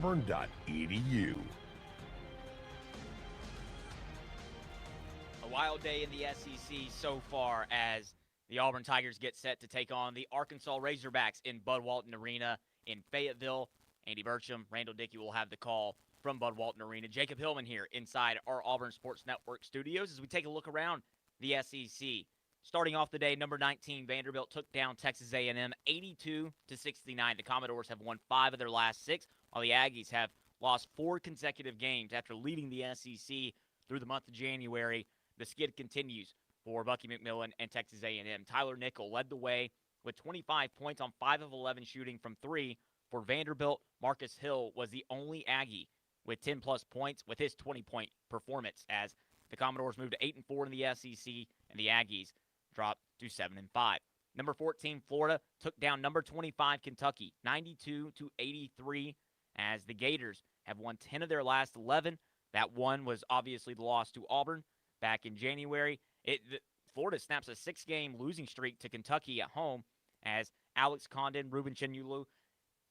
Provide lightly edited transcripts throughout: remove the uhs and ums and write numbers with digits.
Auburn.edu. A wild day in the SEC so far as the Auburn Tigers get set to take on the Arkansas Razorbacks in Bud Walton Arena in Fayetteville. Andy Burcham, Randall Dickey will have the call from Bud Walton Arena. Jacob Hillman here inside our Auburn Sports Network studios as we take a look around the SEC. Starting off the day, number 19 Vanderbilt took down Texas A&M 82-69. The Commodores have won 5 of their last 6, while the Aggies have lost 4 consecutive games after leading the SEC through the month of January. The skid continues for Bucky McMillan and Texas A&M. Tyler Nickel led the way with 25 points on 5 of 11 shooting from 3. For Vanderbilt, Marcus Hill was the only Aggie with 10-plus points with his 20-point performance as the Commodores moved to 8-4 in the SEC and the Aggies dropped to 7-5. Number 14, Florida took down number 25, Kentucky, 92-83, as the Gators have won 10 of their last 11. That one was obviously the loss to Auburn back in January. Florida snaps a 6-game losing streak to Kentucky at home as Alex Condon, Ruben Chenyulu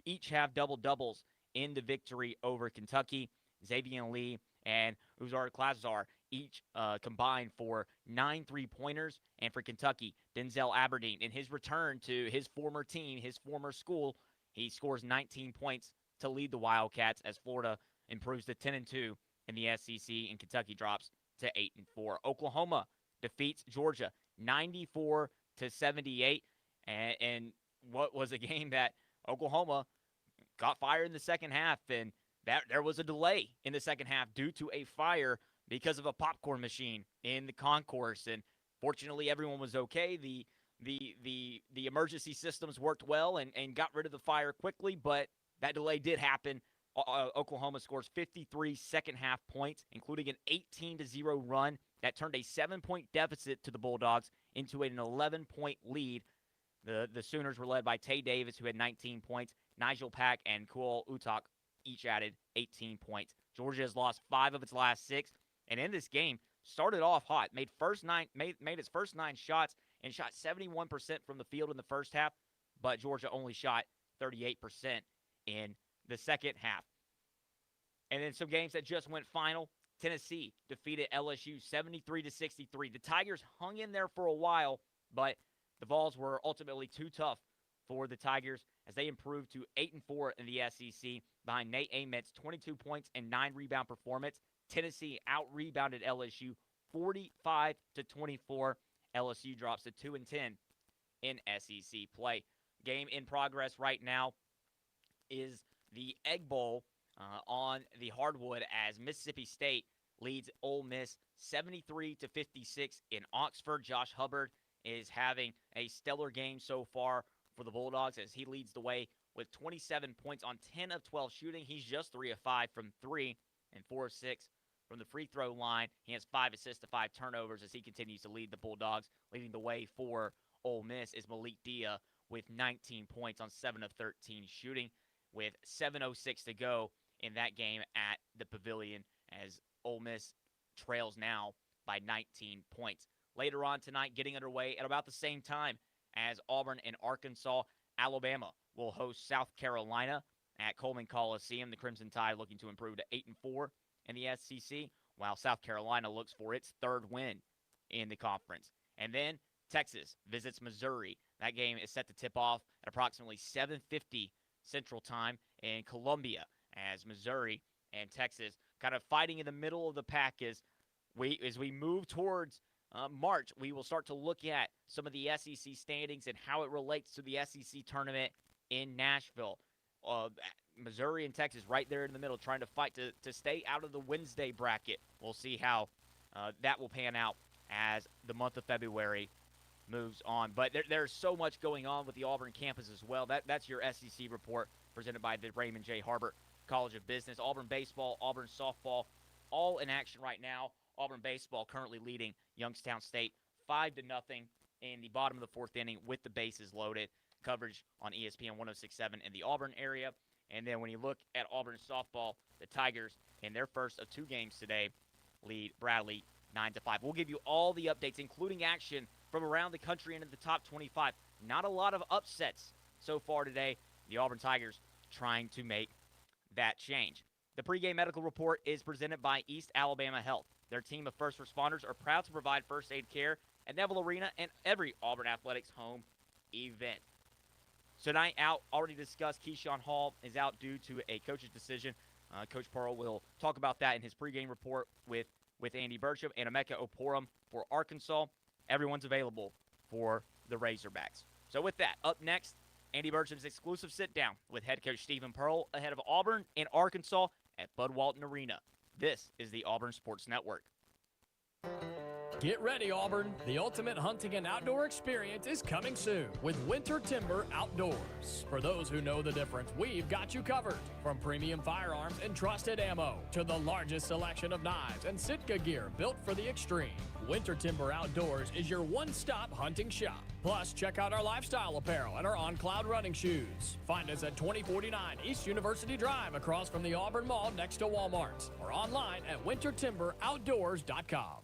each have double-doubles in the victory over Kentucky. Xavier Lee and Uzar Klazar each combined for 9 3-pointers. And for Kentucky, Denzel Aberdeen, in his return to his former team, his former school, he scores 19 points to lead the Wildcats as Florida improves to 10-2 in the SEC and Kentucky drops to 8-4. Oklahoma defeats Georgia 94-78, and what was a game that Oklahoma got fired in the second half, and that there was a delay in the second half due to a fire because of a popcorn machine in the concourse. And fortunately, everyone was okay. The emergency systems worked well and got rid of the fire quickly, but that delay did happen. Oklahoma scores 53 second-half points, including an 18-0 run that turned a 7-point deficit to the Bulldogs into an 11-point lead. The Sooners were led by Tay Davis, who had 19 points. Nigel Pack and Kual Utak each added 18 points. Georgia has lost 5 of its last 6, and in this game, started off hot, made its first 9 shots, and shot 71% from the field in the first half, but Georgia only shot 38% in the second half. And then some games that just went final. Tennessee defeated LSU 73-63. The Tigers hung in there for a while, but the Vols were ultimately too tough for the Tigers as they improved to 8-4 in the SEC behind Nate Amet's 22 points and 9 rebound performance. Tennessee out-rebounded LSU 45-24. LSU drops to 2-10 in SEC play. Game in progress right now is the Egg Bowl on the hardwood as Mississippi State leads Ole Miss 73-56 in Oxford. Josh Hubbard is having a stellar game so far for the Bulldogs as he leads the way with 27 points on 10 of 12 shooting. He's just 3 of 5 from 3 and 4 of 6 from the free throw line. He has 5 assists to 5 turnovers as he continues to lead the Bulldogs. Leading the way for Ole Miss is Malik Dia with 19 points on 7 of 13 shooting with 7:06 to go in that game at the Pavilion as Ole Miss trails now by 19 points. Later on tonight, getting underway at about the same time as Auburn and Arkansas, Alabama will host South Carolina at Coleman Coliseum. The Crimson Tide looking to improve to 8-4 in the SEC, while South Carolina looks for its 3rd win in the conference. And then Texas visits Missouri. That game is set to tip off at approximately 7:50 Central Time in Columbia as Missouri and Texas kind of fighting in the middle of the pack as we move towards March. We will start to look at some of the SEC standings and how it relates to the SEC tournament in Nashville. Missouri and Texas right there in the middle trying to fight to stay out of the Wednesday bracket. We'll see how that will pan out as the month of February moves on. But there's so much going on with the Auburn campus as well. That's your SEC report presented by the Raymond J. Harbert College of Business. Auburn baseball, Auburn softball, all in action right now. Auburn baseball currently leading Youngstown State 5-0 in the bottom of the 4th inning with the bases loaded. Coverage on ESPN 106.7 in the Auburn area. And then when you look at Auburn softball, the Tigers in their first of 2 games today lead Bradley 9-5. We'll give you all the updates, including action from around the country and in the top 25. Not a lot of upsets so far today. The Auburn Tigers trying to make that change. The pregame medical report is presented by East Alabama Health. Their team of first responders are proud to provide first aid care at Neville Arena and every Auburn Athletics home event. So tonight out, already discussed, Keyshawn Hall is out due to a coach's decision. Coach Pearl will talk about that in his pregame report with Andy Burcham and Emeka Oporum for Arkansas. Everyone's available for the Razorbacks. So with that, up next, Andy Burcham's exclusive sit-down with head coach Stephen Pearl ahead of Auburn and Arkansas at Bud Walton Arena. This is the Auburn Sports Network. Get ready, Auburn. The ultimate hunting and outdoor experience is coming soon with Winter Timber Outdoors. For those who know the difference, we've got you covered. From premium firearms and trusted ammo to the largest selection of knives and Sitka gear built for the extreme. Winter Timber Outdoors is your one-stop hunting shop. Plus, check out our lifestyle apparel and our On Cloud running shoes. Find us at 2049 East University Drive across from the Auburn Mall next to Walmart or online at wintertimberoutdoors.com.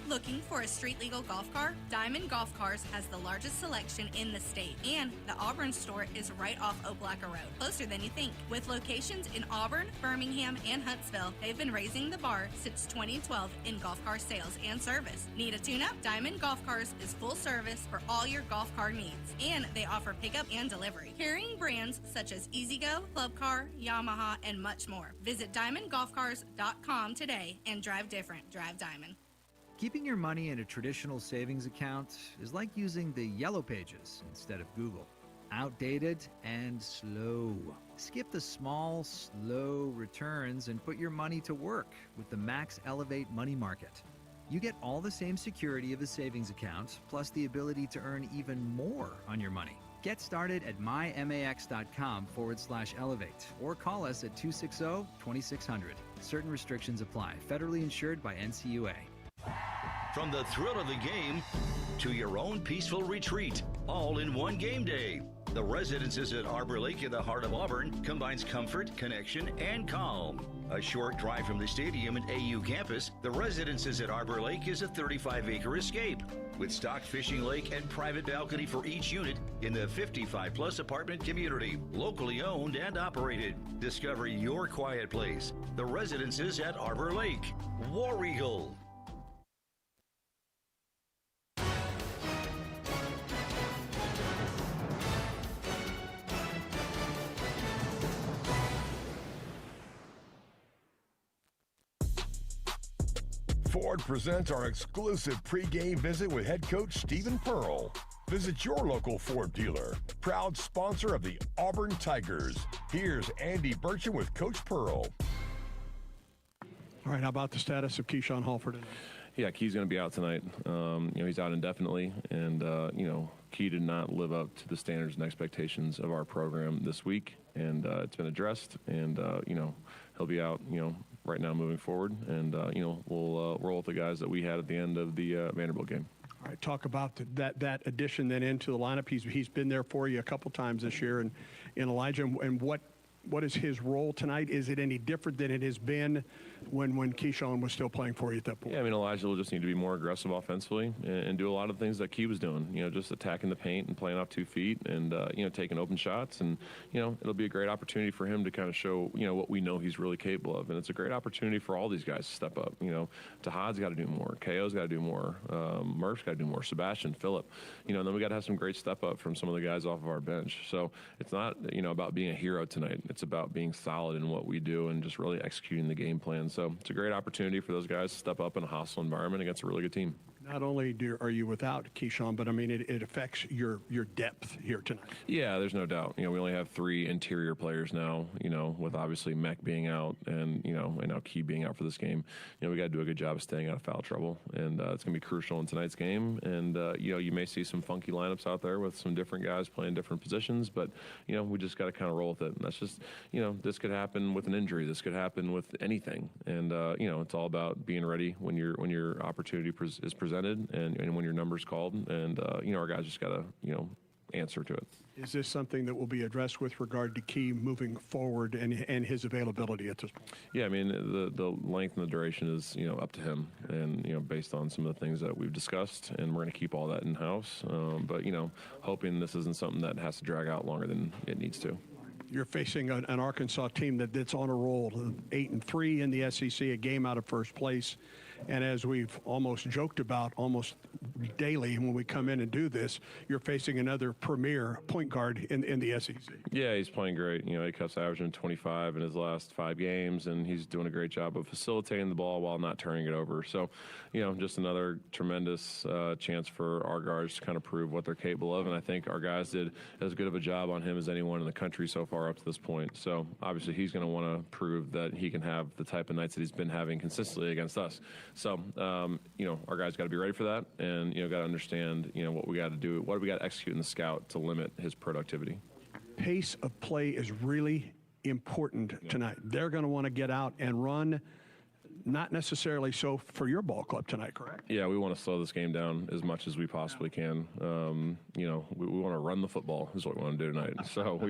Looking for a street-legal golf car? Diamond Golf Cars has the largest selection in the state, and the Auburn store is right off Oplaca Road, closer than you think. With locations in Auburn, Birmingham, and Huntsville, they've been raising the bar since 2012 in golf car sales and service. Need a tune-up? Diamond Golf Cars is full service for all your golf car needs, and they offer pickup and delivery. Carrying brands such as EasyGo, Club Car, Yamaha, and much more. Visit DiamondGolfCars.com today and drive different. Drive Diamond. Keeping your money in a traditional savings account is like using the Yellow Pages instead of Google. Outdated and slow. Skip the small, slow returns and put your money to work with the Max Elevate Money Market. You get all the same security of a savings account, plus the ability to earn even more on your money. Get started at mymax.com/elevate or call us at 260-2600. Certain restrictions apply. Federally insured by NCUA. From the thrill of the game to your own peaceful retreat, all in one game day. The Residences at Arbor Lake in the heart of Auburn combines comfort, connection, and calm. A short drive from the stadium and AU campus, the Residences at Arbor Lake is a 35-acre escape with stocked fishing lake and private balcony for each unit in the 55-plus apartment community, locally owned and operated. Discover your quiet place. The Residences at Arbor Lake. War Eagle. Ford presents our exclusive pregame visit with head coach Stephen Pearl. Visit your local Ford dealer, proud sponsor of the Auburn Tigers. Here's Andy Burcham with Coach Pearl. All right, how about the status of Keyshawn Hall for tonight? Yeah, Key's going to be out tonight. He's out indefinitely, and Key did not live up to the standards and expectations of our program this week, and it's been addressed, and he'll be out, right now moving forward, and we'll roll with the guys that we had at the end of the Vanderbilt game. All right, talk about that addition then into the lineup. He's been there for you a couple times this year, and Elijah, and what is his role tonight? Is it any different than it has been when Keyshawn was still playing for you at that point? Yeah, Elijah will just need to be more aggressive offensively and do a lot of things that Key was doing, just attacking the paint and playing off 2 feet and, taking open shots. And, it'll be a great opportunity for him to kind of show, what we know he's really capable of. And it's a great opportunity for all these guys to step up. Tahad's got to do more. KO's got to do more. Murph's got to do more. Sebastian, Phillip. And then we got to have some great step up from some of the guys off of our bench. So it's not, about being a hero tonight. It's about being solid in what we do and just really executing the game plan. So it's a great opportunity for those guys to step up in a hostile environment against a really good team. Not only are you without Keyshawn, but it affects your depth here tonight. Yeah, there's no doubt. We only have 3 interior players now, with obviously Mech being out and now Key being out for this game. We got to do a good job of staying out of foul trouble, and it's going to be crucial in tonight's game. And, you may see some funky lineups out there with some different guys playing different positions, but, we just got to kind of roll with it. And that's just, this could happen with an injury. This could happen with anything. And, it's all about being ready when your opportunity is presented. And when your number's called, and our guys just got to answer to it. Is this something that will be addressed with regard to Key moving forward and his availability at this point? Yeah, the length and the duration is up to him, and based on some of the things that we've discussed, and we're going to keep all that in house. But hoping this isn't something that has to drag out longer than it needs to. You're facing an Arkansas team that's on a roll, 8-3 in the SEC, a game out of first place. And as we've almost joked about almost daily when we come in and do this, you're facing another premier point guard in the SEC. Yeah, he's playing great. You know, A-Cup's averaging 25 in his last 5 games, and he's doing a great job of facilitating the ball while not turning it over. So, you know, just another tremendous chance for our guards to kind of prove what they're capable of. And I think our guys did as good of a job on him as anyone in the country so far up to this point. So, obviously, he's going to want to prove that he can have the type of nights that he's been having consistently against us. So, you know, our guys got to be ready for that, and, you know, got to understand, you know, what we got to do, what do we got to execute in the scout to limit his productivity. Pace of play is really important tonight. They're going to want to get out and run, not necessarily so for your ball club tonight, correct? Yeah, we want to slow this game down as much as we possibly can. You know, we want to run the football is what we want to do tonight. So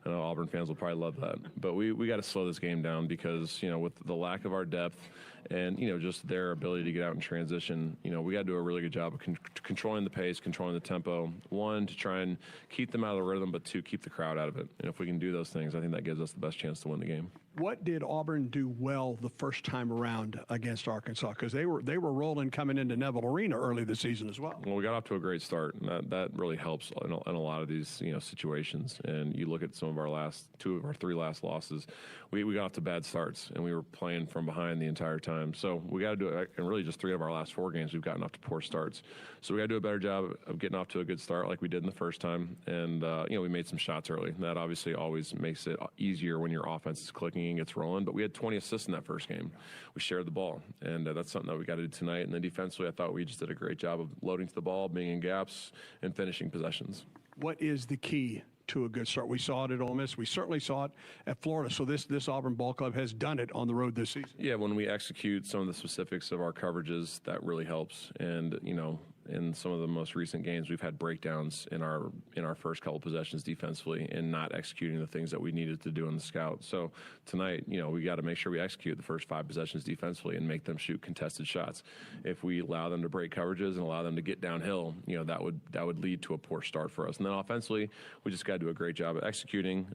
I know Auburn fans will probably love that. But we got to slow this game down because, you know, with the lack of our depth and, you know, just their ability to get out and transition, you know, we got to do a really good job of controlling the pace, controlling the tempo. 1, to try and keep them out of the rhythm, but 2, keep the crowd out of it. And if we can do those things, I think that gives us the best chance to win the game. What did Auburn do well the first time around against Arkansas? Because they were rolling coming into Neville Arena early this season as well. Well, we got off to a great start, and that really helps in a lot of these, you know, situations. And you look at some of our last 2 of our 3 last losses, we got off to bad starts, and we were playing from behind the entire time. So we got to do it. And really, just 3 of our last 4 games, we've gotten off to poor starts. So we got to do a better job of getting off to a good start, like we did in the first time. And you know, we made some shots early. And that obviously always makes it easier when your offense is clicking and gets rolling. But we had 20 assists in that first game. We shared the ball, and that's something that we got to do tonight. And then defensively, I thought we just did a great job of loading to the ball, being in gaps, and finishing possessions. What is the key to a good start? We saw it at Ole Miss. We certainly saw it at Florida. So this Auburn ball club has done it on the road this season. Yeah, when we execute some of the specifics of our coverages, that really helps. And, you know, in some of the most recent games, we've had breakdowns in our first couple possessions defensively and not executing the things that we needed to do in the scout. So tonight, you know, we got to make sure we execute the first 5 possessions defensively and make them shoot contested shots. If we allow them to break coverages and allow them to get downhill, you know, that would lead to a poor start for us. And then offensively, we just got to do a great job of executing,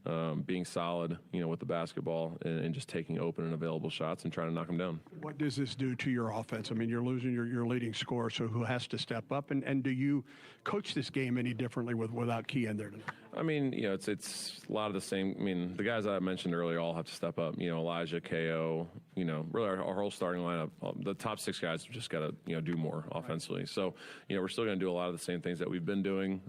being solid, you know, with the basketball and just taking open and available shots and trying to knock them down. What does this do to your offense? I mean, you're losing your leading scorer, so who has to step up? And do you coach this game any differently without Key in there tonight? I mean, you know, it's a lot of the same. I mean, the guys I mentioned earlier all have to step up. You know, Elijah, KO, you know, really our whole starting lineup, the top 6 guys have just got to, you know, do more offensively. So, you know, we're still going to do a lot of the same things that we've been doing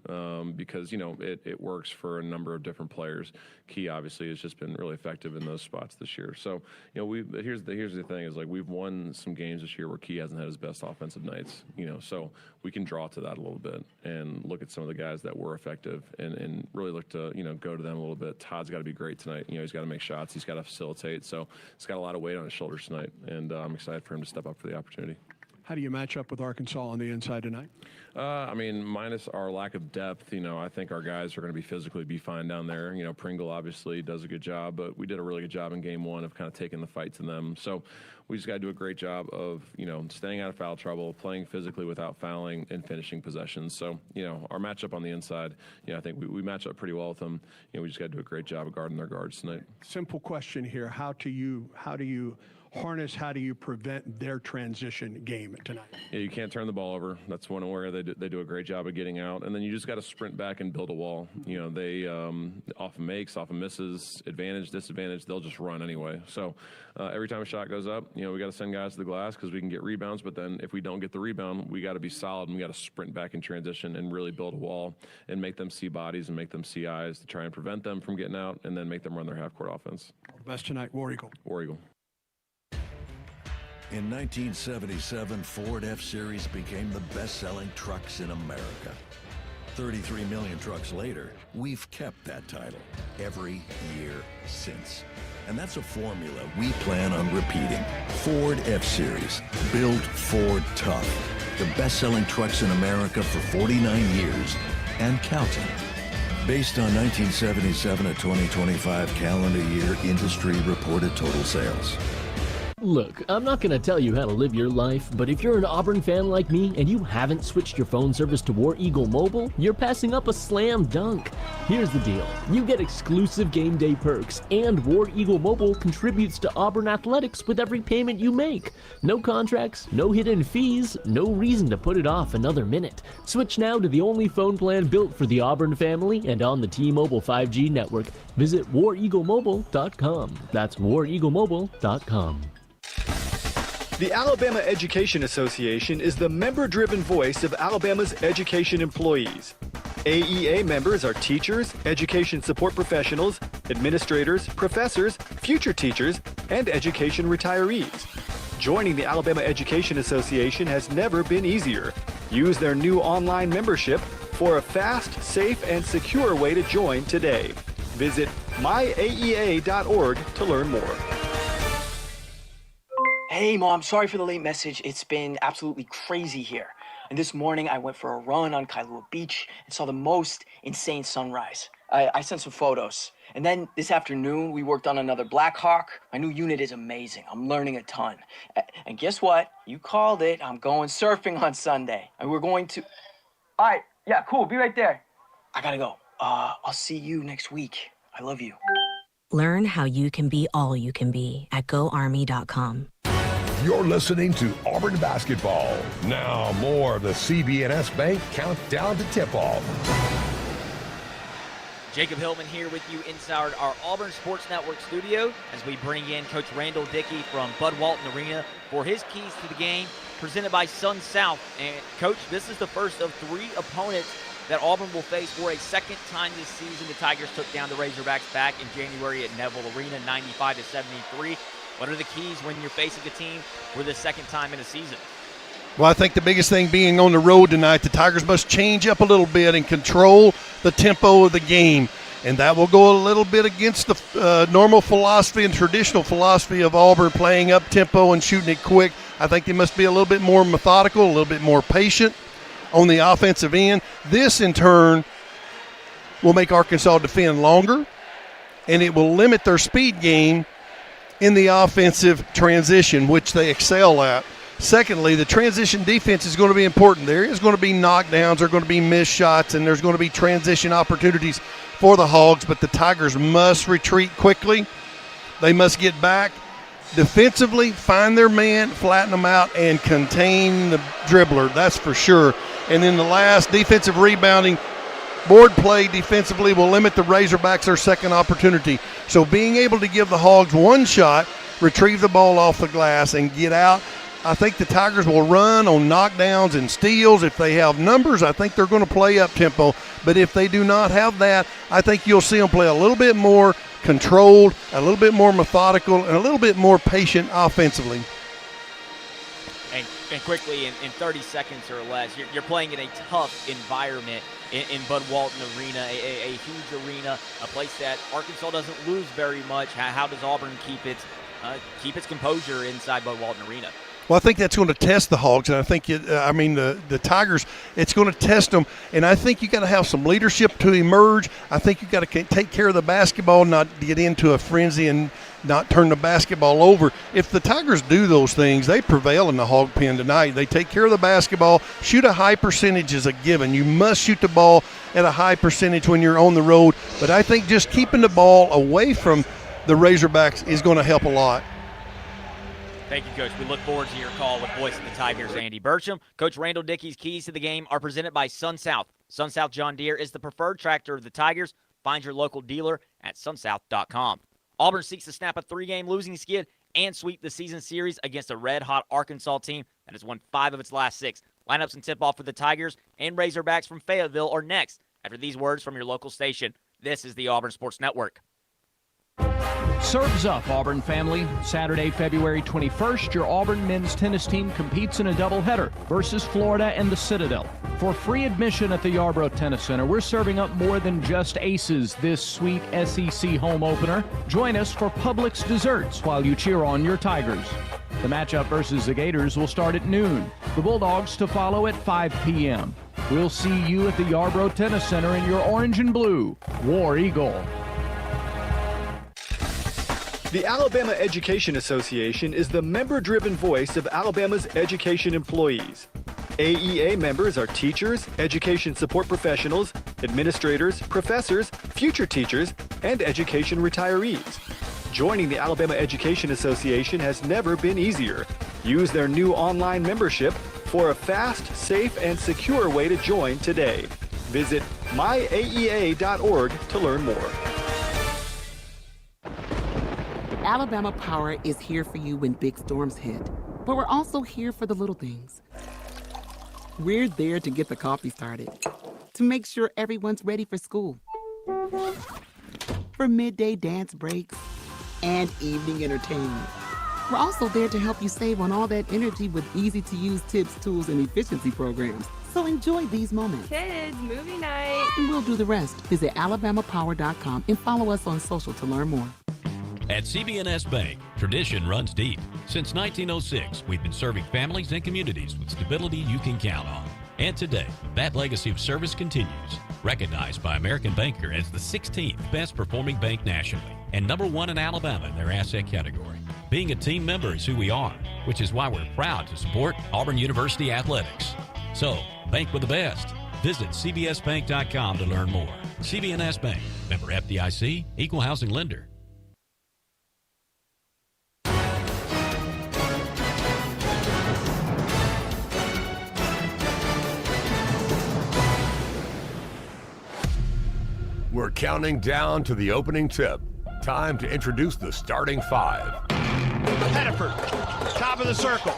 because, you know, it works for a number of different players. Key, obviously, has just been really effective in those spots this year. So, you know, here's the thing is, like, we've won some games this year where Key hasn't had his best offensive nights, you know, so we can draw to that a little bit and look at some of the guys that were effective and really look to, you know, go to them a little bit. Todd's got to be great tonight. You know, he's got to make shots. He's got to facilitate. So he's got a lot of weight on his shoulders tonight, and I'm excited for him to step up for the opportunity. How do you match up with Arkansas on the inside tonight? I mean, minus our lack of depth, you know, I think our guys are going to be fine down there. You know, Pringle obviously does a good job, but we did a really good job in game 1 of kind of taking the fight to them. So we just got to do a great job of, you know, staying out of foul trouble, playing physically without fouling, and finishing possessions. So, you know, our matchup on the inside, you know, I think we match up pretty well with them. You know, we just got to do a great job of guarding their guards tonight. Simple question here. How do you harness, how do you prevent their transition game tonight? Yeah, you can't turn the ball over. That's one where they do a great job of getting out. And then you just got to sprint back and build a wall. You know, they often makes, often misses, advantage, disadvantage, they'll just run anyway. So every time a shot goes up, you know, we got to send guys to the glass because we can get rebounds. But then if we don't get the rebound, we got to be solid and we got to sprint back in transition and really build a wall and make them see bodies and make them see eyes to try and prevent them from getting out and then make them run their half-court offense. Best tonight, War Eagle. War Eagle. In 1977, Ford F-Series became the best-selling trucks in America. 33 million trucks later, we've kept that title every year since. And that's a formula we plan on repeating. Ford F-Series, built Ford tough. The best-selling trucks in America for 49 years and counting. Based on 1977 to 2025 calendar year industry reported total sales. Look, I'm not going to tell you how to live your life, but if you're an Auburn fan like me and you haven't switched your phone service to War Eagle Mobile, you're passing up a slam dunk. Here's the deal. You get exclusive game day perks, and War Eagle Mobile contributes to Auburn athletics with every payment you make. No contracts, no hidden fees, no reason to put it off another minute. Switch now to the only phone plan built for the Auburn family and on the T-Mobile 5G network. Visit wareaglemobile.com. That's wareaglemobile.com. The Alabama Education Association is the member-driven voice of Alabama's education employees. AEA members are teachers, education support professionals, administrators, professors, future teachers, and education retirees. Joining the Alabama Education Association has never been easier. Use their new online membership for a fast, safe, and secure way to join today. Visit myaea.org to learn more. Hey, Mom, sorry for the late message. It's been absolutely crazy here. And this morning, I went for a run on Kailua Beach and saw the most insane sunrise. I sent some photos. And then this afternoon, we worked on another Black Hawk. My new unit is amazing. I'm learning a ton. And guess what? You called it. I'm going surfing on Sunday. And we're going to... All right. Yeah, cool. Be right there. I gotta go. I'll see you next week. I love you. Learn how you can be all you can be at GoArmy.com. You're listening to Auburn basketball. Now more of the CB&S Bank countdown to tip-off. Jacob Hillman here with you inside our Auburn Sports Network studio as we bring in Coach Randall Dickey from Bud Walton Arena for his keys to the game, presented by Sun South. And Coach, this is the first of 3 opponents that Auburn will face for a second time this season. The Tigers took down the Razorbacks back in January at Neville Arena, 95-73. What are the keys when you're facing a team for the second time in a season? Well, I think the biggest thing being on the road tonight, the Tigers must change up a little bit and control the tempo of the game. And that will go a little bit against the normal philosophy and traditional philosophy of Auburn, playing up tempo and shooting it quick. I think they must be a little bit more methodical, a little bit more patient on the offensive end. This, in turn, will make Arkansas defend longer, and it will limit their speed game in the offensive transition, which they excel at. Secondly, the transition defense is going to be important. There is going to be knockdowns, there are going to be missed shots, and there's going to be transition opportunities for the Hogs, but the Tigers must retreat quickly. They must get back defensively, find their man, flatten them out, and contain the dribbler. That's for sure. And then the last, defensive rebounding. Board play defensively will limit the Razorbacks their second opportunity. So being able to give the Hogs one shot, retrieve the ball off the glass, and get out, I think the Tigers will run on knockdowns and steals. If they have numbers, I think they're going to play up-tempo. But if they do not have that, I think you'll see them play a little bit more controlled, a little bit more methodical, and a little bit more patient offensively. And quickly, in 30 seconds or less, you're playing in a tough environment in Bud Walton Arena, a huge arena, a place that Arkansas doesn't lose very much. How does Auburn keep its composure inside Bud Walton Arena? Well, I think that's going to test the Hogs, and I think the Tigers, it's going to test them. And I think you got to have some leadership to emerge. I think you got to take care of the basketball, not get into a frenzy and not turn the basketball over. If the Tigers do those things, they prevail in the Hog Pen tonight. They take care of the basketball, shoot a high percentage is a given. You must shoot the ball at a high percentage when you're on the road. But I think just keeping the ball away from the Razorbacks is going to help a lot. Thank you, Coach. We look forward to your call with voice of the Tigers, Andy Burcham. Coach Randall Dickey's keys to the game are presented by Sun South. Sun South John Deere is the preferred tractor of the Tigers. Find your local dealer at sunsouth.com. Auburn seeks to snap a 3-game losing skid and sweep the season series against a red-hot Arkansas team that has won 5 of its last 6. Lineups and tip-off for the Tigers and Razorbacks from Fayetteville are next after these words from your local station. This is the Auburn Sports Network. Serves up, Auburn family. Saturday, February 21st, your Auburn men's tennis team competes in a doubleheader versus Florida and the Citadel. For free admission at the Yarborough Tennis Center, we're serving up more than just aces this sweet SEC home opener. Join us for Publix desserts while you cheer on your Tigers. The matchup versus the Gators will start at noon. The Bulldogs to follow at 5 p.m. We'll see you at the Yarborough Tennis Center in your orange and blue. War Eagle. The Alabama Education Association is the member-driven voice of Alabama's education employees. AEA members are teachers, education support professionals, administrators, professors, future teachers, and education retirees. Joining the Alabama Education Association has never been easier. Use their new online membership for a fast, safe, and secure way to join today. Visit myaea.org to learn more. Alabama Power is here for you when big storms hit, but we're also here for the little things. We're there to get the coffee started, to make sure everyone's ready for school, for midday dance breaks, and evening entertainment. We're also there to help you save on all that energy with easy-to-use tips, tools, and efficiency programs. So enjoy these moments. Kids, movie night. And we'll do the rest. Visit alabamapower.com and follow us on social to learn more. At CB&S Bank, tradition runs deep. Since 1906, we've been serving families and communities with stability you can count on. And today, that legacy of service continues. Recognized by American Banker as the 16th best performing bank nationally and #1 in Alabama in their asset category. Being a team member is who we are, which is why we're proud to support Auburn University athletics. So, bank with the best. Visit cbsbank.com to learn more. CB&S Bank, member FDIC, equal housing lender. We're counting down to the opening tip. Time to introduce the starting five. Pettiford, top of the circle.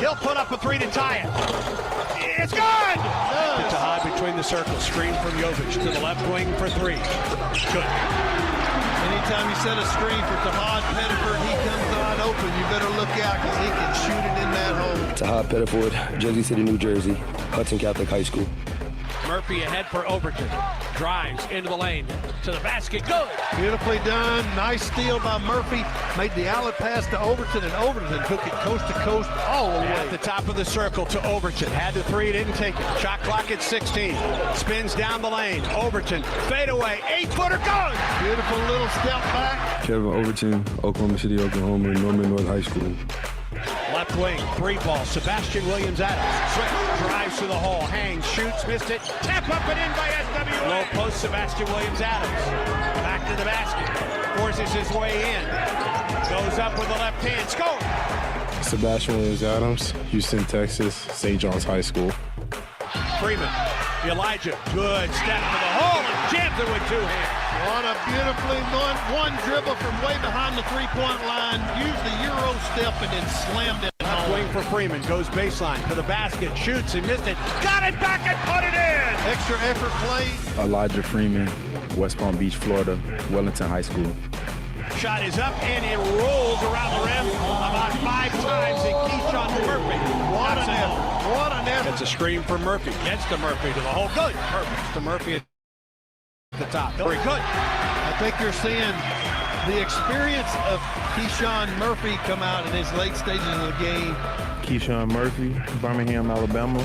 He'll put up a three to tie it. It's good! It's a high between the circles. Screen from Jovic to the left wing for three. Good. Anytime you set a screen for Tahad Pettiford, he comes wide open. You better look out because he can shoot it in that hole. Tahad Pettiford, Jersey City, New Jersey, Hudson Catholic High School. Murphy ahead for Overton. Drives into the lane. To the basket. Good. Beautifully done. Nice steal by Murphy. Made the outlet pass to Overton, and Overton took it coast to coast all the way. At the top of the circle to Overton. Had the three, didn't take it. Shot clock at 16. Spins down the lane. Overton. Fade away. 8-footer. Good. Beautiful little step back. Kevin Overton, Oklahoma City, Oklahoma, Norman North High School. Left wing, three ball, Sebastian Williams-Adams. Drives to the hole, hangs, shoots, missed it. Tap up and in by SWA. Low post, Sebastian Williams-Adams. Back to the basket. Forces his way in. Goes up with the left hand. Score! Sebastian Williams-Adams, Houston, Texas, St. John's High School. Freeman, Elijah, good step to the hole and jams it with two hands. What a beautifully one dribble from way behind the three-point line. Used the Euro step and then slammed it. Left wing for Freeman. Goes baseline to the basket. Shoots and missed it. Got it back and put it in. Extra effort play. Elijah Freeman, West Palm Beach, Florida, Wellington High School. Shot is up and it rolls around the rim about 5 times. And Keyshawn Murphy. What an effort. What an effort. It's a screen for Murphy. Gets to Murphy to the hole. Good. Murphy to Murphy at the top. Very good. I think you're seeing the experience of Keyshawn Murphy come out in his late stages of the game. Keyshawn Murphy, Birmingham, Alabama,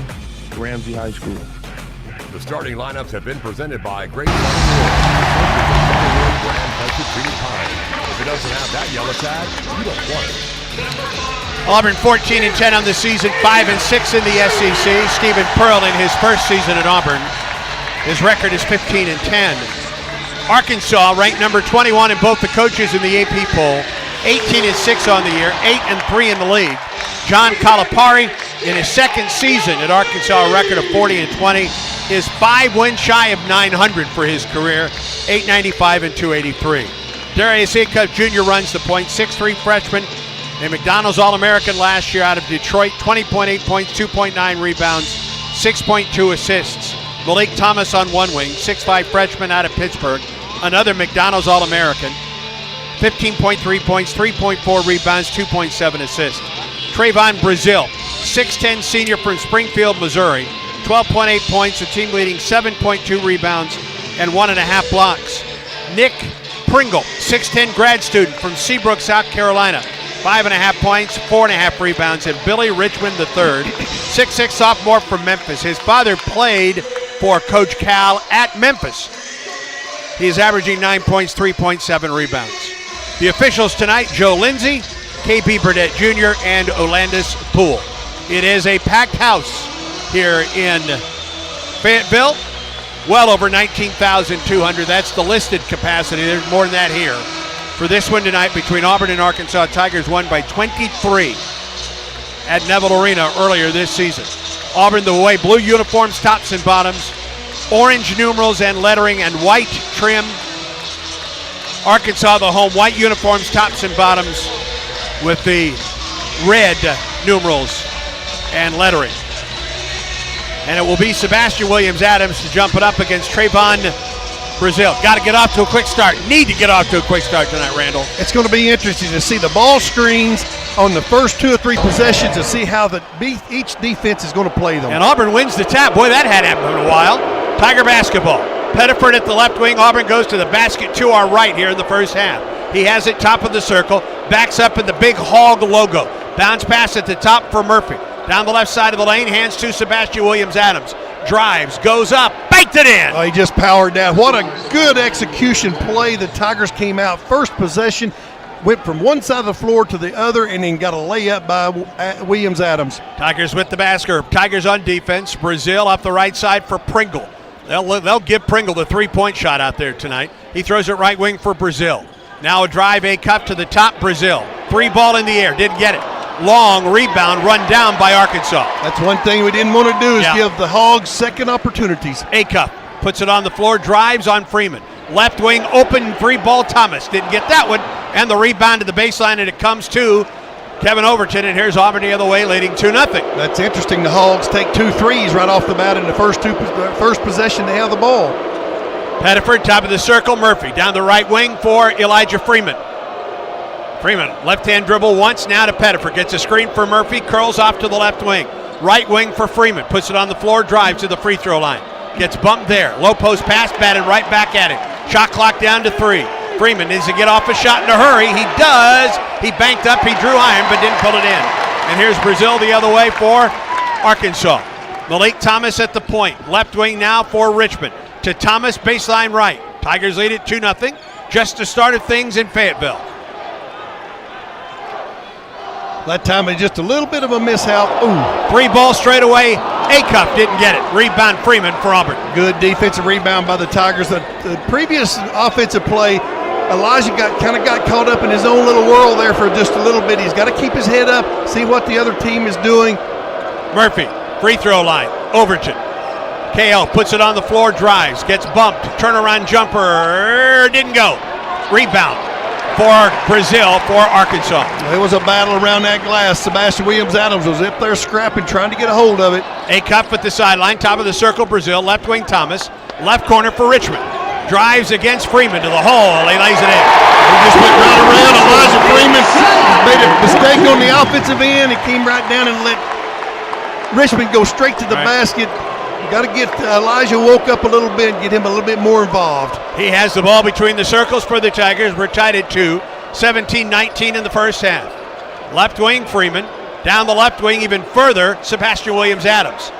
Ramsey High School. The starting lineups have been presented by Great Brand Treated Pine. If it doesn't have that yellow tag, you don't want it. Auburn 14-10 on the season, 5-6 in the SEC. Stephen Pearl in his first season at Auburn. His record is 15-10. Arkansas ranked number 21 in both the coaches in the AP poll, 18-6 on the year, 8-3 in the league. John Calipari in his second season at Arkansas, a record of 40-20, is 5 wins shy of 900 for his career, 895 and 283. Darius Acuff Jr. runs the point, 6'3" freshman, a McDonald's All-American last year out of Detroit, 20.8 points, 2.9 rebounds, 6.2 assists. Malik Thomas on one wing, 6'5" freshman out of Pittsburgh, another McDonald's All-American, 15.3 points, 3.4 rebounds, 2.7 assists. Trayvon Brazile, 6'10" senior from Springfield, Missouri, 12.8 points, a team-leading 7.2 rebounds, and 1.5 blocks. Nick Pringle, 6'10" grad student from Seabrook, South Carolina, 5.5 points, 4.5 rebounds, and Billy Richmond III, 6'6" sophomore from Memphis. His father played for Coach Cal at Memphis. He is averaging 9 points, 3.7 rebounds. The officials tonight, Joe Lindsay, KB Burdett Jr., and Olandis Poole. It is a packed house here in Fayetteville. Well over 19,200. That's the listed capacity. There's more than that here. For this one tonight between Auburn and Arkansas, Tigers won by 23 at Neville Arena earlier this season. Auburn the way, blue uniforms, tops and bottoms, orange numerals and lettering, and white trim. Arkansas the home, white uniforms, tops and bottoms, with the red numerals and lettering. And it will be Sebastian Williams-Adams to jump it up against Trayvon Brazil. Got to get off to a quick start. Need to get off to a quick start tonight, Randall. It's going to be interesting to see the ball screens on the first 2 or 3 possessions to see how each defense is going to play them. And Auburn wins the tap. Boy, that hadn't happened in a while. Tiger basketball. Pettiford at the left wing. Auburn goes to the basket to our right here in the first half. He has it top of the circle. Backs up in the big hog logo. Bounce pass at the top for Murphy. Down the left side of the lane, hands to Sebastian Williams-Adams. Drives, goes up, banked it in. Oh, he just powered down. What a good execution play. The Tigers came out. First possession, went from one side of the floor to the other, and then got a layup by Williams-Adams. Tigers with the basket. Tigers on defense. Brazil off the right side for Pringle. They'll give Pringle the three-point shot out there tonight. He throws it right wing for Brazil. Now a drive, a cup to the top, Brazil. Free ball in the air, didn't get it. Long rebound run down by Arkansas. That's one thing we didn't want to do is give the Hogs second opportunities. Acuff puts it on the floor, drives on Freeman. Left wing open, free ball, Thomas. Didn't get that one. And the rebound to the baseline, and it comes to Kevin Overton, and here's Auburn the other way, leading 2-0. That's interesting. The Hogs take 2 threes right off the bat in the first possession they have the ball. Pettiford, top of the circle, Murphy. Down the right wing for Elijah Freeman. Freeman, left-hand dribble once, now to Pettiford. Gets a screen for Murphy, curls off to the left wing. Right wing for Freeman, puts it on the floor, drives to the free throw line. Gets bumped there. Low post pass, batted right back at him. Shot clock down to 3. Freeman needs to get off a shot in a hurry. He does. He banked up, he drew iron, but didn't pull it in. And here's Brazil the other way for Arkansas. Malik Thomas at the point. Left wing now for Richmond. To Thomas, baseline right. Tigers lead it 2-0. Just the start of things in Fayetteville. That time was just a little bit of a mishap. Ooh. Free ball straight away. Acuff didn't get it. Rebound Freeman for Auburn. Good defensive rebound by the Tigers. The previous offensive play, Elijah got caught up in his own little whirl there for just a little bit. He's got to keep his head up, see what the other team is doing. Murphy, free throw line. Overton. KL puts it on the floor, drives, gets bumped. Turnaround jumper. Didn't go. Rebound for Brazil for Arkansas. It was a battle around that glass. Sebastian Williams-Adams was up there scrapping, trying to get a hold of it. Acuff at the sideline, top of the circle, Brazil. Left wing Thomas. Left corner for Richmond. Drives against Freeman to the hole. He lays it in. He just went right around. Elijah Freeman made a mistake on the offensive end. He came right down and let Richmond go straight to the basket. You got to get Elijah woke up a little bit, get him a little bit more involved. He has the ball between the circles for the Tigers. We're tied at 2, 17-19 in the first half. Left wing Freeman. Down the left wing even further, Sebastian Williams-Adams.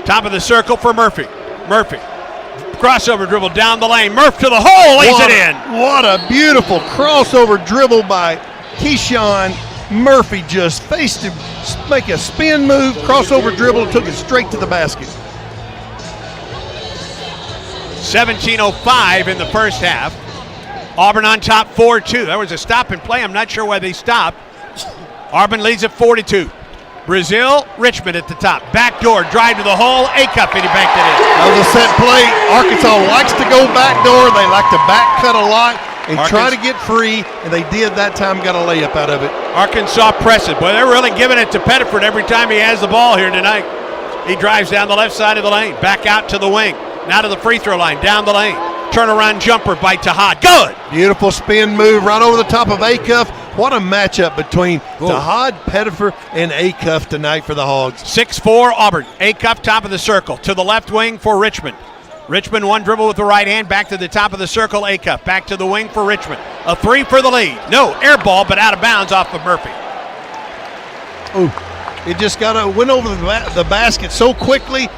Top of the circle for Murphy. Murphy. Crossover dribble down the lane. Murph to the hole, lays it in. What a beautiful crossover dribble by Keyshawn Murphy. Just faced him, make a spin move, crossover dribble, took it straight to the basket. 17:05 in the first half. Auburn on top 4-2. That was a stop and play. I'm not sure why they stopped. Auburn leads at 42. Brazil, Richmond at the top. Backdoor, drive to the hole. Acuff, and he banked it in. That was a set play. Arkansas likes to go backdoor. They like to back cut a lot and try to get free, and they did that time, got a layup out of it. Arkansas pressing. Boy, they're really giving it to Pettiford every time he has the ball here tonight. He drives down the left side of the lane. Back out to the wing. Now to the free throw line, down the lane. Turnaround jumper by Tahad. Good! Beautiful spin move right over the top of Acuff. What a matchup between Tahad, Pettiford, and Acuff tonight for the Hogs. 6-4 Auburn. Acuff top of the circle. To the left wing for Richmond. Richmond one dribble with the right hand. Back to the top of the circle, Acuff. Back to the wing for Richmond. A 3 for the lead. No, air ball, but out of bounds off of Murphy. Ooh, it just went over the basket so quickly.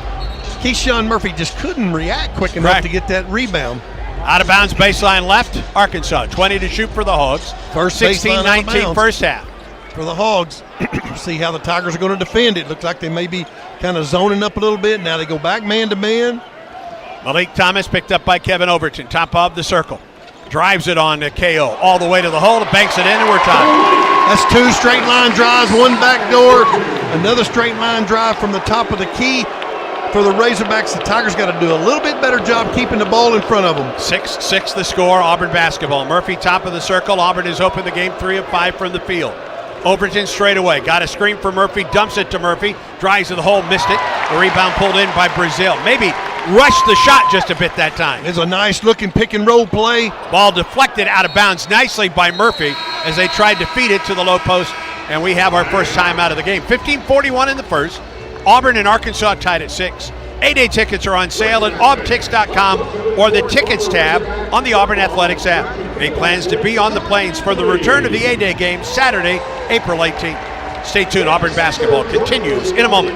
Keyshawn Murphy just couldn't react quick enough to get that rebound. Out of bounds, baseline left, Arkansas. 20 to shoot for the Hogs. First 16-19 first half. For the Hogs. See how the Tigers are going to defend it. Looks like they may be kind of zoning up a little bit. Now they go back man-to-man. Malik Thomas picked up by Kevin Overton, top of the circle. Drives it on to KO all the way to the hole, banks it in, and we're tied. That's 2 straight line drives, 1 back door, another straight line drive from the top of the key. For the Razorbacks, the Tigers got to do a little bit better job keeping the ball in front of them. 6-6 the score, Auburn basketball. Murphy top of the circle. Auburn has opened the game 3 of 5 from the field. Overton straight away. Got a screen for Murphy, dumps it to Murphy, drives to the hole, missed it. The rebound pulled in by Brazil. Maybe rushed the shot just a bit that time. It's a nice looking pick and roll play. Ball deflected out of bounds nicely by Murphy as they tried to feed it to the low post, and we have our first time out of the game. 15:41 in the first. Auburn and Arkansas tied at 6. A-Day tickets are on sale at aubtix.com or the Tickets tab on the Auburn Athletics app. Make plans to be on the plains for the return of the A-Day game Saturday, April 18th. Stay tuned. Auburn basketball continues in a moment.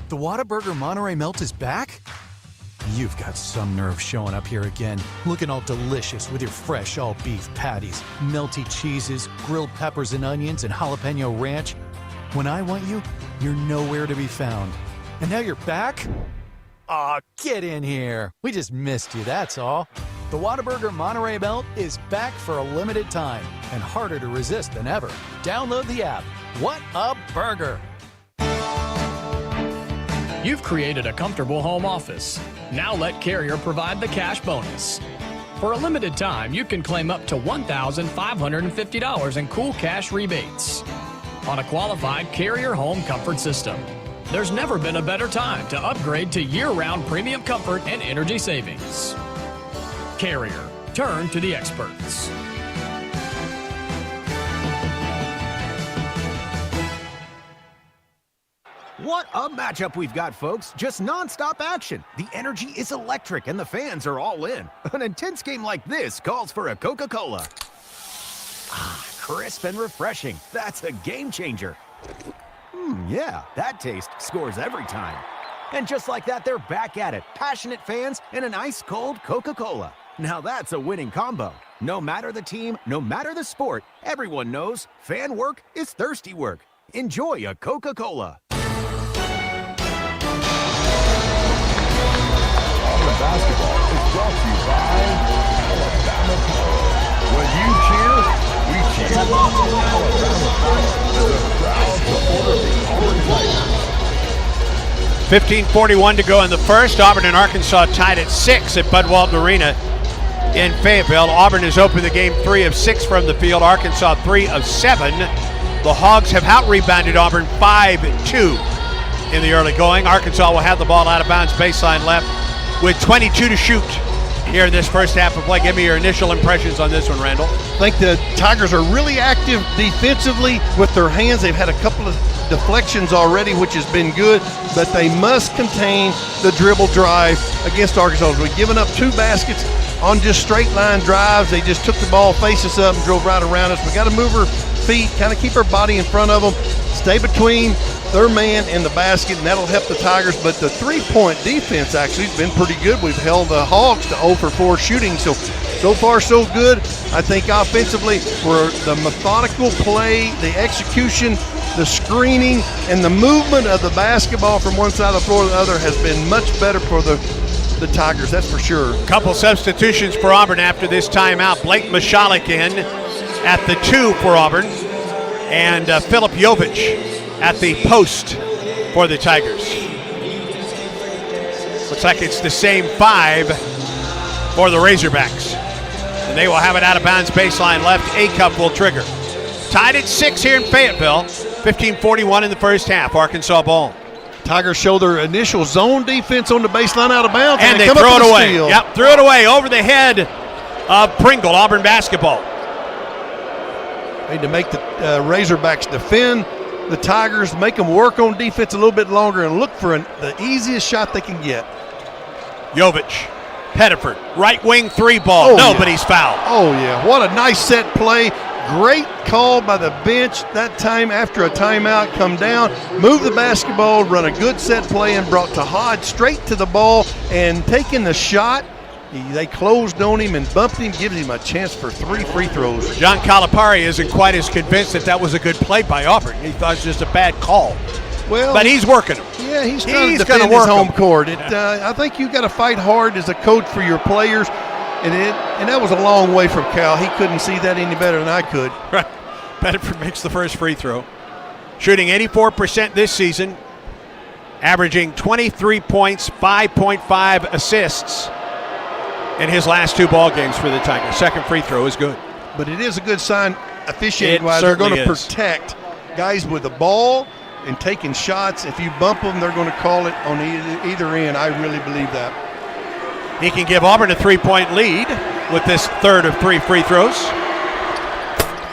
The Whataburger Monterey Melt is back? You've got some nerve showing up here again, looking all delicious with your fresh all-beef patties, melty cheeses, grilled peppers and onions, and jalapeno ranch. When I want you, you're nowhere to be found. And now you're back? Aw, get in here. We just missed you, that's all. The Whataburger Monterey Melt is back for a limited time and harder to resist than ever. Download the app. What a burger! You've created a comfortable home office. Now let Carrier provide the cash bonus. For a limited time, you can claim up to $1,550 in cool cash rebates on a qualified Carrier home comfort system. There's never been a better time to upgrade to year-round premium comfort and energy savings. Carrier, turn to the experts. What a matchup we've got, folks. Just nonstop action. The energy is electric and the fans are all in. An intense game like this calls for a Coca-Cola. Ah, crisp and refreshing. That's a game changer. Yeah, that taste scores every time. And just like that, they're back at it. Passionate fans and an ice-cold Coca-Cola. Now that's a winning combo. No matter the team, no matter the sport, everyone knows fan work is thirsty work. Enjoy a Coca-Cola. Basketball is brought to you by Alabama Power. When you cheer, we cheer. Alabama Power is a proud supporter of the Auburn Tigers. 15:41 to go in the first. Auburn and Arkansas tied at 6 at Bud Walton Arena in Fayetteville. Auburn has opened the game 3 of 6 from the field. Arkansas 3 of 7. The Hogs have out-rebounded Auburn 5-2 in the early going. Arkansas will have the ball out of bounds, baseline left, with 22 to shoot here in this first half of play. Give me your initial impressions on this one, Randall. I think the Tigers are really active defensively with their hands. They've had a couple of deflections already, which has been good, but they must contain the dribble drive against Arkansas. We've given up 2 baskets on just straight line drives. They just took the ball, faced us up, and drove right around us. We got to move our feet, kind of keep our body in front of them, stay between their man and the basket, and that'll help the Tigers. But the three-point defense actually has been pretty good. We've held the Hogs to 0 for 4 shooting, so far so good. I think offensively, for the methodical play, the execution, the screening, and the movement of the basketball from one side of the floor to the other has been much better for the Tigers, that's for sure. Couple substitutions for Auburn after this timeout. Blake Michalek in at the 2 for Auburn, and Philip Jovich at the post for the Tigers. Looks like it's the same 5 for the Razorbacks. And they will have it out of bounds, baseline left. A-Cup will trigger. Tied at 6 here in Fayetteville. 15:41 in the first half. Arkansas ball. Tigers show their initial zone defense on the baseline out of bounds. And they throw it away. Yep, threw it away over the head of Pringle. Auburn basketball. Need to make the Razorbacks defend the Tigers, make them work on defense a little bit longer and look for the easiest shot they can get. Jovich, Pettiford, right wing 3 ball. Nobody's fouled. Oh, yeah. What a nice set play. Great call by the bench that time after a timeout. Come down, move the basketball, run a good set play, and brought Tahad straight to the ball and taking the shot. They closed on him and bumped him, gives him a chance for 3 free throws. John Calipari isn't quite as convinced that was a good play by Auburn. He thought it was just a bad call. Well, but he's working him. Yeah, he's trying to defend his home court. I think you got to fight hard as a coach for your players. And that was a long way from Cal. He couldn't see that any better than I could. Right. Bedford makes the first free throw. Shooting 84% this season, averaging 23 points, 5.5 assists in his last 2 ball games for the Tigers. Second free throw is good. But it is a good sign officiating-wise. They're going to protect guys with the ball and taking shots. If you bump them, they're going to call it on either end. I really believe that. He can give Auburn a 3-point lead with this third of 3 free throws.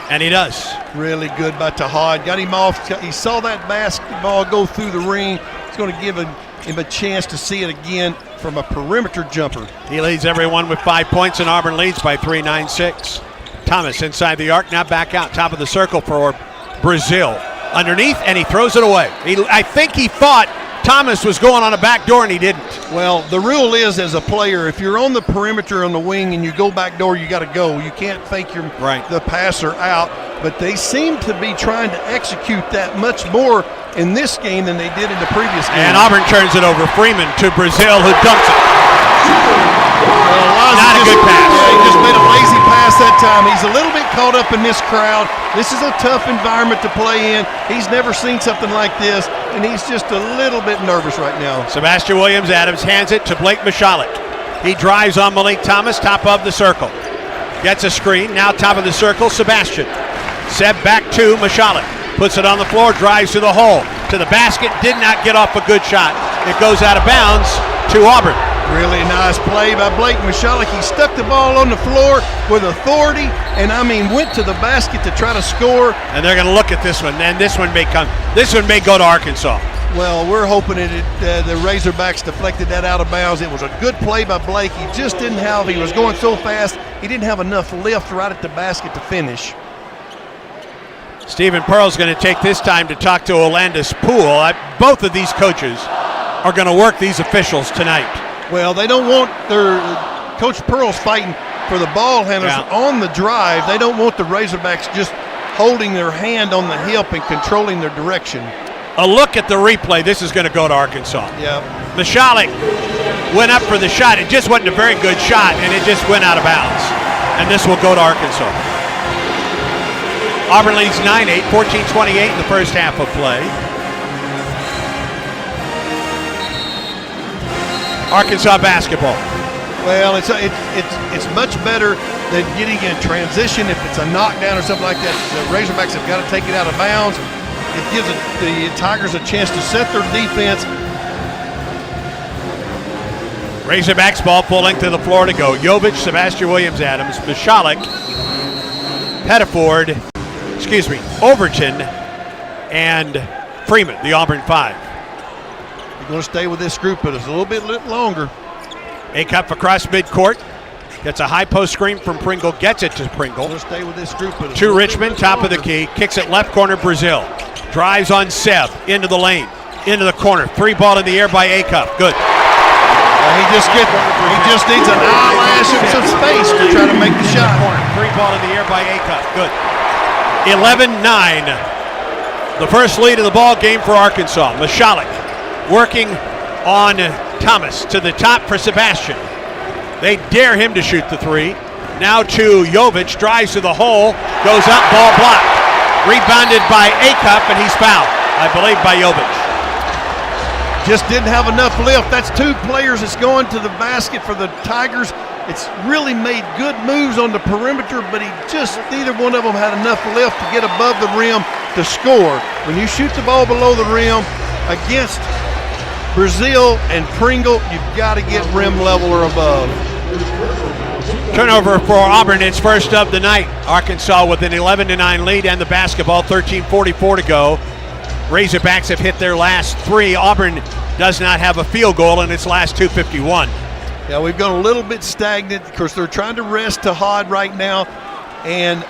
And he does. Really good by Tahad. Got him off. He saw that basketball go through the ring. It's going to give him a chance to see it again from a perimeter jumper. He leads everyone with 5 points, and Auburn leads by 3, 9-6. Thomas inside the arc, now back out, top of the circle for Brazil. Underneath, and he throws it away. I think he thought Thomas was going on a back door, and he didn't. Well, the rule is, as a player, if you're on the perimeter on the wing and you go back door, you got to go. You can't fake the passer out. But they seem to be trying to execute that much more in this game than they did in the previous game. And Auburn turns it over. Freeman to Brazil, who dunks it. Not a good pass. Yeah, he just made a lazy pass that time. He's a little bit caught up in this crowd. This is a tough environment to play in. He's never seen something like this, and he's just a little bit nervous right now. Sebastian Williams-Adams hands it to Blake Michalek. He drives on Malik Thomas, top of the circle. Gets a screen, now top of the circle, Sebastian. Seb back to Michalek. Puts it on the floor, drives to the hole. To the basket, did not get off a good shot. It goes out of bounds to Auburn. Really nice play by Blake Michalek. He stuck the ball on the floor with authority and, went to the basket to try to score. And they're going to look at this one, and this one may go to Arkansas. Well, we're hoping the Razorbacks deflected that out of bounds. It was a good play by Blake. He just didn't have, he was going so fast, he didn't have enough lift right at the basket to finish. Stephen Pearl's going to take this time to talk to Olandis Poole. Both of these coaches are going to work these officials tonight. Well, they don't want Coach Pearl's fighting for the ball handlers on the drive. They don't want the Razorbacks just holding their hand on the hip and controlling their direction. A look at the replay. This is going to go to Arkansas. Yeah. Michalek went up for the shot. It just wasn't a very good shot, and it just went out of bounds. And this will go to Arkansas. Auburn leads 9-8, 14-28 in the first half of play. Arkansas basketball. Well, it's much better than getting in transition. If it's a knockdown or something like that, the Razorbacks have got to take it out of bounds. It gives the Tigers a chance to set their defense. Razorbacks ball full length to the floor to go. Jovic, Sebastian Williams-Adams, Michalek, Pettiford, Overton, and Freeman, the Auburn 5. You're going to stay with this group, but it's a little bit longer. A-Cup across midcourt. Gets a high post screen from Pringle. Gets it to Pringle. Going to stay with this group, but to Richmond, top of the key. Kicks it left corner, Brazil. Drives on Seb, into the lane, into the corner. 3 ball in the air by A-Cup. Good. He just needs an eyelash and some space to try to make the shot. 3 ball in the air by A-Cup. Good. 11-9. The first lead of the ball game for Arkansas. Michalek working on Thomas to the top for Sebastian. They dare him to shoot the 3. Now to Jovic, drives to the hole, goes up, ball blocked. Rebounded by A-Cup, and he's fouled, I believe, by Jovic. Just didn't have enough lift. That's 2 players that's going to the basket for the Tigers. It's really made good moves on the perimeter, but neither one of them had enough lift to get above the rim to score. When you shoot the ball below the rim against Brazil and Pringle, you've got to get rim level or above. Turnover for Auburn, its first of the night. Arkansas with an 11-9 lead and the basketball, 13:44 to go. Razorbacks have hit their last 3. Auburn does not have a field goal in its last 2:51. Yeah, we've gone a little bit stagnant. Of course, they're trying to rest Tahad right now, and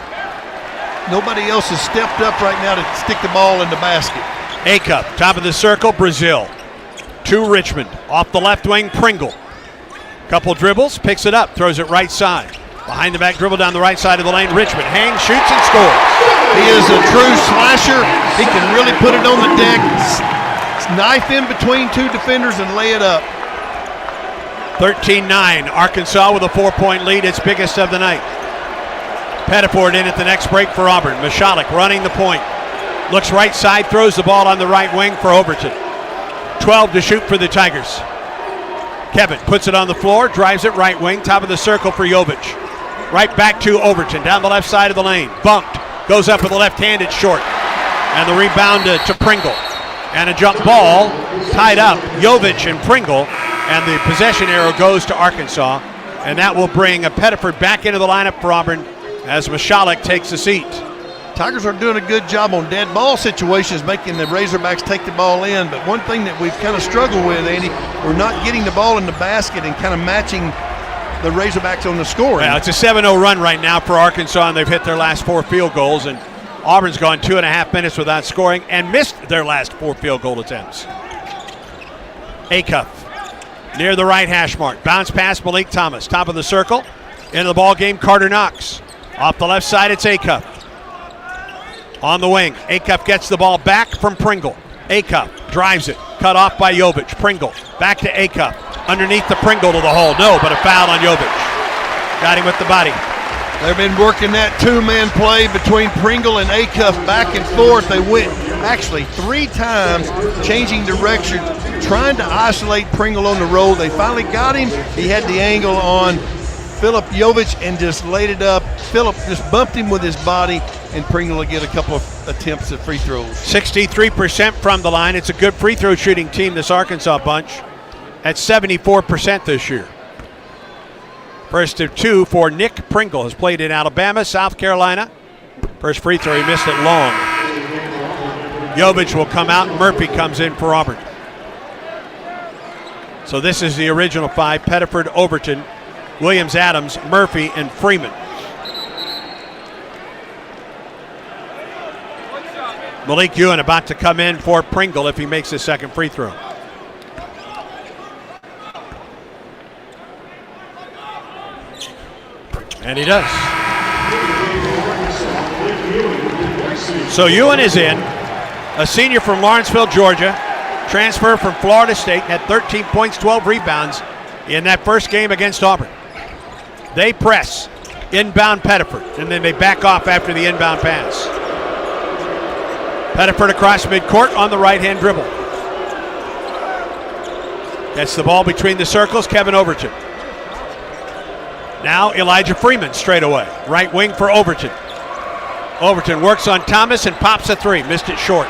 nobody else has stepped up right now to stick the ball in the basket. A-Cup, top of the circle, Brazil. To Richmond, off the left wing, Pringle. Couple dribbles, picks it up, throws it right side. Behind the back dribble down the right side of the lane, Richmond hangs, shoots, and scores. He is a true slasher. He can really put it on the deck, knife in between two defenders and lay it up. 13-9, Arkansas with a 4-point lead, its biggest of the night. Pettiford in at the next break for Auburn. Mashalik running the point. Looks right side, throws the ball on the right wing for Overton. 12 to shoot for the Tigers. Kevin puts it on the floor, drives it right wing, top of the circle for Jovic. Right back to Overton, down the left side of the lane. Bumped, goes up with the left hand, it's short. And the rebound to Pringle. And a jump ball, tied up, Jovic and Pringle. And the possession arrow goes to Arkansas. And that will bring a Pettiford back into the lineup for Auburn as Mashalik takes a seat. Tigers are doing a good job on dead ball situations, making the Razorbacks take the ball in. But one thing that we've kind of struggled with, Andy, we're not getting the ball in the basket and kind of matching the Razorbacks on the scoring. Yeah, it's a 7-0 run right now for Arkansas, and they've hit their last 4 field goals. And Auburn's gone 2.5 minutes without scoring and missed their last 4 field goal attempts. Acuff near the right hash mark. Bounce pass, Malik Thomas. Top of the circle. Into the ball game, Carter Knox. Off the left side, it's Acuff. On the wing, Acuff gets the ball back from Pringle. Acuff drives it, cut off by Jovic. Pringle back to Acuff. Underneath the Pringle to the hole. No, but a foul on Jovic. Got him with the body. They've been working that two-man play between Pringle and Acuff back and forth. They went actually 3 times changing direction, trying to isolate Pringle on the roll. They finally got him. He had the angle on Philip Jovic and just laid it up. Philip just bumped him with his body, and Pringle will get a couple of attempts at free throws. 63% from the line. It's a good free throw shooting team, this Arkansas bunch, at 74% this year. First of 2 for Nick Pringle. Has played in Alabama, South Carolina. First free throw, he missed it long. Jovic will come out, and Murphy comes in for Auburn. So this is the original 5, Pettiford, Overton, Williams, Adams, Murphy, and Freeman. Malik Ewan about to come in for Pringle if he makes his second free throw. And he does. So Ewan is in, a senior from Lawrenceville, Georgia, transfer from Florida State, had 13 points, 12 rebounds in that first game against Auburn. They press, inbound Pettiford, and then they back off after the inbound pass. Pettiford across midcourt on the right-hand dribble. Gets the ball between the circles, Kevin Overton. Now Elijah Freeman straight away. Right wing for Overton. Overton works on Thomas and pops a 3. Missed it short.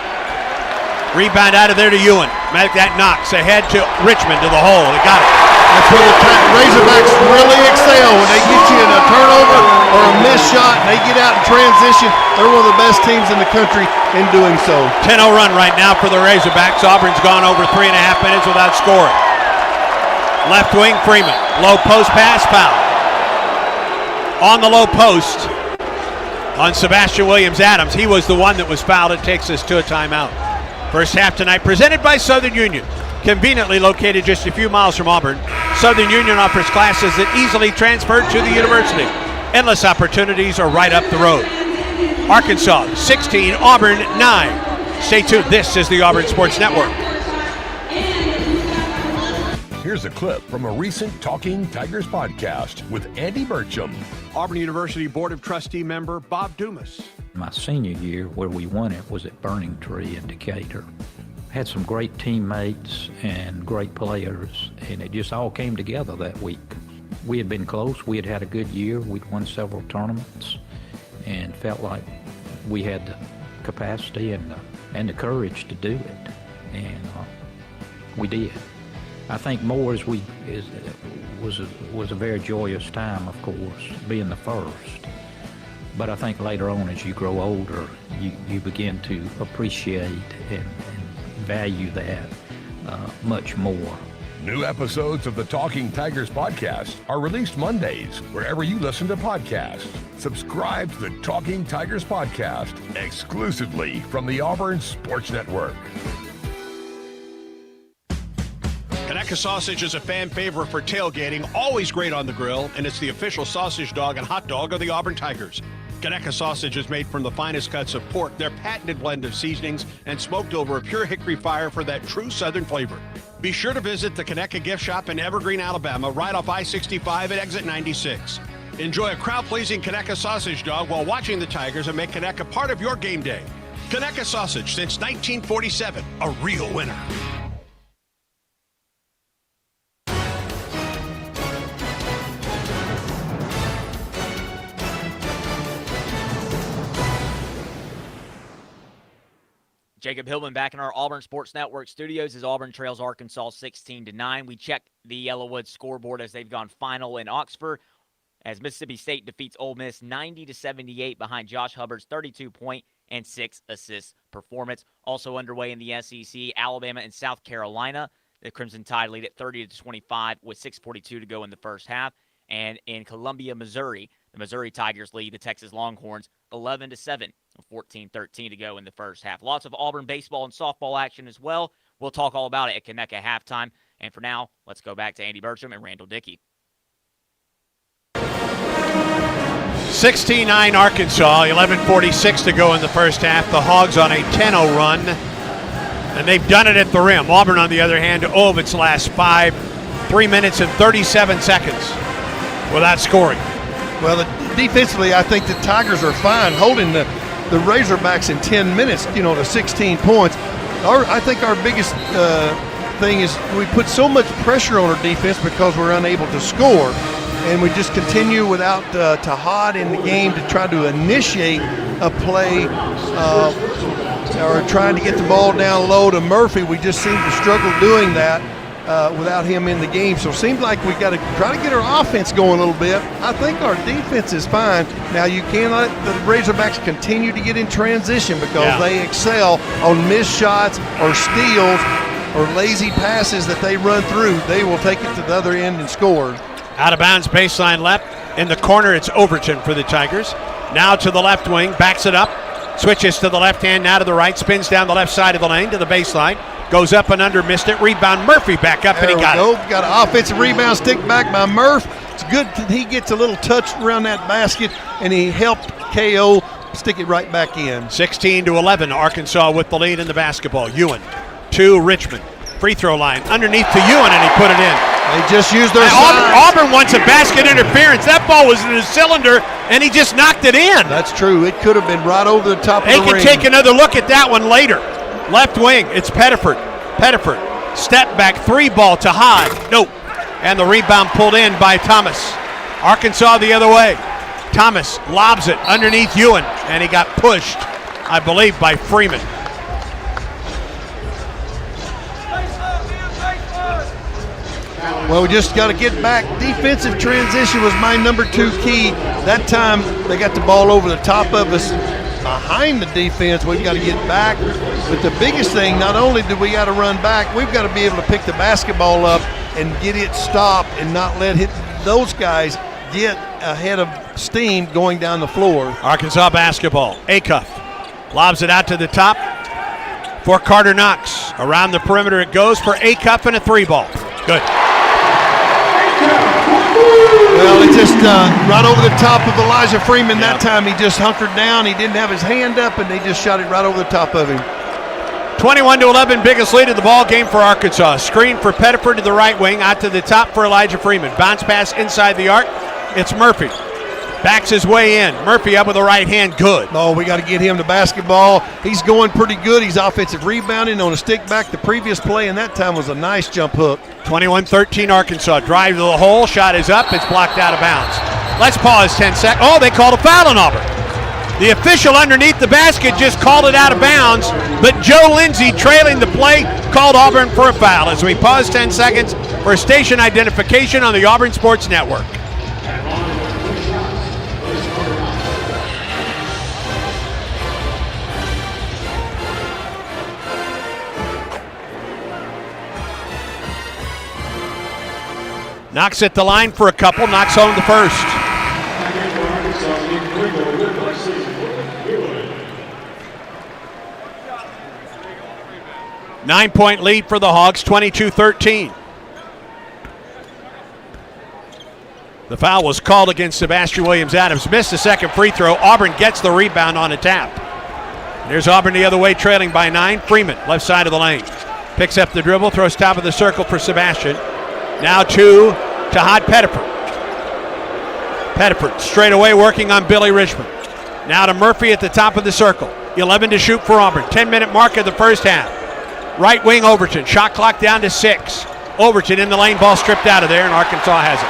Rebound out of there to Ewan. Make that knocks ahead to Richmond to the hole. He got it. That's where the Razorbacks really excel. When they get you in a turnover or a missed shot and they get out in transition, they're one of the best teams in the country in doing so. 10-0 run right now for the Razorbacks. Auburn's gone over 3.5 minutes without scoring. Left wing, Freeman. Low post pass, foul. On the low post on Sebastian Williams-Adams. He was the one that was fouled. It takes us to a timeout. First half tonight presented by Southern Union. Conveniently located just a few miles from Auburn, Southern Union offers classes that easily transfer to the university. Endless opportunities are right up the road. Arkansas 16, Auburn 9. Stay tuned. This is the Auburn Sports Network. Here's a clip from a recent Talking Tigers podcast with Andy Burcham. Auburn University Board of Trustee member Bob Dumas. My senior year, where we won it, was at Burning Tree in Decatur. Had some great teammates and great players, and it just all came together that week. We had been close. We had had a good year. We'd won several tournaments and felt like we had the capacity and the courage to do it, and we did. I think more was a very joyous time, of course, being the first. But I think later on, as you grow older, you begin to appreciate and value that much more. New episodes of the Talking Tigers podcast are released Mondays, wherever you listen to podcasts. Subscribe to the Talking Tigers podcast exclusively from the Auburn Sports Network. Conecuh sausage is a fan favorite for tailgating, always great on the grill, and it's the official sausage dog and hot dog of the Auburn Tigers. Conecuh sausage is made from the finest cuts of pork, their patented blend of seasonings, and smoked over a pure hickory fire for that true Southern flavor. Be sure to visit the Conecuh Gift Shop in Evergreen, Alabama, right off I-65 at exit 96. Enjoy a crowd-pleasing Conecuh sausage dog while watching the Tigers and make Conecuh part of your game day. Conecuh sausage since 1947, a real winner. Jacob Hillman back in our Auburn Sports Network studios as Auburn trails Arkansas 16-9. We check the Yellowwood scoreboard as they've gone final in Oxford as Mississippi State defeats Ole Miss 90-78 behind Josh Hubbard's 32-point and 6-assist performance. Also underway in the SEC, Alabama and South Carolina. The Crimson Tide lead at 30-25 with 6:42 to go in the first half. And in Columbia, Missouri, the Missouri Tigers lead the Texas Longhorns 11-7. 14-13 to go in the first half. Lots of Auburn baseball and softball action as well. We'll talk all about it at Conecuh halftime. And for now, let's go back to Andy Bertram and Randall Dickey. 16-9 Arkansas, 11:46 to go in the first half. The Hogs on a 10-0 run, and they've done it at the rim. Auburn, on the other hand, of its last 3 minutes and 37 seconds without scoring. Well, defensively, I think the Tigers are fine holding the Razorbacks in 10 minutes, to 16 points. I think our biggest thing is we put so much pressure on our defense because we're unable to score, and we just continue without Tahad in the game to try to initiate a play or trying to get the ball down low to Murphy. We just seem to struggle doing that without him in the game. So it seems like we got to try to get our offense going a little bit. I think our defense is fine. Now, you can't let the Razorbacks continue to get in transition because they excel on missed shots or steals or lazy passes that they run through. They will take it to the other end and score. Out of bounds, baseline left. In the corner, it's Overton for the Tigers. Now to the left wing, backs it up, switches to the left hand, now to the right, spins down the left side of the lane to the baseline. Goes up and under, missed it. Rebound, Murphy back up, and he got it. Got an offensive rebound, stick back by Murph. It's good. He gets a little touch around that basket, and he helped KO stick it right back in. 16-11, Arkansas with the lead in the basketball. Ewan to Richmond. Free throw line underneath to Ewan, and he put it in. They just used their Auburn wants a basket interference. That ball was in his cylinder, and he just knocked it in. That's true. It could have been right over the top of the ring. They can take another look at that one later. Left wing, it's Pettiford. Step back, 3-ball to Hod. Nope. And the rebound pulled in by Thomas. Arkansas the other way. Thomas lobs it underneath Ewan, and he got pushed, I believe, by Freeman. Well, we just got to get back. Defensive transition was my number 2 key. That time they got the ball over the top of us behind the defense. We've got to get back. But the biggest thing, not only do we got to run back, we've got to be able to pick the basketball up and get it stopped and not let those guys get ahead of steam going down the floor. Arkansas basketball. Acuff lobs it out to the top for Carter Knox. Around the perimeter it goes for Acuff and a 3-ball. Good. Well, it just right over the top of Elijah Freeman. That time he just hunkered down. He didn't have his hand up, and they just shot it right over the top of him. 21-11, biggest lead of the ball game for Arkansas. Screen for Pettiford to the right wing, out to the top for Elijah Freeman. Bounce pass inside the arc. It's Murphy. Backs his way in. Murphy up with the right hand, good. Oh, we got to get him to basketball. He's going pretty good. He's offensive rebounding on a stick back. The previous play, and that time was a nice jump hook. 21-13 Arkansas. Drive to the hole. Shot is up. It's blocked out of bounds. Let's pause 10 seconds. Oh, they called a foul on Auburn. The official underneath the basket just called it out of bounds, but Joe Lindsey, trailing the play, called Auburn for a foul as we pause 10 seconds for station identification on the Auburn Sports Network. Knox at the line for a couple, knocks home the first. Nine-point lead for the Hogs, 22-13. The foul was called against Sebastian Williams-Adams. Missed the second free throw. Auburn gets the rebound on a tap. There's Auburn the other way, trailing by 9. Freeman, left side of the lane. Picks up the dribble, throws top of the circle for Sebastian. Now to Tahad Pettiford. Pettiford straight away working on Billy Richmond. Now to Murphy at the top of the circle. 11 to shoot for Auburn. 10-minute mark of the first half. Right wing Overton. Shot clock down to 6. Overton in the lane, ball stripped out of there, and Arkansas has it.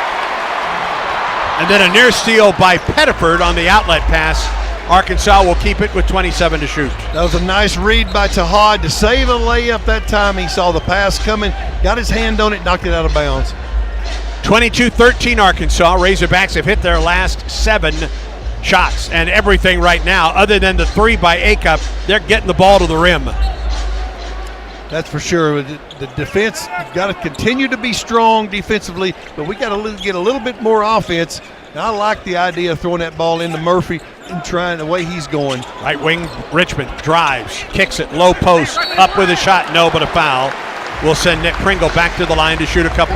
And then a near steal by Pettiford on the outlet pass. Arkansas will keep it with 27 to shoot. That was a nice read by Tahad to save a layup that time. He saw the pass coming, got his hand on it, knocked it out of bounds. 22-13 Arkansas. Razorbacks have hit their last 7 shots, and everything right now, other than the 3 by Acup, they're getting the ball to the rim. That's for sure. The defense got to continue to be strong defensively, but we got to get a little bit more offense. And I like the idea of throwing that ball into Murphy and trying the way he's going. Right wing Richmond drives, kicks it, low post, up with a shot, no, but a foul. Will send Nick Pringle back to the line to shoot a couple.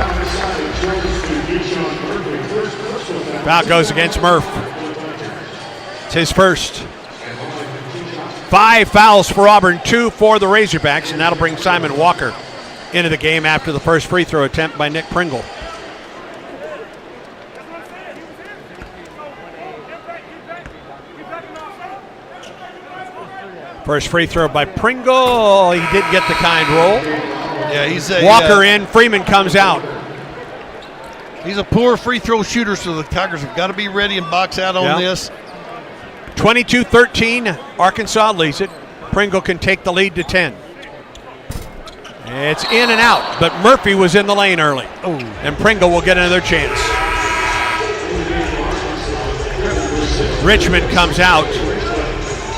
Foul goes against Murph. It's his first. 5 fouls for Auburn, 2 for the Razorbacks, and that'll bring Simon Walker into the game after the first free throw attempt by Nick Pringle. First free throw by Pringle. He did get the kind roll. Yeah, he's a Walker in. Freeman comes out. He's a poor free throw shooter, so the Tigers have got to be ready and box out on this. 22-13. Arkansas leads it. Pringle can take the lead to 10. It's in and out, but Murphy was in the lane early. Oh. And Pringle will get another chance. Richmond comes out.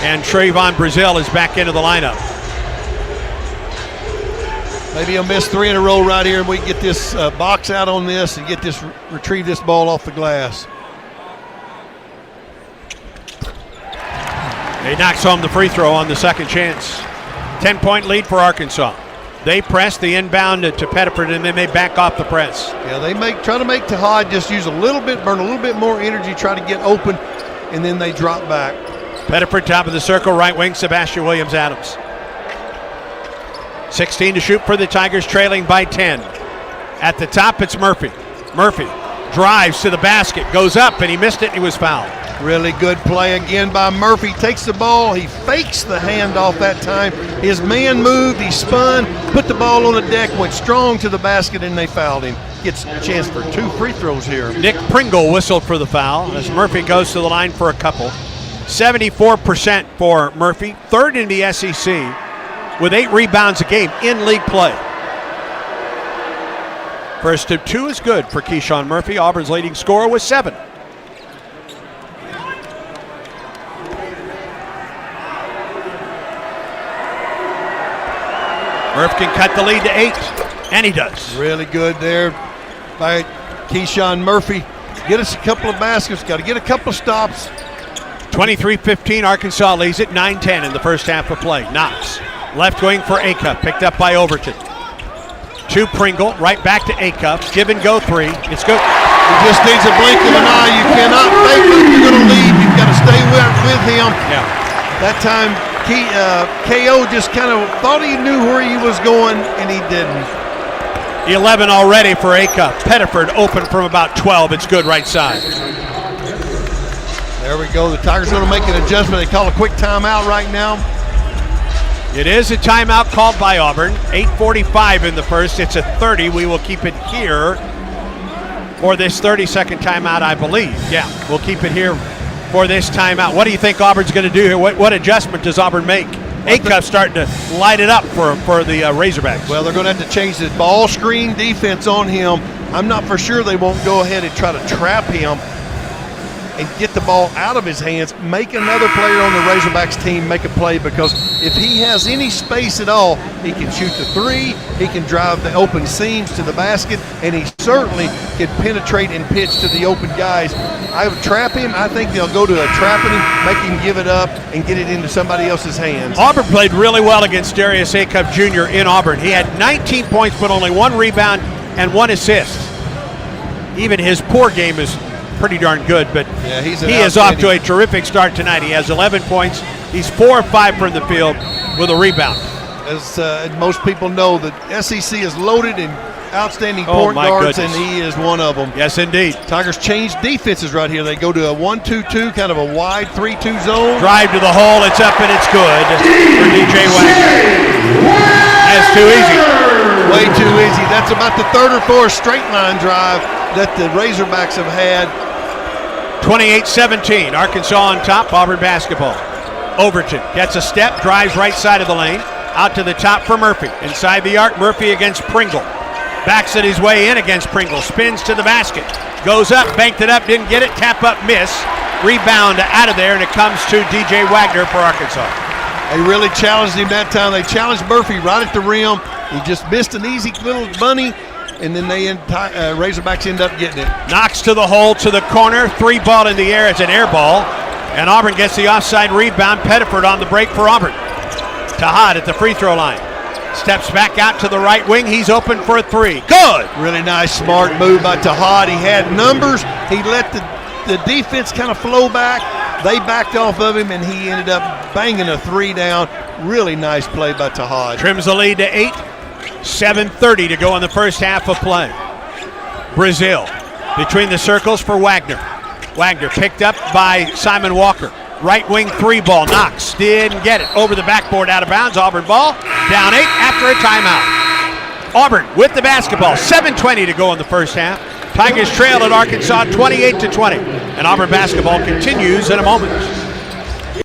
And Trayvon Brazil is back into the lineup. Maybe he'll miss 3 in a row right here, and we can get this box out on this and get this retrieve this ball off the glass. He knocks home the free throw on the second chance. 10-point lead for Arkansas. They press the inbound to Pettiford, and then they back off the press. Yeah, they try to make Tahad just use a little bit, burn a little bit more energy, try to get open, and then they drop back. Pettiford top of the circle, right wing, Sebastian Williams-Adams. 16 to shoot for the Tigers, trailing by 10. At the top, it's Murphy. Murphy drives to the basket, goes up, and he missed it, and he was fouled. Really good play again by Murphy. Takes the ball, he fakes the handoff that time. His man moved, he spun, put the ball on the deck, went strong to the basket, and they fouled him. Gets a chance for 2 free throws here. Nick Pringle whistled for the foul as Murphy goes to the line for a couple. 74% for Murphy, 3rd in the SEC with 8 rebounds a game in league play. First to 2 is good for Keyshawn Murphy. Auburn's leading scorer with 7. Murph can cut the lead to 8, and he does. Really good there by Keyshawn Murphy. Get us a couple of baskets, got to get a couple of stops. 23-15, Arkansas leads it, 9-10 in the first half of play. Knox, left wing for Acup, picked up by Overton. To Pringle, right back to Acup, give and go 3. It's good. He just needs a blink of an eye. You cannot fake like you're going to leave. You've got to stay with him. Yeah. That time, KO just kind of thought he knew where he was going, and he didn't. 11 already for Acup. Pettiford open from about 12. It's good right side. There we go. The Tigers going to make an adjustment. They call a quick timeout right now. It is a timeout called by Auburn. 8:45 in the first. It's a 30. We will keep it here for this 30-second timeout, I believe. Yeah, we'll keep it here for this timeout. What do you think Auburn's going to do here? What adjustment does Auburn make? Acup's starting to light it up for the Razorbacks. Well, they're going to have to change the ball screen defense on him. I'm not for sure they won't go ahead and try to trap him and get the ball out of his hands, make another player on the Razorbacks team make a play, because if he has any space at all, he can shoot the three, he can drive the open seams to the basket, and he certainly can penetrate and pitch to the open guys. I would trap him. I think they'll go to a trapping him, make him give it up, and get it into somebody else's hands. Auburn played really well against Darius Acup Jr. in Auburn. He had 19 points, but only 1 rebound and 1 assist. Even his poor game is pretty darn good, but yeah, he is off to a terrific start tonight. He has 11 points. He's 4 of 5 from the field with a rebound. As most people know, the SEC is loaded in outstanding point guards, and he is one of them. Yes, indeed. Tigers change defenses right here. They go to a 1-2-2, kind of a wide 3-2 zone. Drive to the hole. It's up and it's good for DJ Wagner. That's too easy. Way too easy. That's about the 3rd or 4th straight line drive that the Razorbacks have had. 28-17. Arkansas on top. Auburn basketball. Overton gets a step, drives right side of the lane. Out to the top for Murphy. Inside the arc, Murphy against Pringle. Backs it his way in against Pringle. Spins to the basket. Goes up, banked it up, didn't get it. Tap up, miss. Rebound out of there, and it comes to DJ Wagner for Arkansas. They really challenged him that time. They challenged Murphy right at the rim. He just missed an easy little bunny, and then Razorbacks end up getting it. Knocks to the hole, to the corner. 3 ball in the air. It's an air ball. And Auburn gets the offside rebound. Pettiford on the break for Auburn. Tahad at the free throw line. Steps back out to the right wing. He's open for a 3. Good! Really nice, smart move by Tahad. He had numbers. He let the defense kind of flow back. They backed off of him, and he ended up banging a 3 down. Really nice play by Tahad. Trims the lead to 8. 7:30 to go in the first half of play. Brazil between the circles for Wagner. Wagner picked up by Simon Walker. Right wing 3 ball. Knox didn't get it. Over the backboard, out of bounds. Auburn ball. Down 8 after a timeout. Auburn with the basketball. 7:20 to go in the first half. Tigers trail at Arkansas 28-20. And Auburn basketball continues in a moment.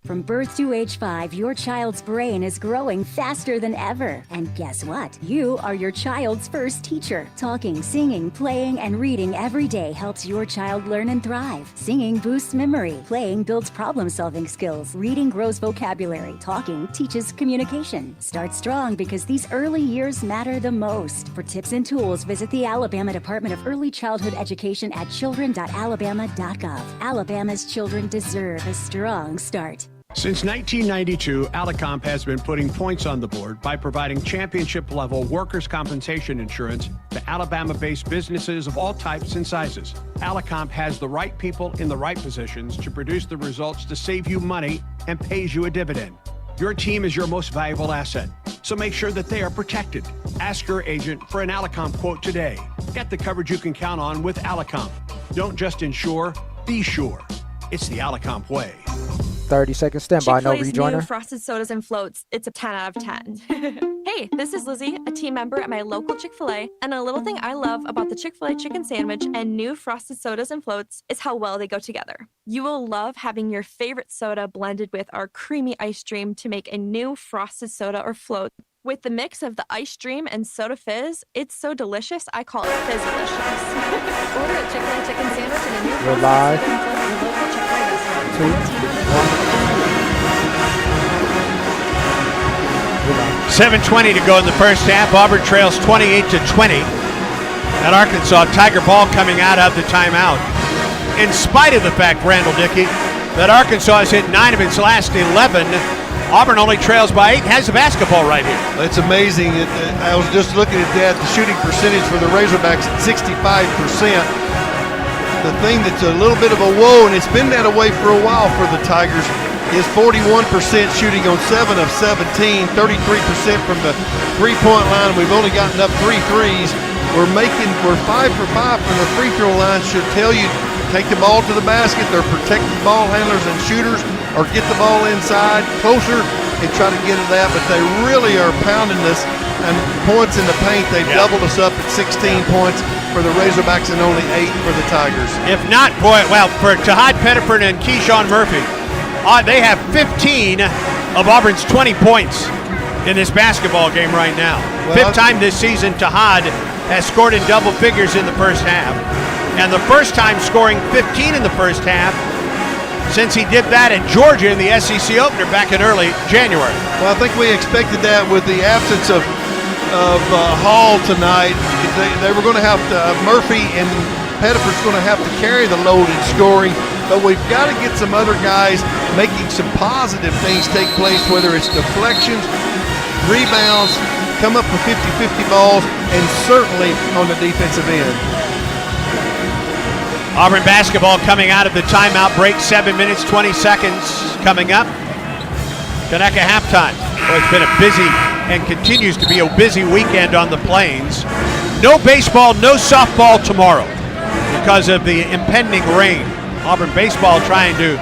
From birth to age 5, your child's brain is growing faster than ever. And guess what? You are your child's first teacher. Talking, singing, playing, and reading every day helps your child learn and thrive. Singing boosts memory. Playing builds problem-solving skills. Reading grows vocabulary. Talking teaches communication. Start strong because these early years matter the most. For tips and tools, visit the Alabama Department of Early Childhood Education at children.alabama.gov. Alabama's children deserve a strong start. Since 1992, Alicomp has been putting points on the board by providing championship-level workers' compensation insurance to Alabama-based businesses of all types and sizes. Alicomp has the right people in the right positions to produce the results to save you money and pays you a dividend. Your team is your most valuable asset, so make sure that they are protected. Ask your agent for an Alicomp quote today. Get the coverage you can count on with Alicomp. Don't just insure, be sure. It's the Alicomp way. 30-second standby, no Chick-fil-A's rejoiner. new frosted sodas and floats. It's a 10 out of 10. Hey, this is Lizzie, a team member at my local Chick-fil-A, and a little thing I love about the Chick-fil-A chicken sandwich and new frosted sodas and floats is how well they go together. You will love having your favorite soda blended with our creamy ice stream to make a new frosted soda or float. With the mix of the ice stream and soda fizz, it's so delicious, I call it Fizzlicious. Order a Chick-fil-A chicken sandwich and a new We're frosted live. soda and float at your local Chick-fil-A restaurant. 2, 7:20 to go in the first half. Auburn trails 28-20 at Arkansas. Tiger ball coming out of the timeout. In spite of the fact, Randall Dickey, that Arkansas has hit 9 of its last 11, Auburn only trails by 8, has the basketball right here. It's amazing. I was just looking at that. The shooting percentage for the Razorbacks at 65%. The thing that's a little bit of a woe, and it's been that way for a while for the Tigers, is 41% shooting on 7 of 17, 33% from the three-point line. We've only gotten up 3 threes. We're 5 for 5 from the free throw line. Should tell you, take the ball to the basket. They're protecting ball handlers and shooters, or get the ball inside closer and try to get to that. But they really are pounding us, and points in the paint. They've doubled us up at 16 points for the Razorbacks and only 8 for the Tigers. If not, boy, well, for Tahad Pettiford and Keyshawn Murphy, they have 15 of Auburn's 20 points in this basketball game right now. Well, 5th time this season Tahad has scored in double figures in the first half. And the first time scoring 15 in the first half since he did that at Georgia in the SEC opener back in early January. Well, I think we expected that with the absence of Hall tonight. They were going to have to, Murphy and Pettiford's going to have to carry the load in scoring, but we've got to get some other guys making some positive things take place, whether it's deflections, rebounds, come up with 50-50 balls, and certainly on the defensive end. Auburn basketball coming out of the timeout break, 7 minutes, 20 seconds coming up. Conecuh halftime. Well, it's been a busy and continues to be a busy weekend on the Plains. No baseball, no softball tomorrow because of the impending rain. Auburn baseball trying to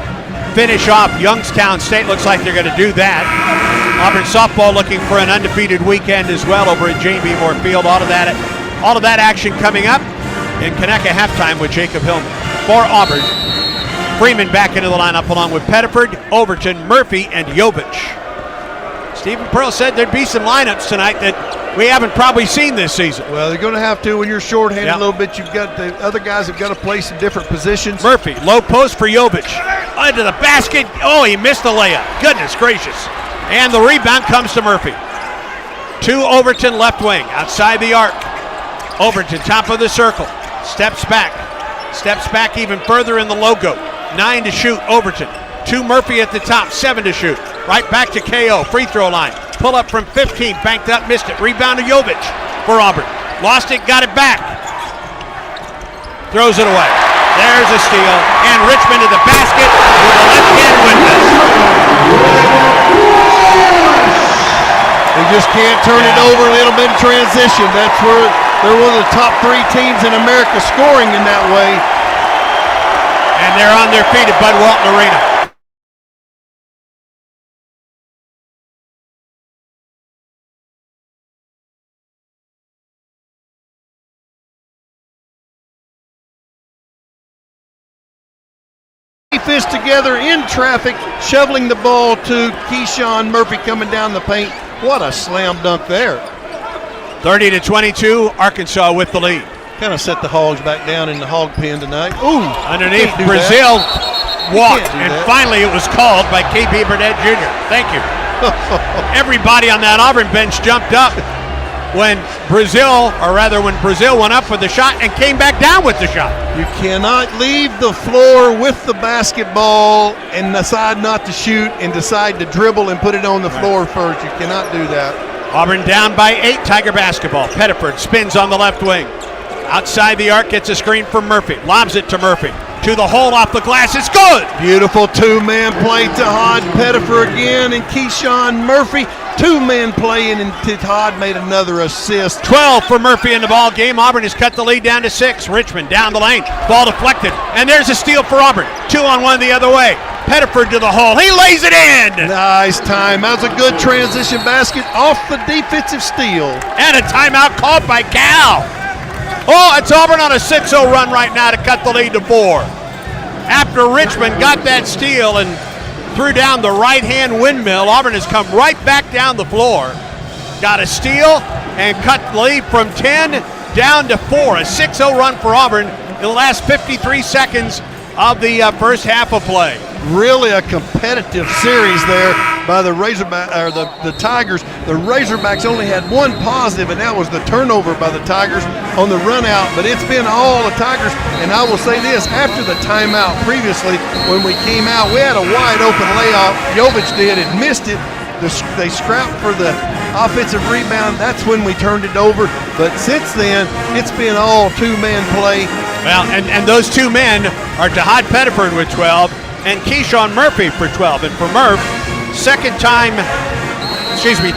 finish off Youngstown State. Looks like they're going to do that. Auburn softball looking for an undefeated weekend as well over at Jane B. Moore Field. All of that action coming up in Conecuh halftime with Jacob Hillman. For Auburn, Freeman back into the lineup along with Pettiford, Overton, Murphy, and Jovich. Stephen Pearl said there'd be some lineups tonight that we haven't probably seen this season. Well, they're going to have to when you're shorthanded a little bit. You've got the other guys have got to play some different positions. Murphy, low post for Jovich. Into the basket. Oh, he missed the layup. Goodness gracious. And the rebound comes to Murphy. To Overton, left wing, outside the arc. Overton, top of the circle. Steps back even further in the logo. 9 to shoot, Overton. To Murphy at the top, 7 to shoot. Right back to KO, free throw line. Pull up from 15, banked up, missed it. Rebound to Jovich for Auburn. Lost it, got it back. Throws it away. There's a steal. And Richmond to the basket with a left-hand windmill. They just can't turn it over a little bit in transition. That's where they're one of the top 3 teams in America scoring in that way. And they're on their feet at Bud Walton Arena. Fist together in traffic, shoveling the ball to Keyshawn Murphy coming down the paint. What a slam dunk there. 30-22, Arkansas with the lead. Kind of set the Hogs back down in the hog pen tonight. Ooh, underneath Brazil walked, and finally it was called by KB Burnett Jr. Thank you. Everybody on that Auburn bench jumped up when Brazil went up with the shot and came back down with the shot. You cannot leave the floor with the basketball and decide not to shoot and decide to dribble and put it on the floor first. You cannot do that. Auburn down by 8, Tiger basketball. Pettiford spins on the left wing. Outside the arc, gets a screen from Murphy. Lobs it to Murphy. To the hole off the glass, it's good! Beautiful 2-man play to Todd Pettiford again, and Keyshawn Murphy. 2-man play, and Todd made another assist. 12 for Murphy in the ball game. Auburn has cut the lead down to 6. Richmond down the lane. Ball deflected, and there's a steal for Auburn. 2-on-1 the other way. Pettiford to the hole. He lays it in! Nice time. That was a good transition basket off the defensive steal. And a timeout called by Cal. Oh, it's Auburn on a 6-0 run right now to cut the lead to 4. After Richmond got that steal and threw down the right-hand windmill, Auburn has come right back down the floor. Got a steal and cut the lead from 10 down to 4. A 6-0 run for Auburn in the last 53 seconds of the first half of play. Really a competitive series there by the the Tigers. The Razorbacks only had one positive, and that was the turnover by the Tigers on the run out, but it's been all the Tigers. And I will say this, after the timeout previously, when we came out, we had a wide open layoff. Jovich did and missed it. They scrapped for the offensive rebound. That's when we turned it over. But since then, it's been all 2-man play. Well, and those 2 men are Todd Pettiford with 12 and Keyshawn Murphy for 12. And for Murph,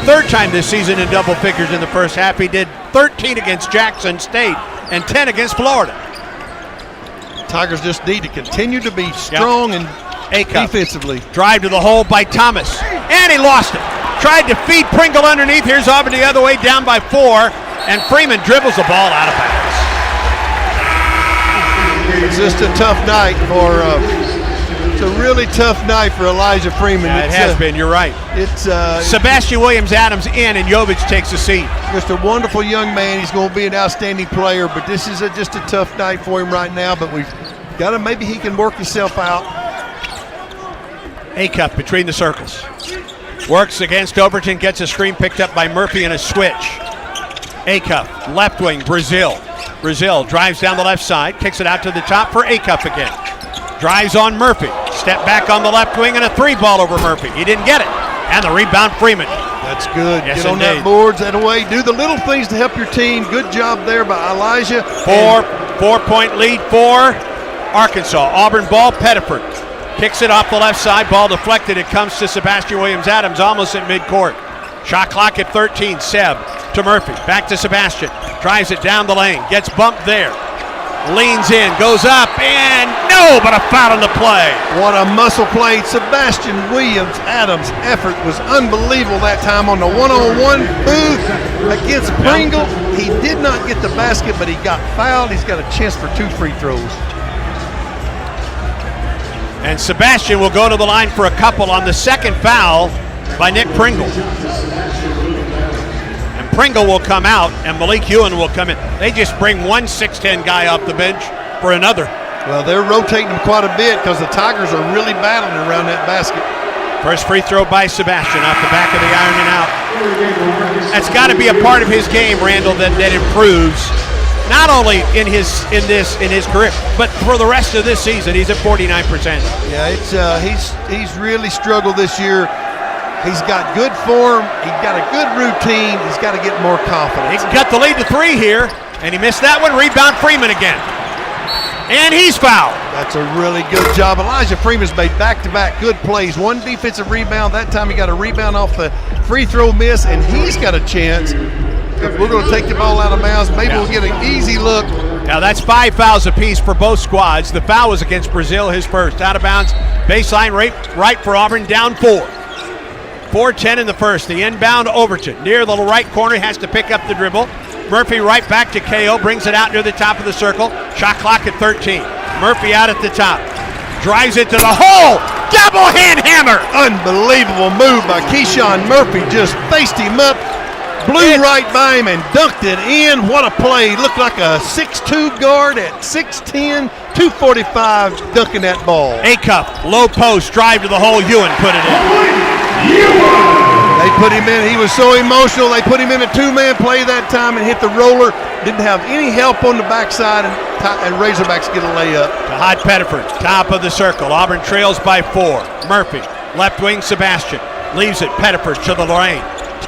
third time this season in double figures in the first half. He did 13 against Jackson State and 10 against Florida. Tigers just need to continue to be strong and defensively. Drive to the hole by Thomas, and he lost it. Tried to feed Pringle underneath. Here's Auburn the other way, down by 4, and Freeman dribbles the ball out of bounds. It's just a tough night for. It's a really tough night for Elijah Freeman. Yeah, it has been. You're right. It's Sebastian Williams-Adams in, and Jovich takes a seat. Just a wonderful young man. He's going to be an outstanding player, but this is just a tough night for him right now. But we've got to, maybe he can work himself out. Acuff between the circles. Works against Overton, gets a screen picked up by Murphy and a switch. Acuff, left wing, Brazil. Brazil drives down the left side, kicks it out to the top for Acuff again. Drives on Murphy. Step back on the left wing and a 3-ball over Murphy. He didn't get it. And the rebound, Freeman. That's good. Yes, Get on indeed. that boards, that away. Do the little things to help your team. Good job there by Elijah. 4-point lead for Arkansas. Auburn ball, Pettiford. Kicks it off the left side. Ball deflected. It comes to Sebastian Williams-Adams almost at midcourt. Shot clock at 13. Seb to Murphy. Back to Sebastian. Drives it down the lane. Gets bumped there. Leans in. Goes up. And no, but a foul on the play. What a muscle play. Sebastian Williams-Adams' effort was unbelievable that time on the one-on-one booth against Pringle. He did not get the basket, but he got fouled. He's got a chance for 2 free throws. And Sebastian will go to the line for a couple on the second foul by Nick Pringle. And Pringle will come out, and Malik Ewan will come in. They just bring one 6'10" guy off the bench for another. Well, they're rotating them quite a bit because the Tigers are really battling around that basket. First free throw by Sebastian off the back of the iron and out. That's got to be a part of his game, Randall, that improves. Not only in his career, but for the rest of this season, he's at 49%. Yeah, he's really struggled this year. He's got good form. He's got a good routine. He's got to get more confidence. He got the lead to 3 here, and he missed that one. Rebound Freeman again. And he's fouled. That's a really good job. Elijah Freeman's made back-to-back good plays. One defensive rebound. That time he got a rebound off the free throw miss, and he's got a chance. If we're going to take the ball out of bounds, maybe we'll get an easy look. Now that's 5 fouls apiece for both squads. The foul was against Brazil, his first. Out of bounds, baseline right for Auburn, down 4. 4:10 in the first. The inbound Overton. Near the right corner, has to pick up the dribble. Murphy right back to KO, brings it out near the top of the circle. Shot clock at 13. Murphy out at the top. Drives it to the hole. Double hand hammer. Unbelievable move by Keyshawn Murphy. Just faced him up. Blew right by him and dunked it in. What a play. Looked like a 6'2" guard at 6'10", 245 dunking that ball. Acuff, low post, drive to the hole. Ewan put it in. They put him in. He was so emotional. They put him in a 2-man play that time and hit the roller. Didn't have any help on the backside, and Razorbacks get a layup. To Hot Pettiford, top of the circle. Auburn trails by 4. Murphy, left wing Sebastian. Leaves it, Pettiford to the lane.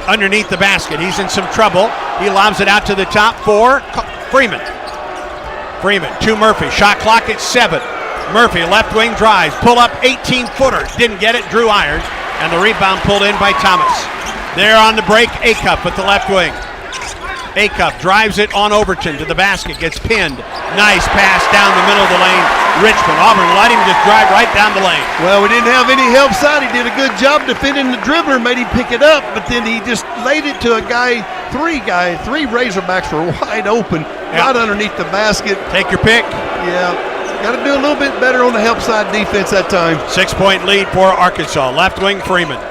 Underneath the basket, he's in some trouble. He lobs it out to the top for Freeman. Freeman to Murphy. Shot clock at 7. Murphy, left wing drives. Pull up 18-footer. Didn't get it. Drew irons. And the rebound pulled in by Thomas. There on the break, Acuff at the left wing. Acuff drives it on Overton to the basket. Gets pinned. Nice pass down the middle of the lane. Richmond. Auburn let him just drive right down the lane. Well, we didn't have any help side. He did a good job defending the dribbler, made him pick it up, but then he just laid it to a guy. Three Razorbacks were wide open, right underneath the basket. Take your pick. Yeah, got to do a little bit better on the help side defense that time. 6-point lead for Arkansas. Left wing Freeman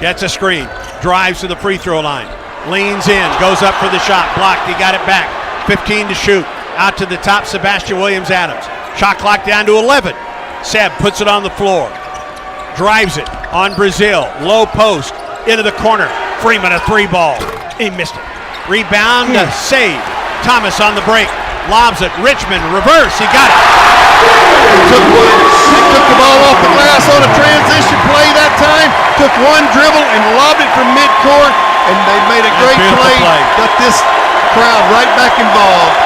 gets a screen, drives to the free throw line, leans in, goes up for the shot, blocked. He got it back. 15 to shoot. Out to the top, Sebastian Williams-Adams. Shot clock down to 11. Seb puts it on the floor. Drives it on Brazil. Low post into the corner. Freeman a 3-ball. He missed it. Rebound, save. Thomas on the break. Lobs it. Richmond reverse. He got it. Took the ball off the glass on a transition play that time. Took one dribble and lobbed it from midcourt, and they made a great play. Got this crowd right back involved.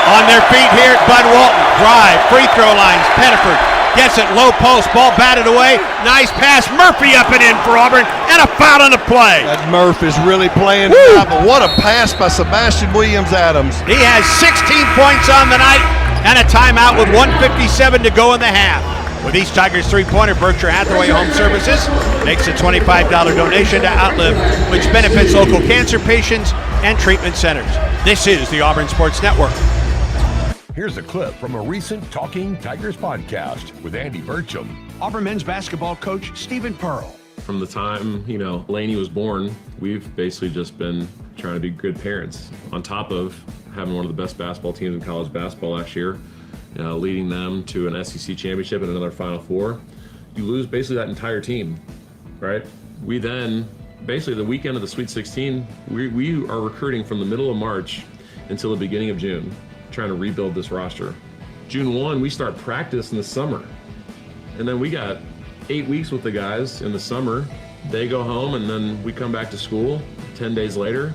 On their feet here, Bud Walton. Drive, free throw lines. Pettiford gets it, low post, ball batted away. Nice pass, Murphy up and in for Auburn, and a foul on the play. That Murph is really playing tonight, but what a pass by Sebastian Williams-Adams. He has 16 points on the night and a timeout with 1:57 to go in the half. With each Tigers three-pointer, Berkshire Hathaway Home Services makes a $25 donation to Outlive, which benefits local cancer patients and treatment centers. This is the Auburn Sports Network. Here's a clip from a recent Talking Tigers podcast with Andy Burcham. Auburn men's basketball coach Stephen Pearl. From the time, Laney was born, we've basically just been trying to be good parents. On top of having one of the best basketball teams in college basketball last year, leading them to an SEC championship and another Final Four. You lose basically that entire team, right? We then, basically the weekend of the Sweet 16, we are recruiting from the middle of March until the beginning of June, trying to rebuild this roster. June 1, we start practice in the summer. And then we got 8 weeks with the guys in the summer. They go home and then we come back to school 10 days later.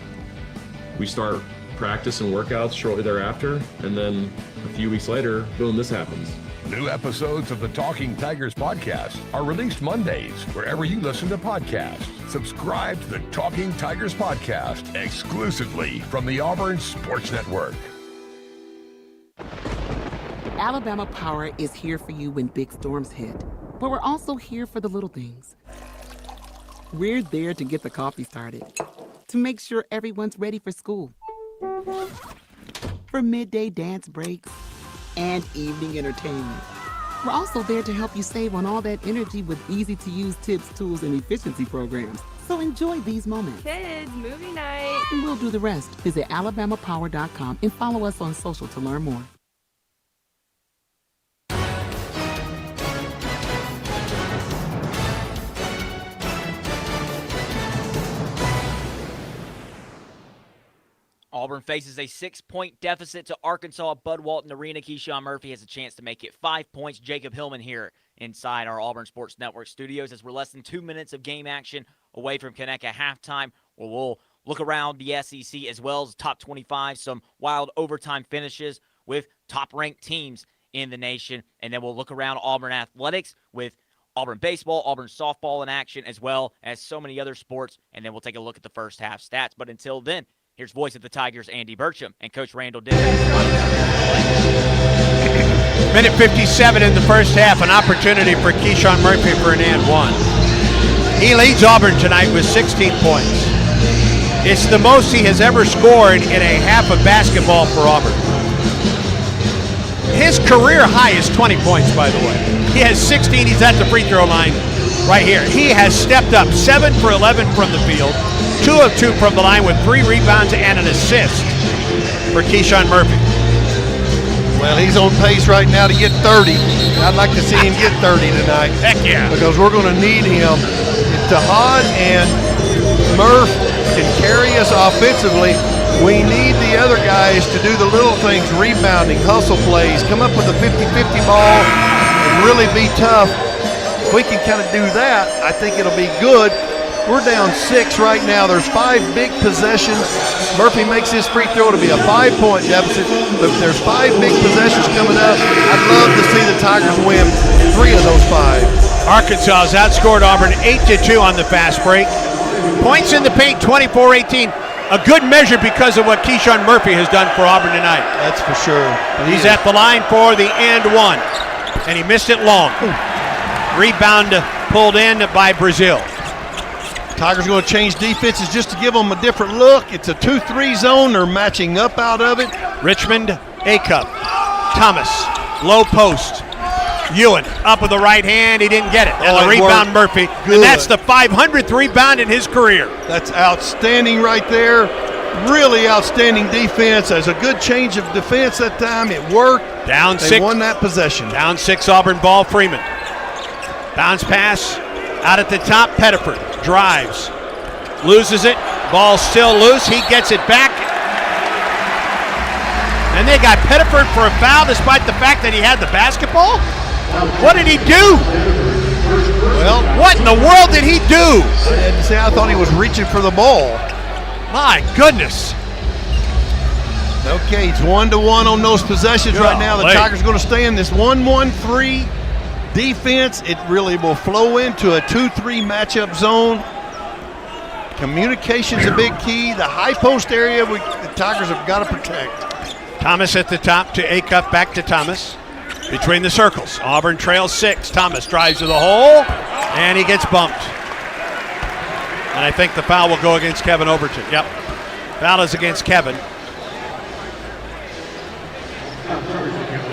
We start practice and workouts shortly thereafter. And then a few weeks later, boom, this happens. New episodes of the Talking Tigers podcast are released Mondays wherever you listen to podcasts. Subscribe to the Talking Tigers podcast exclusively from the Auburn Sports Network. Alabama Power is here for you when big storms hit, but we're also here for the little things. We're there to get the coffee started, to make sure everyone's ready for school, for midday dance breaks, and evening entertainment. We're also there to help you save on all that energy with easy-to-use tips, tools, and efficiency programs. So enjoy these moments. Kids, movie night. And we'll do the rest. Visit alabamapower.com and follow us on social to learn more. Auburn faces a 6-point deficit to Arkansas at Bud Walton Arena. Keyshawn Murphy has a chance to make it 5 points. Jacob Hillman here inside our Auburn Sports Network studios as we're less than 2 minutes of game action away from Conecuh halftime, where we'll look around the SEC as well as top 25, some wild overtime finishes with top-ranked teams in the nation, and then we'll look around Auburn athletics with Auburn baseball, Auburn softball in action, as well as so many other sports, and then we'll take a look at the first half stats. But until then, here's voice of the Tigers, Andy Burcham, and Coach Randall Dillon. Minute 57 in the first half, an opportunity for Keyshawn Murphy for an and one. He leads Auburn tonight with 16 points. It's the most he has ever scored in a half of basketball for Auburn. His career high is 20 points, by the way. He has 16. He's at the free throw line right here. He has stepped up 7 for 11 from the field, 2 of 2 from the line with 3 rebounds and an assist for Keyshawn Murphy. Well, he's on pace right now to get 30. I'd like to see him get 30 tonight. Heck yeah. Because we're going to need him. If Tahad and Murph can carry us offensively, we need the other guys to do the little things, rebounding, hustle plays, come up with a 50-50 ball, and really be tough. If we can kind of do that, I think it'll be good. We're down 6 right now. There's 5 big possessions. Murphy makes his free throw to be a 5-point deficit. But there's 5 big possessions coming up. I'd love to see the Tigers win 3 of those 5. Arkansas has outscored Auburn 8-2 on the fast break. Points in the paint, 24-18. A good measure because of what Keyshawn Murphy has done for Auburn tonight. That's for sure. He's at the line for the and one, and he missed it long. Rebound pulled in by Brazil. Tigers going to change defenses just to give them a different look. It's a 2-3 zone. They're matching up out of it. Richmond, A-Cup. Thomas, low post. Ewan up with the right hand. He didn't get it. And the rebound, Murphy. Good. And that's the 500th rebound in his career. That's outstanding right there. Really outstanding defense. There's a good change of defense that time. It worked. Down 6. They won that possession. Down 6 Auburn ball. Freeman. Bounce pass out at the top. Pettiford drives. Loses it. Ball still loose. He gets it back. And they got Pettiford for a foul despite the fact that he had the basketball? What did he do? Well, what in the world did he do? I thought he was reaching for the ball. My goodness. Okay, it's 1-1 on those possessions right now. The Tigers are going to stay in this 1-1-3 defense. It really will flow into a 2-3 matchup zone. Communication's a big key. The high post area, the Tigers have got to protect. Thomas at the top to A-Cup, back to Thomas. Between the circles, Auburn trails 6. Thomas drives to the hole, and he gets bumped. And I think the foul will go against Kevin Overton. Yep, foul is against Kevin.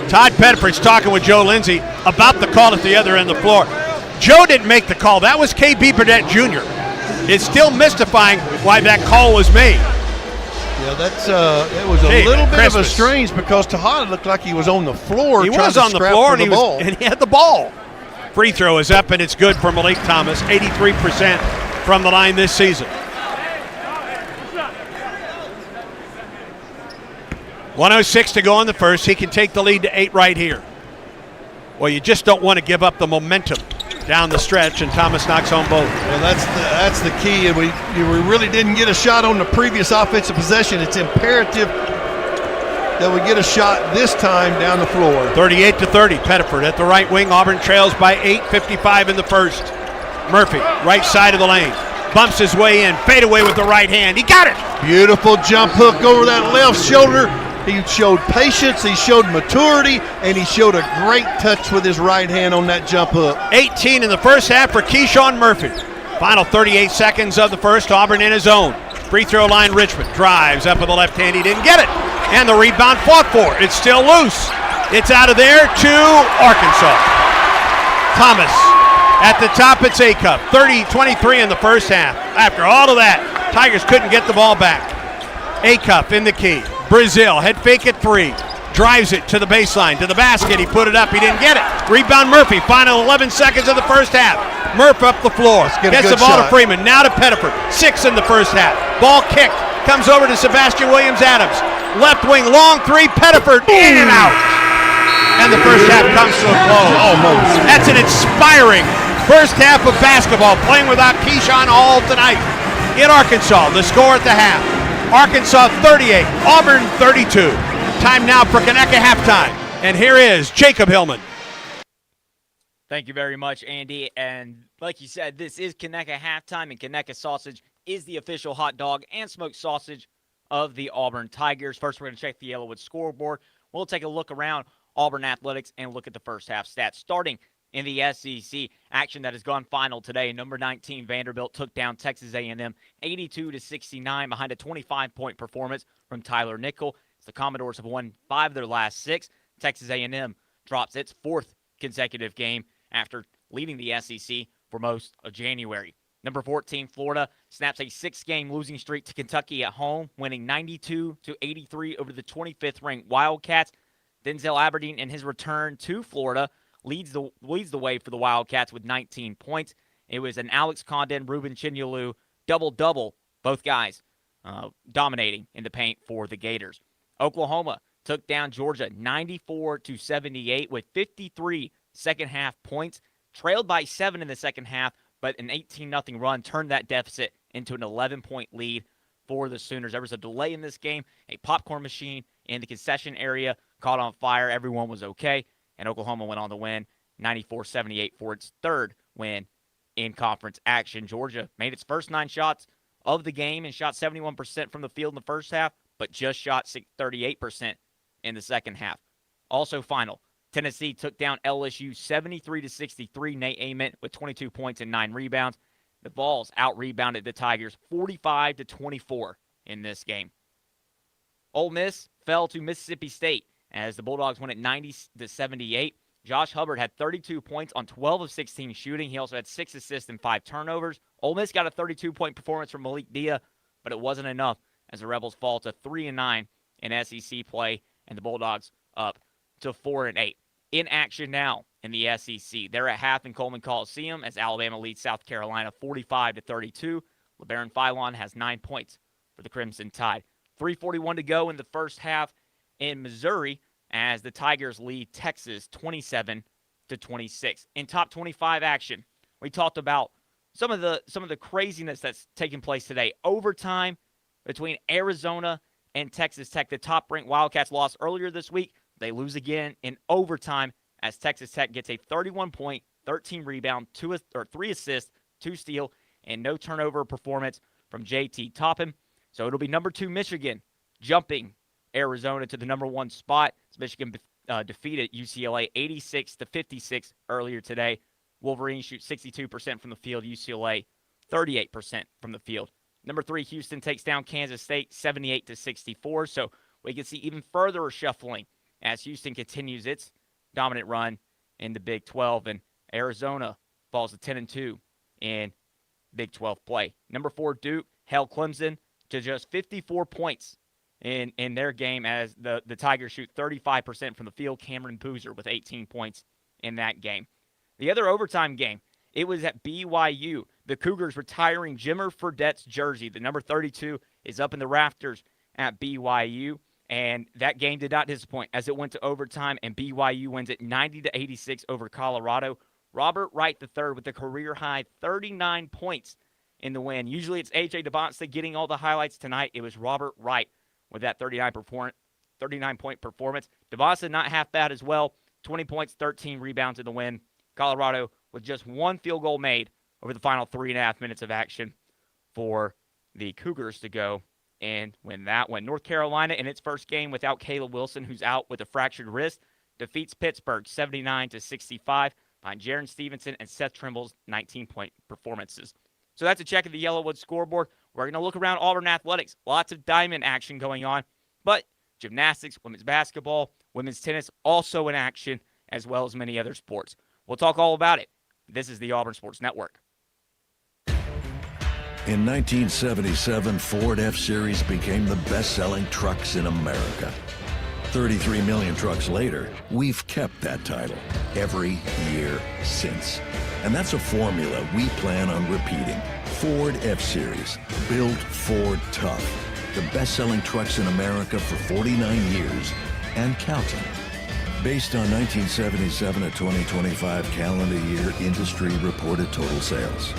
Todd Pettiford's talking with Joe Lindsay about the call at the other end of the floor. Joe didn't make the call. That was KB Burdett Jr. It's still mystifying why that call was made. Yeah, that's it was a little bit of a strange because Tejada looked like he was on the floor. He trying was to on the scrap floor, for the ball. and he had the ball. Free throw is up, and it's good for Malik Thomas. 83% from the line this season. 1:06 to go in the first. He can take the lead to 8 right here. Well, you just don't want to give up the momentum down the stretch, and Thomas knocks home both. Well, that's the key, and we really didn't get a shot on the previous offensive possession. It's imperative that we get a shot this time down the floor. 38-30, Pettiford at the right wing. Auburn trails by 8, 55 in the first. Murphy, right side of the lane, bumps his way in, fade away with the right hand. He got it! Beautiful jump hook over that left shoulder. He showed patience, he showed maturity, and he showed a great touch with his right hand on that jump hook. 18 in the first half for Keyshawn Murphy. Final 38 seconds of the first. Auburn in his own. Free throw line, Richmond drives up with the left hand. He didn't get it. And the rebound fought for. It's still loose. It's out of there to Arkansas. Thomas at the top. It's A-Cup. 30-23 in the first half. After all of that, Tigers couldn't get the ball back. A-Cup in the key. Brazil, head fake at 3. Drives it to the baseline, to the basket. He put it up. He didn't get it. Rebound Murphy. Final 11 seconds of the first half. Murph up the floor. Gets the ball to Freeman. Now to Pettiford. 6 in the first half. Ball kicked. Comes over to Sebastian Williams-Adams. Left wing, long 3. Pettiford in and out. And the first half comes to a close. Almost. That's an inspiring first half of basketball. Playing without Keyshawn all tonight in Arkansas. The score at the half. Arkansas 38, Auburn 32. Time now for Conecuh halftime. And here is Jacob Hillman. Thank you very much, Andy. And like you said, this is Conecuh halftime, and Conecuh sausage is the official hot dog and smoked sausage of the Auburn Tigers. First, we're going to check the Yellowwood scoreboard. We'll take a look around Auburn athletics and look at the first half stats. Starting in the SEC, action that has gone final today. Number 19 Vanderbilt took down Texas A&M 82-69 behind a 25-point performance from Tyler Nickel. The Commodores have won 5 of their last 6. Texas A&M drops its 4th consecutive game after leading the SEC for most of January. Number 14 Florida snaps a 6-game losing streak to Kentucky at home, winning 92-83 over the 25th-ranked Wildcats. Denzel Aberdeen, in his return to Florida, leads the way for the Wildcats with 19 points. It was an Alex Condon, Ruben Chinyelu double-double, both guys dominating in the paint for the Gators. Oklahoma took down Georgia 94-78 with 53 second-half points, trailed by 7 in the second half, but an 18-0 run turned that deficit into an 11-point lead for the Sooners. There was a delay in this game. A popcorn machine in the concession area caught on fire. Everyone was okay, and Oklahoma went on to win 94-78 for its 3rd win in conference action. Georgia made its first 9 shots of the game and shot 71% from the field in the first half, but just shot 38% in the second half. Also final, Tennessee took down LSU 73-63. Nate Ament with 22 points and 9 rebounds. The Vols out-rebounded the Tigers 45-24 in this game. Ole Miss fell to Mississippi State as the Bulldogs won at 90-78. Josh Hubbard had 32 points on 12 of 16 shooting. He also had 6 assists and 5 turnovers. Ole Miss got a 32-point performance from Malik Dia, but it wasn't enough as the Rebels fall to 3-9 in SEC play, and the Bulldogs up to 4-8. In action now in the SEC. They're at half in Coleman Coliseum as Alabama leads South Carolina 45-32. LeBaron Philon has 9 points for the Crimson Tide. 3:41 to go in the first half in Missouri as the Tigers lead Texas 27-26. In top 25 action, we talked about some of the craziness that's taking place today. Overtime between Arizona and Texas Tech. The top-ranked Wildcats lost earlier this week. They lose again in overtime as Texas Tech gets a 31-point, 13-rebound, 3 assists, 2 steal, and no turnover performance from J.T. Toppin. So it'll be number 2 Michigan jumping Arizona to the number 1 spot. Michigan defeated UCLA 86-56 earlier today. Wolverines shoot 62% from the field. UCLA 38% from the field. Number 3 Houston takes down Kansas State 78-64. So we can see even further shuffling as Houston continues its dominant run in the Big 12, and Arizona falls to 10-2 in Big 12 play. Number 4 Duke held Clemson to just 54 points in their game as the Tigers shoot 35% from the field. Cameron Boozer with 18 points in that game. The other overtime game, it was at BYU. The Cougars retiring Jimmer Fredette's jersey. The number 32 is up in the rafters at BYU, and that game did not disappoint as it went to overtime, and BYU wins it 90-86 over Colorado. Robert Wright III with a career-high 39 points in the win. Usually it's A.J. DeBonsta getting all the highlights. Tonight it was Robert Wright with that 39-point performance. DeBonsta not half bad as well. 20 points, 13 rebounds in the win. Colorado with just one field goal made over the final 3.5 minutes of action for the Cougars to go and win that one. North Carolina in its first game without Caleb Wilson, who's out with a fractured wrist, defeats Pittsburgh 79-65 behind Jaron Stevenson and Seth Trimble's 19-point performances. So that's a check of the Yellowwood scoreboard. We're going to look around Auburn athletics. Lots of diamond action going on, but gymnastics, women's basketball, women's tennis also in action, as well as many other sports. We'll talk all about it. This is the Auburn Sports Network. In 1977, Ford F-Series became the best-selling trucks in America. 33 million trucks later, we've kept that title every year since. And that's a formula we plan on repeating. Ford F-Series, built Ford tough. The best-selling trucks in America for 49 years and counting. Based on 1977 to 2025 calendar year industry reported total sales.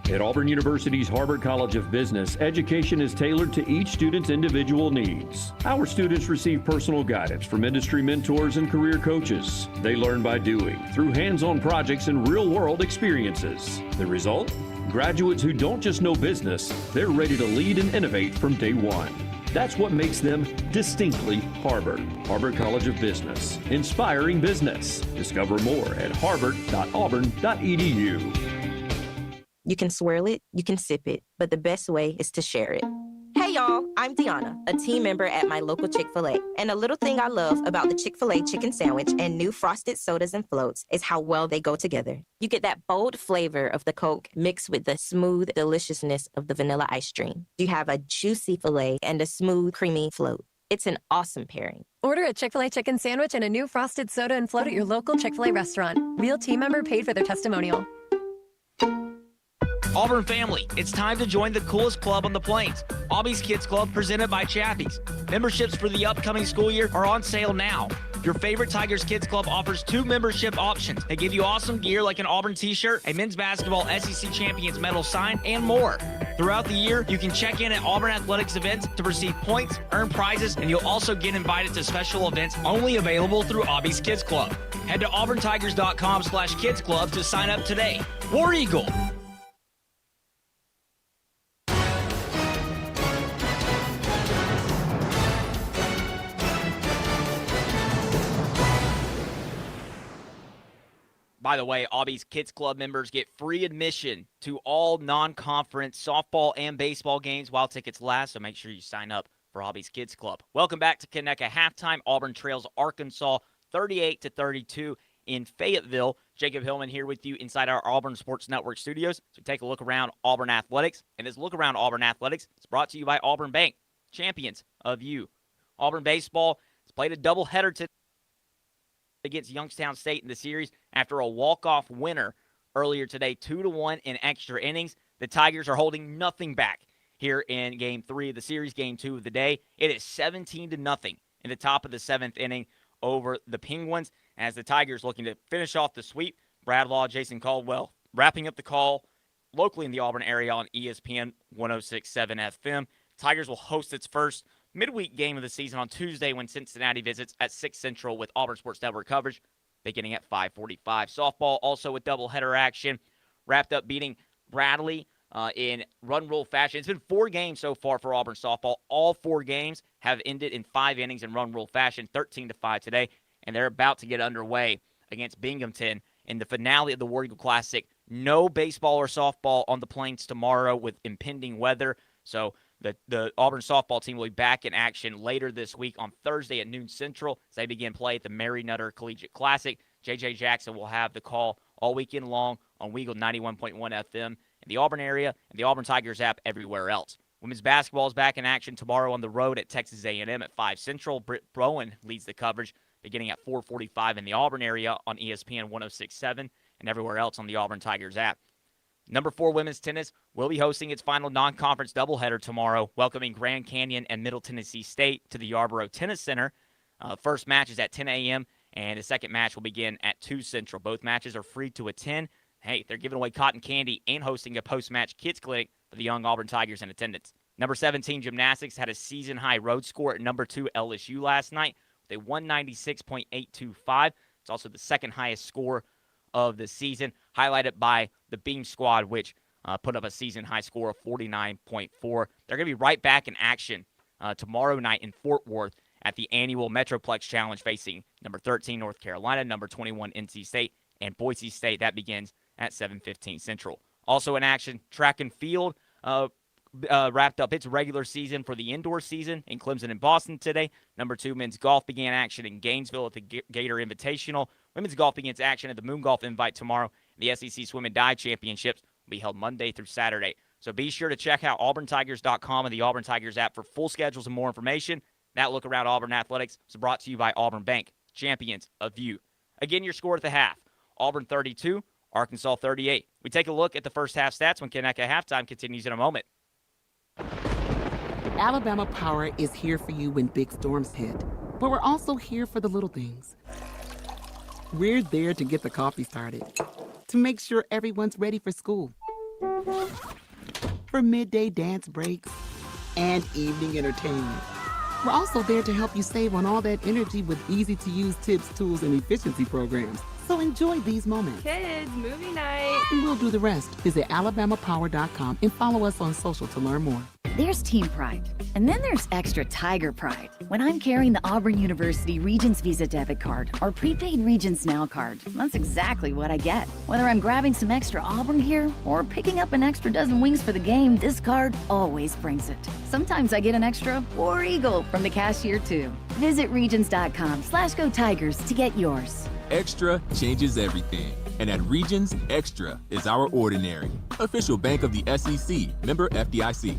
At Auburn University's Harvard College of Business, education is tailored to each student's individual needs. Our students receive personal guidance from industry mentors and career coaches. They learn by doing, through hands-on projects and real-world experiences. The result? Graduates who don't just know business, they're ready to lead and innovate from day one. That's what makes them distinctly Harvard. Harvard College of Business, inspiring business. Discover more at harvard.auburn.edu. You can swirl it, you can sip it, but the best way is to share it. Hey y'all, I'm Deanna, a team member at my local Chick-fil-A. And a little thing I love about the Chick-fil-A chicken sandwich and new frosted sodas and floats is how well they go together. You get that bold flavor of the Coke mixed with the smooth deliciousness of the vanilla ice cream. You have a juicy filet and a smooth, creamy float. It's an awesome pairing. Order a Chick-fil-A chicken sandwich and a new frosted soda and float at your local Chick-fil-A restaurant. Real team member paid for their testimonial. Auburn family, it's time to join the coolest club on the plains, Aubie's Kids Club, presented by Chappie's. Memberships for the upcoming school year are on sale now. Your favorite Tigers Kids Club offers 2 membership options. They give you awesome gear like an Auburn t-shirt, a men's basketball SEC Champions medal sign, and more. Throughout the year, you can check in at Auburn Athletics events to receive points, earn prizes, and you'll also get invited to special events only available through Aubie's Kids Club. Head to auburntigers.com/kids club to sign up today. War Eagle! By the way, Aubie's Kids Club members get free admission to all non-conference softball and baseball games while tickets last, so make sure you sign up for Aubie's Kids Club. Welcome back to Connect at halftime. Auburn trails Arkansas 38-32 in Fayetteville. Jacob Hillman here with you inside our Auburn Sports Network studios. So take a look around Auburn Athletics. And this look around Auburn Athletics is brought to you by Auburn Bank, champions of you. Auburn baseball has played a doubleheader today against Youngstown State in the series after a walk-off winner earlier today, 2-1 in extra innings. The Tigers are holding nothing back here in Game 3 of the series, Game 2 of the day. It is 17-0 in the top of the 7th inning over the Penguins as the Tigers looking to finish off the sweep. Brad Law, Jason Caldwell wrapping up the call locally in the Auburn area on ESPN 106.7 FM. Tigers will host its first midweek game of the season on Tuesday when Cincinnati visits at 6 Central with Auburn Sports Network coverage beginning at 5:45. Softball also with doubleheader action. Wrapped up beating Bradley in run rule fashion. It's been 4 games so far for Auburn softball. All 4 games have ended in 5 innings in run rule fashion, 13-5 today, and they're about to get underway against Binghamton in the finale of the War Eagle Classic. No baseball or softball on the plains tomorrow with impending weather, so the Auburn softball team will be back in action later this week on Thursday at noon Central as they begin play at the Mary Nutter Collegiate Classic. J.J. Jackson will have the call all weekend long on Weagle 91.1 FM in the Auburn area and the Auburn Tigers app everywhere else. Women's basketball is back in action tomorrow on the road at Texas A&M at 5 Central. Britt Bowen leads the coverage beginning at 4:45 in the Auburn area on ESPN 106.7 and everywhere else on the Auburn Tigers app. Number 4 women's tennis will be hosting its final non-conference doubleheader tomorrow, welcoming Grand Canyon and Middle Tennessee State to the Yarborough Tennis Center. First match is at 10 a.m., and the second match will begin at 2 Central. Both matches are free to attend. Hey, they're giving away cotton candy and hosting a post-match kids clinic for the young Auburn Tigers in attendance. Number 17 gymnastics had a season-high road score at number 2 LSU last night with a 196.825. It's also the second highest score of the season, highlighted by the Beam Squad, which put up a season-high score of 49.4. They're going to be right back in action tomorrow night in Fort Worth at the annual Metroplex Challenge, facing number 13 North Carolina, number 21 NC State, and Boise State. That begins at 7:15 Central. Also in action, track and field wrapped up its regular season for the indoor season in Clemson and Boston today. Number 2 men's golf began action in Gainesville at the Gator Invitational. Women's golf begins action at the Moon Golf Invite tomorrow. The SEC Swim and Dive Championships will be held Monday through Saturday. So be sure to check out auburntigers.com and the Auburn Tigers app for full schedules and more information. That look around Auburn athletics is brought to you by Auburn Bank, champions of you. Again, your score at the half: Auburn 32, Arkansas 38. We take a look at the first half stats when Kaneka halftime continues in a moment. Alabama Power is here for you when big storms hit, but we're also here for the little things. We're there to get the coffee started, to make sure everyone's ready for school, for midday dance breaks, and evening entertainment. We're also there to help you save on all that energy with easy-to-use tips, tools, and efficiency programs. So enjoy these moments. Kids, movie night. And we'll do the rest. Visit alabamapower.com and follow us on social to learn more. There's Team Pride, and then there's Extra Tiger Pride. When I'm carrying the Auburn University Regents Visa debit card or prepaid Regents Now card, that's exactly what I get. Whether I'm grabbing some extra Auburn gear or picking up an extra dozen wings for the game, this card always brings it. Sometimes I get an extra War Eagle from the cashier too. Visit Regions.com/Go Tigers to get yours. Extra changes everything. And at Regions, Extra is our ordinary. Official bank of the SEC, member FDIC.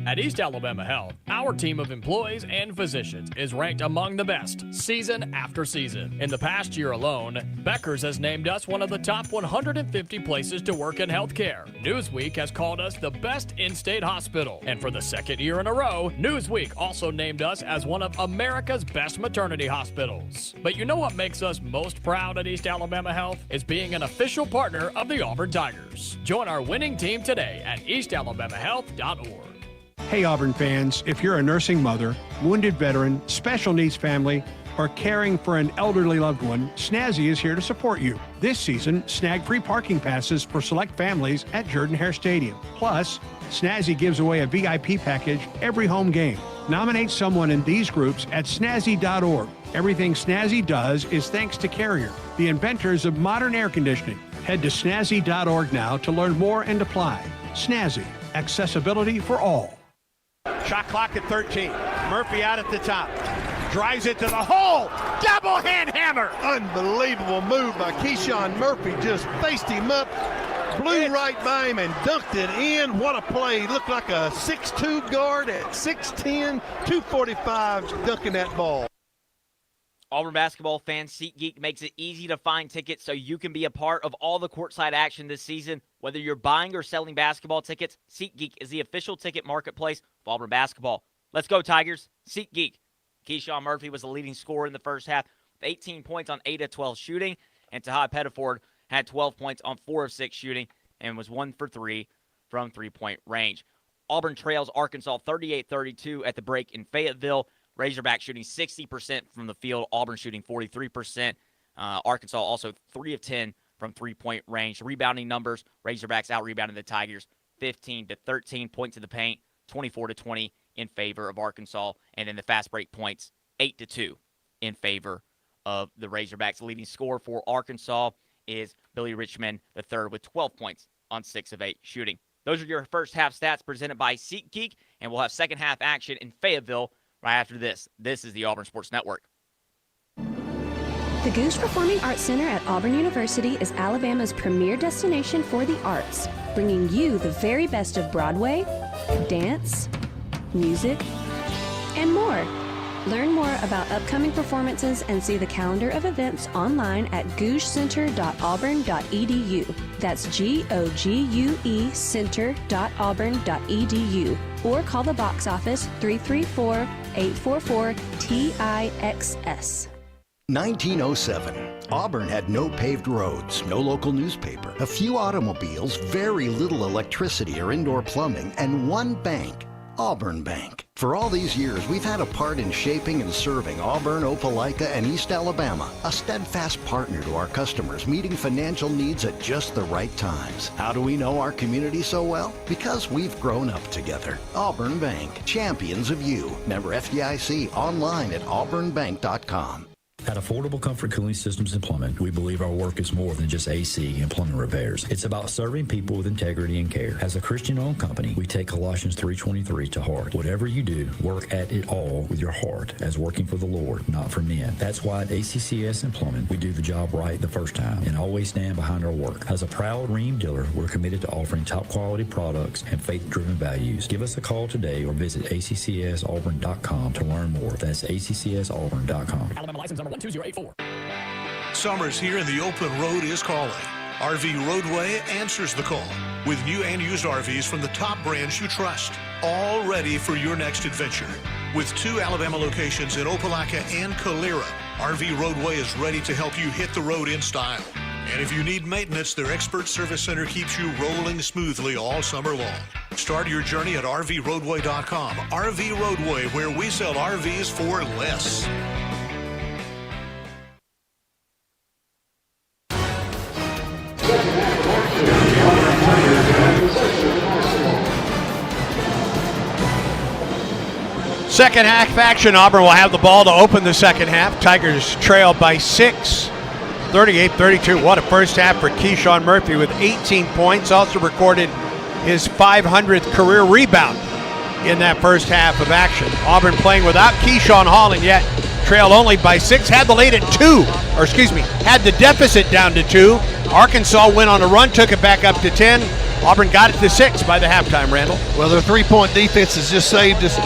At East Alabama Health, our team of employees and physicians is ranked among the best season after season. In the past year alone, Becker's has named us one of the top 150 places to work in healthcare. Newsweek has called us the best in-state hospital. And for the second year in a row, Newsweek also named us as one of America's best maternity hospitals. But you know what makes us most proud at East Alabama Health? Is being an official partner of the Auburn Tigers. Join our winning team today at eastalabamahealth.org. Hey, Auburn fans, if you're a nursing mother, wounded veteran, special needs family, or caring for an elderly loved one, Snazzy is here to support you. This season, snag free parking passes for select families at Jordan-Hare Stadium. Plus, Snazzy gives away a VIP package every home game. Nominate someone in these groups at snazzy.org. Everything Snazzy does is thanks to Carrier, the inventors of modern air conditioning. Head to snazzy.org now to learn more and apply. Snazzy, accessibility for all. Shot clock at 13. Murphy out at the top. Drives it to the hole. Double hand hammer. Unbelievable move by Keyshawn Murphy. Just faced him up, blew right by him, and dunked it in. What a play. Looked like a 6'2 guard at 6'10", 245 dunking that ball. Auburn basketball fans, SeatGeek makes it easy to find tickets so you can be a part of all the courtside action this season. Whether you're buying or selling basketball tickets, SeatGeek is the official ticket marketplace of Auburn basketball. Let's go, Tigers. SeatGeek. Keyshawn Murphy was the leading scorer in the first half with 18 points on 8 of 12 shooting, and Tahad Pettiford had 12 points on 4 of 6 shooting and was 1 for 3 from three-point range. Auburn trails Arkansas 38-32 at the break in Fayetteville. Razorback shooting 60% from the field. Auburn shooting 43%. Arkansas also 3 of 10 from three-point range. Rebounding numbers, Razorbacks out-rebounded the Tigers 15-13 points in the paint, 24-20 in favor of Arkansas. And then the fast break points, 8-2 in favor of the Razorbacks. Leading scorer for Arkansas is Billy Richmond III with 12 points on 6 of 8 shooting. Those are your first half stats presented by SeatGeek, and we'll have second half action in Fayetteville right after this. This is the Auburn Sports Network. The Goose Performing Arts Center at Auburn University is Alabama's premier destination for the arts, bringing you the very best of Broadway, dance, music, and more. Learn more about upcoming performances and see the calendar of events online at gougecenter.auburn.edu. That's GOGUE center.auburn.edu. Or call the box office 334-844-TIXS. 1907. Auburn had no paved roads, no local newspaper, a few automobiles, very little electricity or indoor plumbing, and one bank, Auburn Bank. For all these years, we've had a part in shaping and serving Auburn, Opelika, and East Alabama, a steadfast partner to our customers, meeting financial needs at just the right times. How do we know our community so well? Because we've grown up together. Auburn Bank, champions of you. Member FDIC, online at auburnbank.com. At Affordable Comfort Cooling Systems and Plumbing, we believe our work is more than just AC and plumbing repairs. It's about serving people with integrity and care. As a Christian-owned company, we take Colossians 3:23 to heart. Whatever you do, work at it all with your heart as working for the Lord, not for men. That's why at ACCS and Plumbing, we do the job right the first time and always stand behind our work. As a proud Ream dealer, we're committed to offering top-quality products and faith-driven values. Give us a call today or visit accsauburn.com to learn more. That's accsauburn.com. Alabama license number 12084. Summer's here and the open road is calling. RV Roadway answers the call with new and used RVs from the top brands you trust, all ready for your next adventure. With 2 Alabama locations in Opelika and Calera, RV Roadway is ready to help you hit the road in style. And if you need maintenance, their expert service center keeps you rolling smoothly all summer long. Start your journey at RVRoadway.com. RV Roadway, where we sell RVs for less. Second half action. Auburn will have the ball to open the second half. Tigers trail by 6, 38-32. What a first half for Keyshawn Murphy with 18 points. Also recorded his 500th career rebound in that first half of action. Auburn playing without Keyshawn Hall and yet trailed only by 6. Had the lead at 2, had the deficit down to 2. Arkansas went on a run, took it back up to 10. Auburn got it to 6 by the halftime, Randall. Well, their three-point defense has just saved us.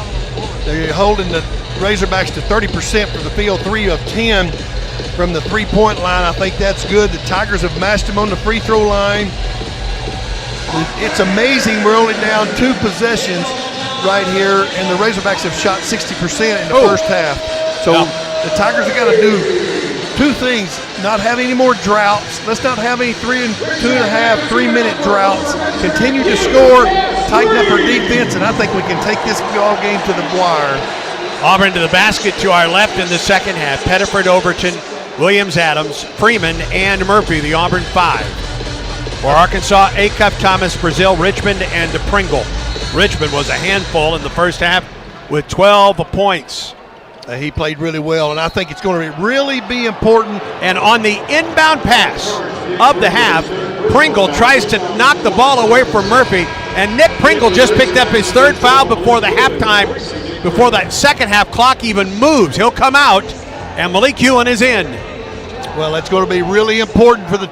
They're holding the Razorbacks to 30% for the field, 3 of 10 from the three-point line. I think that's good. The Tigers have matched them on the free throw line. It's amazing we're only down 2 possessions right here, and the Razorbacks have shot 60% in the first half. So the Tigers have got to do 2 things: not have any more droughts. Let's not have any 3 and 2.5, 3-minute droughts. Continue to score, tighten up our defense, and I think we can take this ball game to the wire. Auburn to the basket to our left in the second half. Pettiford, Overton, Williams, Adams, Freeman, and Murphy, the Auburn 5. For Arkansas, Acuff, Thomas, Brazil, Richmond, and Pringle. Richmond was a handful in the first half with 12 points. He played really well, and I think it's going to really be important. And on the inbound pass of the half, Pringle tries to knock the ball away from Murphy, and Nick Pringle just picked up his 3rd foul before the halftime, before that second half clock even moves. He'll come out, and Malik Ewan is in. Well, it's going to be really important for the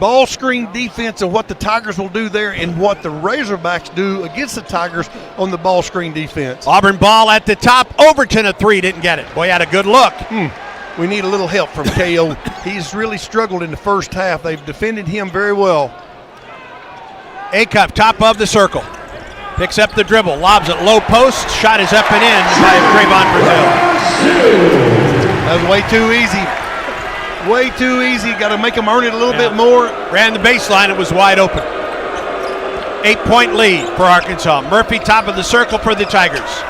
ball screen defense and what the Tigers will do there and what the Razorbacks do against the Tigers on the ball screen defense. Auburn ball at the top. Overton a 3, didn't get it. Boy, had a good look. We need a little help from KO. He's really struggled in the first half. They've defended him very well. Acuff, top of the circle. Picks up the dribble, lobs it low post. Shot is up and in by Trayvon Brazil. That was way too easy. Way too easy. Got to make them earn it a little bit more. Ran the baseline. It was wide open. 8-point lead for Arkansas. Murphy top of the circle for the Tigers.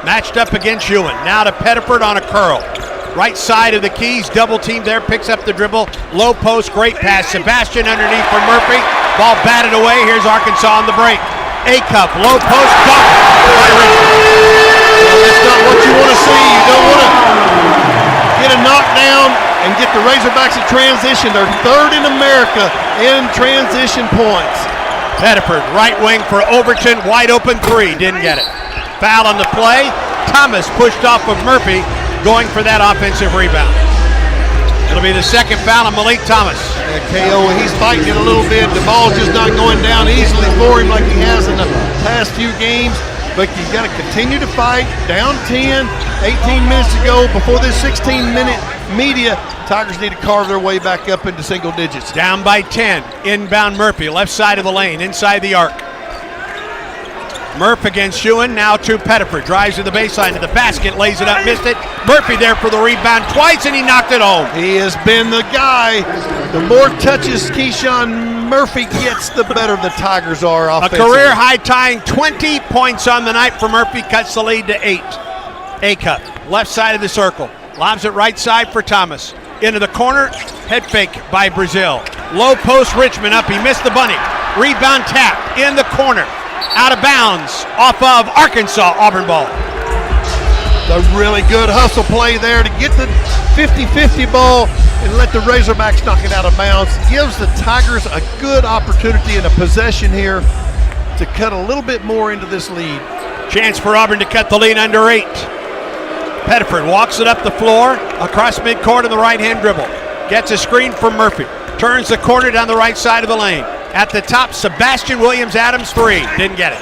Matched up against Ewan. Now to Pettiford on a curl. Right side of the keys. Double team there. Picks up the dribble. Low post. Great pass. Sebastian underneath for Murphy. Ball batted away. Here's Arkansas on the break. Acuff. Low post. Dunk by Richmond. That's not what you want to see. You don't want to get a knockdown and get the Razorbacks in transition. They're 3rd in America in transition points. Pettiford, right wing for Overton, wide open 3, didn't get it. Foul on the play. Thomas pushed off of Murphy, going for that offensive rebound. It'll be the second foul on Malik Thomas. KO, he's fighting it a little bit. The ball's just not going down easily for him like he has in the past few games. but you got to continue to fight. Down 10, 18 minutes to go before this 16-minute media. Tigers need to carve their way back up into single digits. Down by 10. Inbound Murphy, left side of the lane, inside the arc. Murph against Ewan, now to Pettiford. Drives to the baseline, to the basket, lays it up, missed it. Murphy there for the rebound twice, and he knocked it home. He has been the guy. The more touches Keyshawn Murphy gets, the better the Tigers are offensively. A career high tying 20 points on the night for Murphy, cuts the lead to 8. A-Cup, left side of the circle. Lobs it right side for Thomas. Into the corner, head fake by Brazil. Low post Richmond up, he missed the bunny. Rebound tap in the corner. Out of bounds, off of Arkansas, Auburn ball. A really good hustle play there to get the 50-50 ball and let the Razorbacks knock it out of bounds. Gives the Tigers a good opportunity and a possession here to cut a little bit more into this lead. Chance for Auburn to cut the lead under 8. Pettiford walks it up the floor, across midcourt on the right-hand dribble. Gets a screen from Murphy. Turns the corner down the right side of the lane. At the top, Sebastian Williams-Adams 3. Didn't get it.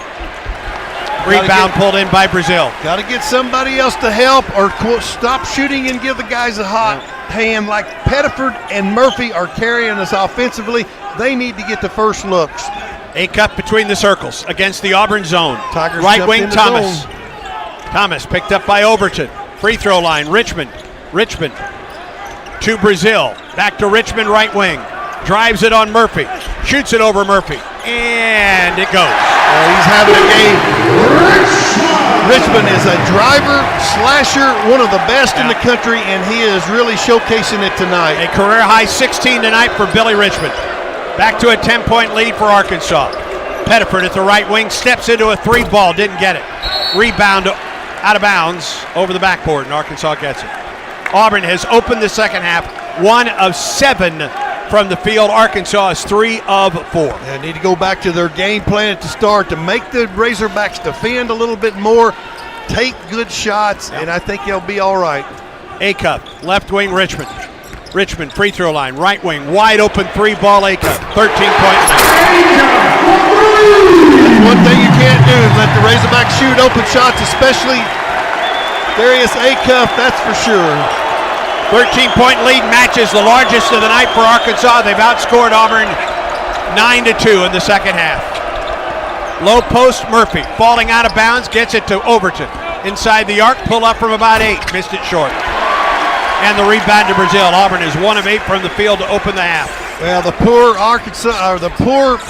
Rebound pulled in by Brazil. Got to get somebody else to help or stop shooting and give the guys a hot hand. Like Pettiford and Murphy are carrying us offensively. They need to get the first looks. A-Cup between the circles against the Auburn zone. Tigers right wing Thomas. Zone. Thomas picked up by Overton. Free throw line, Richmond to Brazil. Back to Richmond, right wing. Drives it on Murphy. Shoots it over Murphy. And it goes. He's having a game. Richmond is a driver, slasher, one of the best in the country, and he is really showcasing it tonight. A career high 16 tonight for Billy Richmond. Back to a 10-point lead for Arkansas. Pettiford at the right wing, steps into a 3 ball, didn't get it. Rebound out of bounds over the backboard, and Arkansas gets it. Auburn has opened the second half, 1 of 7 from the field. Arkansas is 3 of 4. They need to go back to their game plan at the start to make the Razorbacks defend a little bit more, take good shots, and I think they'll be all right. A-Cup, left wing Richmond. Richmond, free throw line, right wing, wide open 3 ball A-Cup, 13-point lead. One thing you can't do is let the Razorbacks shoot open shots, especially Darius A-Cup, that's for sure. 13-point lead matches the largest of the night for Arkansas. They've outscored Auburn 9-2 in the second half. Low post Murphy, falling out of bounds, gets it to Overton. Inside the arc, pull up from about 8, missed it short. And the rebound to Brazil. Auburn is 1 of 8 from the field to open the half. Well, the poor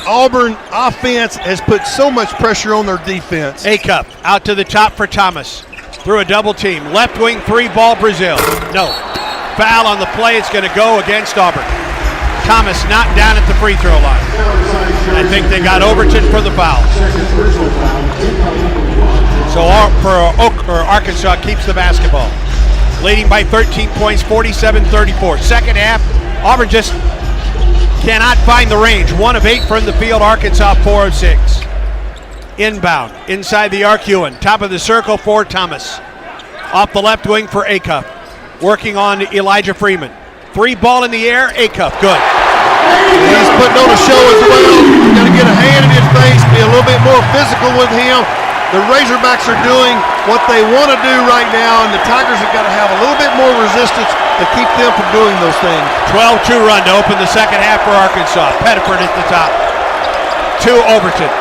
Auburn offense has put so much pressure on their defense. A-Cup out to the top for Thomas. Through a double team. Left wing 3 ball Brazil. No. Foul on the play. It's going to go against Auburn. Thomas knocked down at the free throw line. I think they got Overton for the foul. So Arkansas keeps the basketball. Leading by 13 points, 47-34. Second half, Auburn just cannot find the range. 1 of 8 from the field. Arkansas 4 of 6. Inbound, inside the arc, Ewan. Top of the circle for Thomas. Off the left wing for A-Cup. Working on Elijah Freeman. 3 ball in the air, A-Cup, good. He's putting on a show as well. Got to get a hand in his face, be a little bit more physical with him. The Razorbacks are doing what they want to do right now, and the Tigers have got to have a little bit more resistance to keep them from doing those things. 12-2 run to open the second half for Arkansas. Pettiford at the top. To Overton.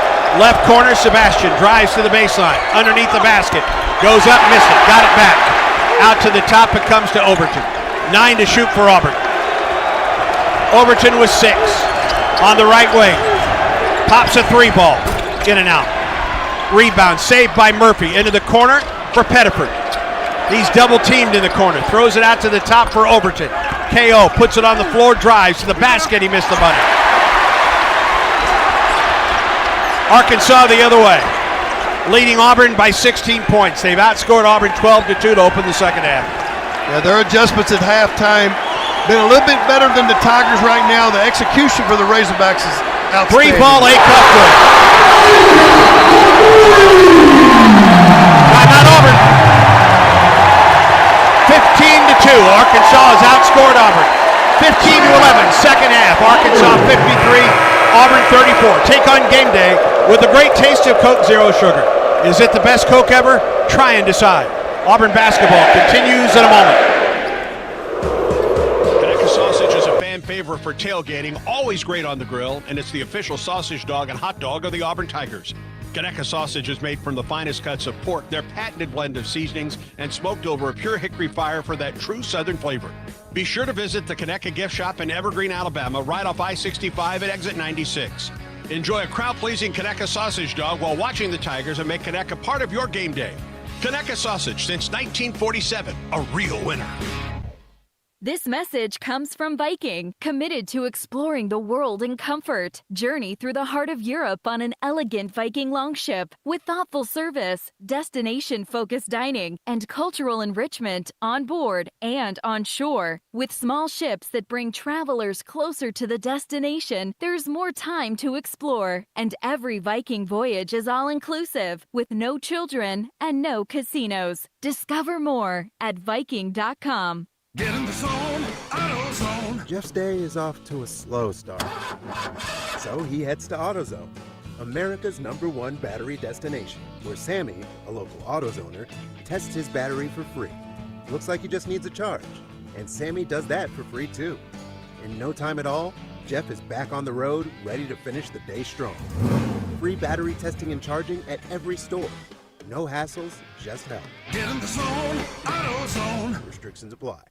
Left corner, Sebastian drives to the baseline. Underneath the basket. Goes up, missed it. Got it back. Out to the top, it comes to Overton. 9 to shoot for Auburn. Overton with 6. On the right wing. Pops a 3 ball. In and out. Rebound saved by Murphy. Into the corner for Pettiford. He's double teamed in the corner. Throws it out to the top for Overton. KO puts it on the floor, drives to the basket. He missed the bunny. Arkansas the other way. Leading Auburn by 16 points. They've outscored Auburn 12-2 to open the second half. Yeah, their adjustments at halftime been a little bit better than the Tigers right now. The execution for the Razorbacks is outstanding. 3 ball, A-Cup good. Timeout Auburn. 15-2. Arkansas has outscored Auburn. 15-11. Second half. Arkansas 53. Auburn 34. Take on game day with the great taste of Coke Zero Sugar. Is it the best Coke ever? Try and decide. Auburn basketball continues in a moment. Conecuh sausage is a fan favorite for tailgating, always great on the grill, and it's the official sausage dog and hot dog of the Auburn Tigers. Conecuh sausage is made from the finest cuts of pork, their patented blend of seasonings, and smoked over a pure hickory fire for that true Southern flavor. Be sure to visit the Conecuh Gift Shop in Evergreen, Alabama, right off I-65 at exit 96. Enjoy a crowd-pleasing Conecuh sausage dog while watching the Tigers and make Conecuh part of your game day. Conecuh sausage since 1947, a real winner. This message comes from Viking, committed to exploring the world in comfort. Journey through the heart of Europe on an elegant Viking longship with thoughtful service, destination-focused dining, and cultural enrichment on board and on shore. With small ships that bring travelers closer to the destination, there's more time to explore. And every Viking voyage is all-inclusive, with no children and no casinos. Discover more at Viking.com. Get in the zone, AutoZone. Jeff's day is off to a slow start. So he heads to AutoZone, America's #1 battery destination, where Sammy, a local AutoZoner, tests his battery for free. Looks like he just needs a charge, and Sammy does that for free too. In no time at all, Jeff is back on the road, ready to finish the day strong. Free battery testing and charging at every store. No hassles, just help. Get in the zone, AutoZone. Restrictions apply.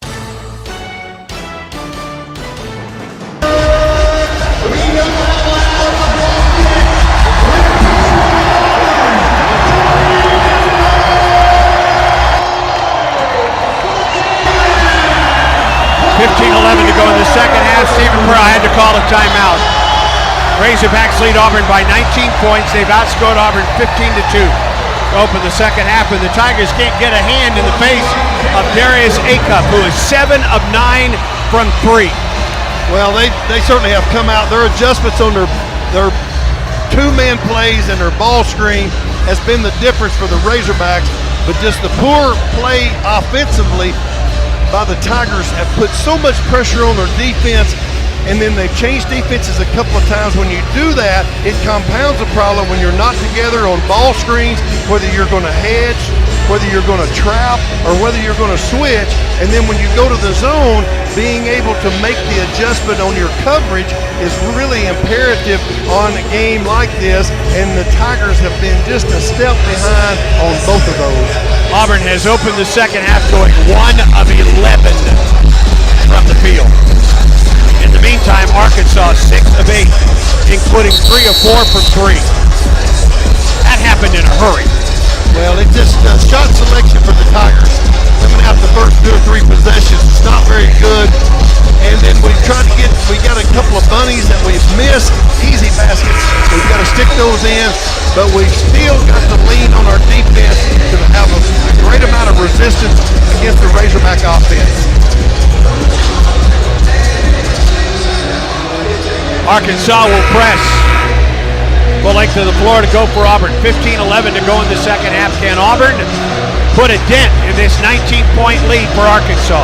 15-11 to go in the second half. Stephen Pearl had to call a timeout. Razorbacks lead Auburn by 19 points. They've outscored Auburn 15-2 to open the second half, and the Tigers can't get a hand in the face of Darius Acup, who is 7 of 9 from 3. Well, they certainly have come out. Their adjustments on their two-man plays and their ball screen has been the difference for the Razorbacks, but just the poor play offensively by the Tigers have put so much pressure on their defense, and then they've changed defenses a couple of times. When you do that, it compounds the problem when you're not together on ball screens, whether you're going to hedge, whether you're going to trap, or whether you're going to switch. And then when you go to the zone, being able to make the adjustment on your coverage is really imperative on a game like this, and the Tigers have been just a step behind on both of those. Auburn has opened the second half going 1 of 11 from the field. In the meantime, Arkansas 6 of 8, including 3 of 4 from 3. That happened in a hurry. Well, it just shot selection for the Tigers. Coming out the first 2 or 3 possessions, it's not very good. And then we got a couple of bunnies that we've missed, easy baskets. We've got to stick those in, but we've still got to lean on our defense to have a great amount of resistance against the Razorback offense. Arkansas will press. Full length of the floor to go for Auburn. 15-11 to go in the second half. Can Auburn put a dent in this 19-point lead for Arkansas?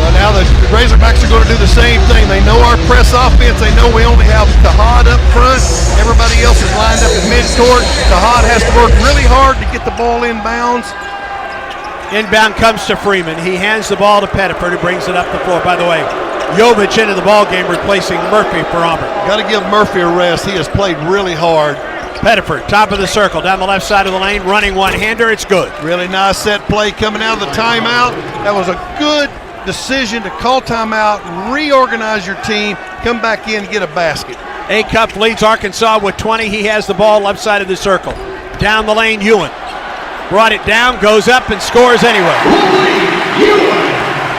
Well, now the Razorbacks are going to do the same thing. They know our press offense. They know we only have Tahad up front. Everybody else is lined up in midcourt. Tahad has to work really hard to get the ball inbounds. Inbound comes to Freeman. He hands the ball to Pettiford, who brings it up the floor. By the way, Jovic into the ball game, replacing Murphy for Auburn. Got to give Murphy a rest. He has played really hard. Pettiford, top of the circle, down the left side of the lane, running one-hander. It's good. Really nice set play coming out of the timeout. That was a good decision to call timeout, reorganize your team, come back in and get a basket. Acup leads Arkansas with 20. He has the ball left side of the circle. Down the lane, Ewan. Brought it down, goes up, and scores anyway.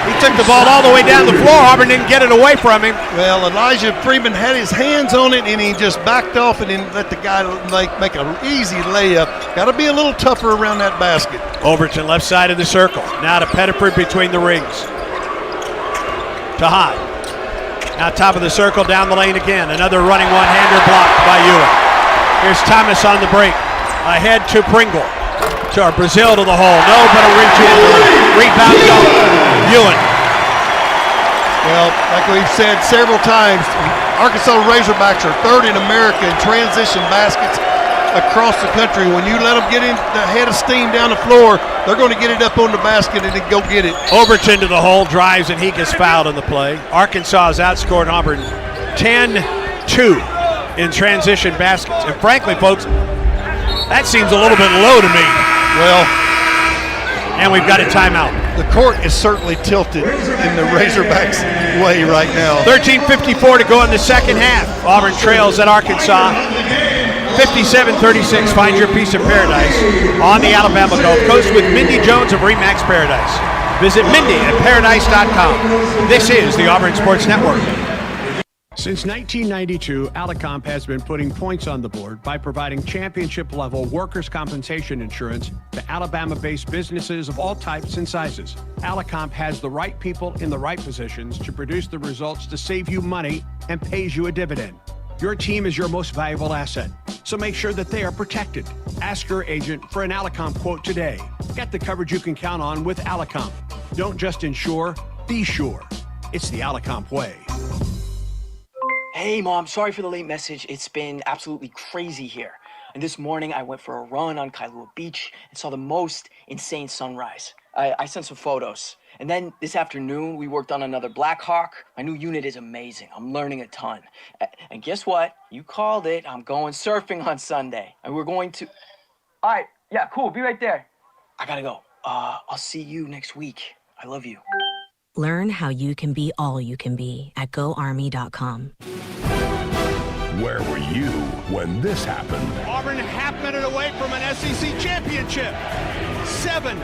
He took the ball all the way down the floor. Auburn didn't get it away from him. Well, Elijah Freeman had his hands on it, and he just backed off and then let the guy make an easy layup. Got to be a little tougher around that basket. Overton, left side of the circle. Now to Pettiford between the rings. Tahad. Now top of the circle, down the lane again. Another running one-hander blocked by Ewan. Here's Thomas on the break. Ahead to Pringle. To Brazil to the hole. No, but a reach in. Rebound, Ewan. Well, like we've said several times, Arkansas Razorbacks are third in America in transition baskets across the country. When you let them get in the head of steam down the floor, they're going to get it up on the basket and then go get it. Overton to the hole, drives, and he gets fouled on the play. Arkansas has outscored Auburn 10-2 in transition baskets. And frankly, folks, that seems a little bit low to me. Well, and we've got a timeout. The court is certainly tilted in the Razorbacks' way right now. 13:54 to go in the second half. Auburn trails at Arkansas 57-36. Find your piece of paradise on the Alabama Gulf Coast with Mindy Jones of Remax Paradise. Visit Mindy at paradise.com. This is the Auburn Sports Network. Since 1992, Alicomp has been putting points on the board by providing championship-level workers' compensation insurance to Alabama-based businesses of all types and sizes. Alicomp has the right people in the right positions to produce the results to save you money and pays you a dividend. Your team is your most valuable asset, so make sure that they are protected. Ask your agent for an Alicomp quote today. Get the coverage you can count on with Alicomp. Don't just insure, be sure. It's the Alicomp way. Hey, Mom, sorry for the late message. It's been absolutely crazy here. And this morning, I went for a run on Kailua Beach and saw the most insane sunrise. I sent some photos. And then this afternoon, we worked on another Black Hawk. My new unit is amazing. I'm learning a ton. And guess what? You called it. I'm going surfing on Sunday. And we're going to... All right. Yeah, cool. Be right there. I gotta go. I'll see you next week. I love you. Learn how you can be all you can be at GoArmy.com. Where were you when this happened? Auburn half minute away from an SEC championship. 7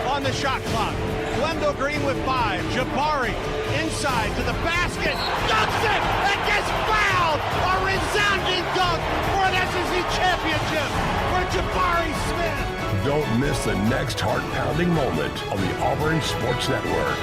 on the shot clock. Wendell Green with 5. Jabari inside to the basket. Dunks it and gets fouled. A resounding dunk for an SEC championship for Jabari Smith. Don't miss the next heart-pounding moment on the Auburn Sports Network.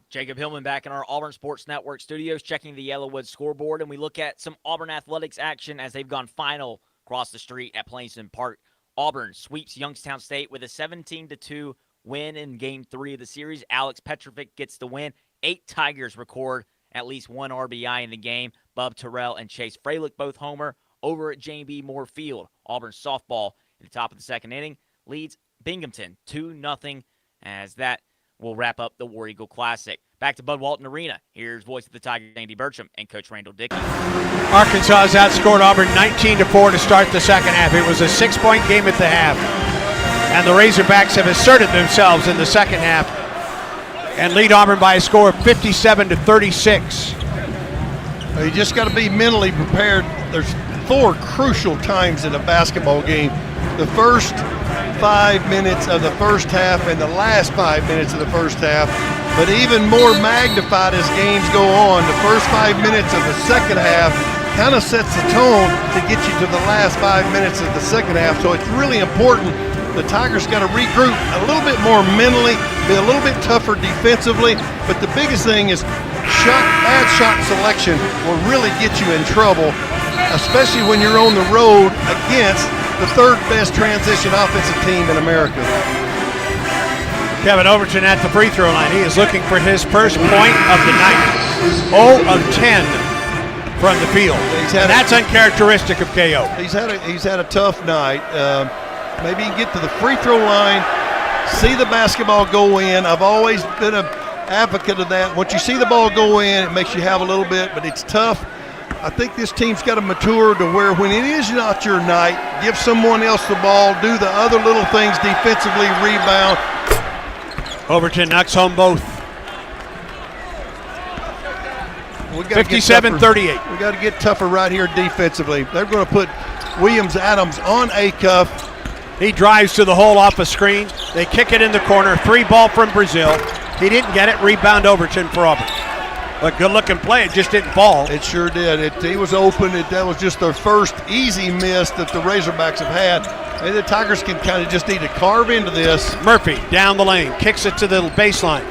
Jacob Hillman back in our Auburn Sports Network studios checking the Yellowwood scoreboard, and we look at some Auburn athletics action as they've gone final across the street at Plainston Park. Auburn sweeps Youngstown State with a 17-2 win in Game 3 of the series. Alex Petrovic gets the win. 8 Tigers record at least 1 RBI in the game. Bub Terrell and Chase Freilich both homer over at J.B. Moore Field. Auburn softball at the top of the second inning leads Binghamton 2-0 as that will wrap up the War Eagle Classic. Back to Bud Walton Arena. Here's voice of the Tigers, Andy Burcham, and Coach Randall Dickey. Arkansas has outscored Auburn 19-4 to start the second half. It was a 6-point game at the half. And the Razorbacks have asserted themselves in the second half and lead Auburn by a score of 57-36. Well, you just got to be mentally prepared. There's 4 crucial times in a basketball game. The first 5 minutes of the first half and the last 5 minutes of the first half, but even more magnified as games go on. The first 5 minutes of the second half kind of sets the tone to get you to the last 5 minutes of the second half. So it's really important. The Tigers got to regroup a little bit more mentally, be a little bit tougher defensively, but the biggest thing is bad shot selection will really get you in trouble, especially when you're on the road against the 3rd best transition offensive team in America. Kevin Overton at the free throw line. He is looking for his first point of the night. 0 of 10 from the field. And that's uncharacteristic of KO. He's had a tough night. Maybe he can get to the free throw line, see the basketball go in. I've always been an advocate of that. Once you see the ball go in, it makes you have a little bit, but it's tough. I think this team's got to mature to where when it is not your night, give someone else the ball, do the other little things defensively, rebound. Overton knocks home both. 57-38. We got to get tougher right here defensively. They're going to put Williams-Adams on a cuff. He drives to the hole off a screen. They kick it in the corner. 3 ball from Brazil. He didn't get it. Rebound Overton for Auburn. A good-looking play. It just didn't fall. It sure did. He was open. That was just their first easy miss that the Razorbacks have had. Maybe the Tigers can kind of just need to carve into this. Murphy down the lane. Kicks it to the baseline.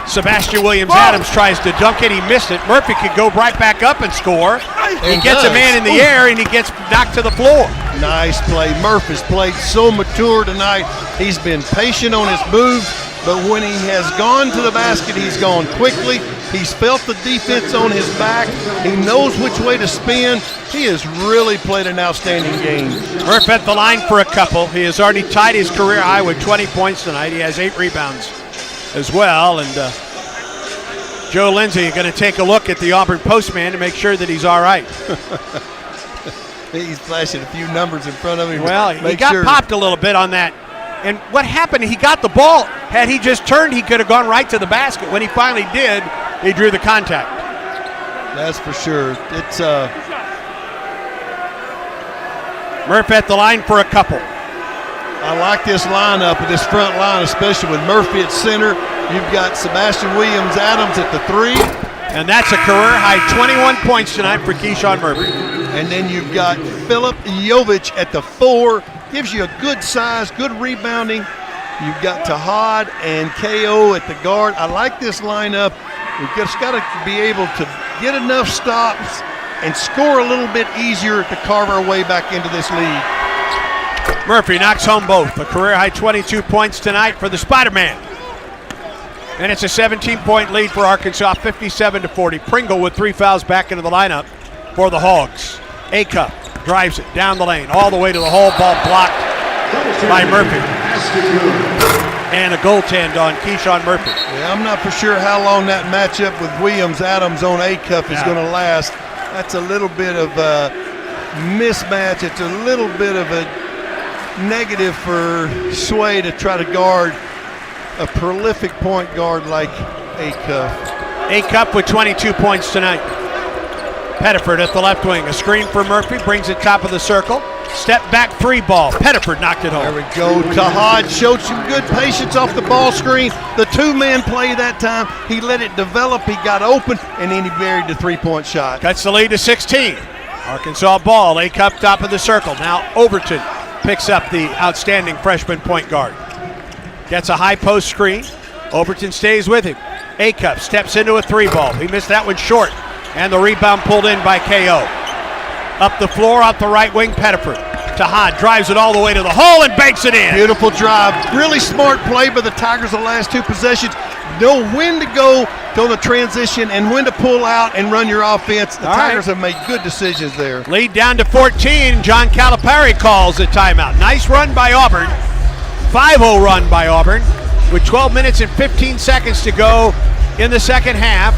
Sebastian Williams-Adams tries to dunk it. He missed it. Murphy could go right back up and score. He gets a man in the air, and he gets knocked to the floor. Nice play. Murphy's played so mature tonight. He's been patient on his moves, but when he has gone to the basket, he's gone quickly. He's felt the defense on his back. He knows which way to spin. He has really played an outstanding game. Murph at the line for a couple. He has already tied his career high with 20 points tonight. He has 8 rebounds as well. And Joe Lindsay going to take a look at the Auburn postman to make sure that he's all right. He's flashing a few numbers in front of him. Well, he got popped a little bit on that. And what happened, he got the ball. Had he just turned, he could have gone right to the basket. When he finally did, he drew the contact. That's for sure. It's Murph at the line for a couple. I like this lineup, this front line, especially with Murphy at center. You've got Sebastian Williams-Adams at the 3. And that's a career-high 21 points tonight for Keyshawn Murphy. And then you've got Filip Jovic at the 4. Gives you a good size, good rebounding. You've got Tahad and KO at the guard. I like this lineup. We've just got to be able to get enough stops and score a little bit easier to carve our way back into this lead. Murphy knocks home both. A career-high 22 points tonight for the Spider-Man. And it's a 17-point lead for Arkansas, 57-40. Pringle with 3 fouls back into the lineup for the Hogs. A-Cup drives it down the lane, all the way to the hole. Ball blocked by Murphy. And a goaltend on Keyshawn Murphy. Yeah, I'm not for sure how long that matchup with Williams-Adams on A-Cup is going to last. That's a little bit of a mismatch. It's a little bit of a negative for Sway to try to guard a prolific point guard like A-Cup. A-Cup with 22 points tonight. Pettiford at the left wing. A screen for Murphy, brings it top of the circle. Step back 3 ball. Pettiford knocked it home. There we go. Tahad showed some good patience off the ball screen. The 2-man play that time. He let it develop. He got open, and then he buried the 3-point shot. Cuts the lead to 16. Arkansas ball. A-Cup top of the circle. Now Overton picks up the outstanding freshman point guard. Gets a high post screen. Overton stays with him. A-Cup steps into a 3 ball. He missed that one short. And the rebound pulled in by KO. Up the floor, out the right wing, Pettiford. Tahad drives it all the way to the hole and banks it in. Beautiful drive. Really smart play by the Tigers the last 2 possessions. Know when to go the transition and when to pull out and run your offense. The Tigers have made good decisions there. Lead down to 14. John Calipari calls a timeout. Nice run by Auburn. 5-0 run by Auburn with 12 minutes and 15 seconds to go in the second half.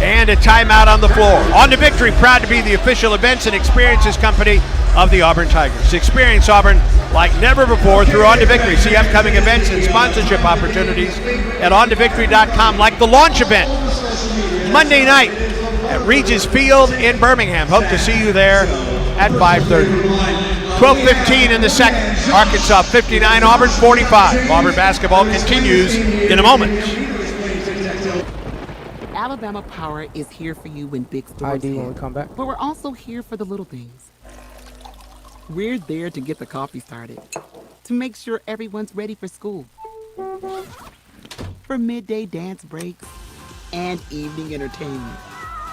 And a timeout on the floor. On to Victory, proud to be the official events and experiences company of the Auburn Tigers. Experience Auburn like never before through On to Victory. See upcoming events and sponsorship opportunities at ontovictory.com, like the launch event Monday night at Regis Field in Birmingham. Hope to see you there at 5:30. 12:15 in the second. Arkansas 59, Auburn 45. Auburn basketball continues in a moment. Alabama Power is here for you when big storms hit. When we come back. But we're also here for the little things. We're there to get the coffee started, to make sure everyone's ready for school, for midday dance breaks, and evening entertainment.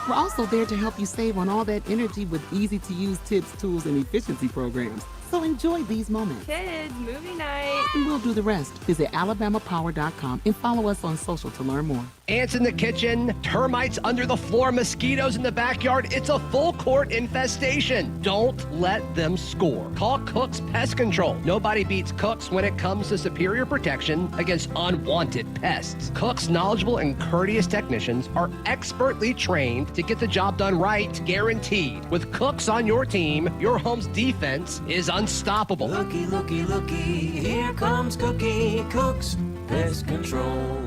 We're also there to help you save on all that energy with easy-to-use tips, tools, and efficiency programs. So enjoy these moments. Kids, movie night. And we'll do the rest. Visit alabamapower.com and follow us on social to learn more. Ants in the kitchen, termites under the floor, mosquitoes in the backyard. It's a full court infestation. Don't let them score. Call Cook's Pest Control. Nobody beats Cook's when it comes to superior protection against unwanted pests. Cook's knowledgeable and courteous technicians are expertly trained to get the job done right, guaranteed. With Cook's on your team, your home's defense is unstoppable. Looky, looky, looky, here comes Cookie Cook's Pest Control.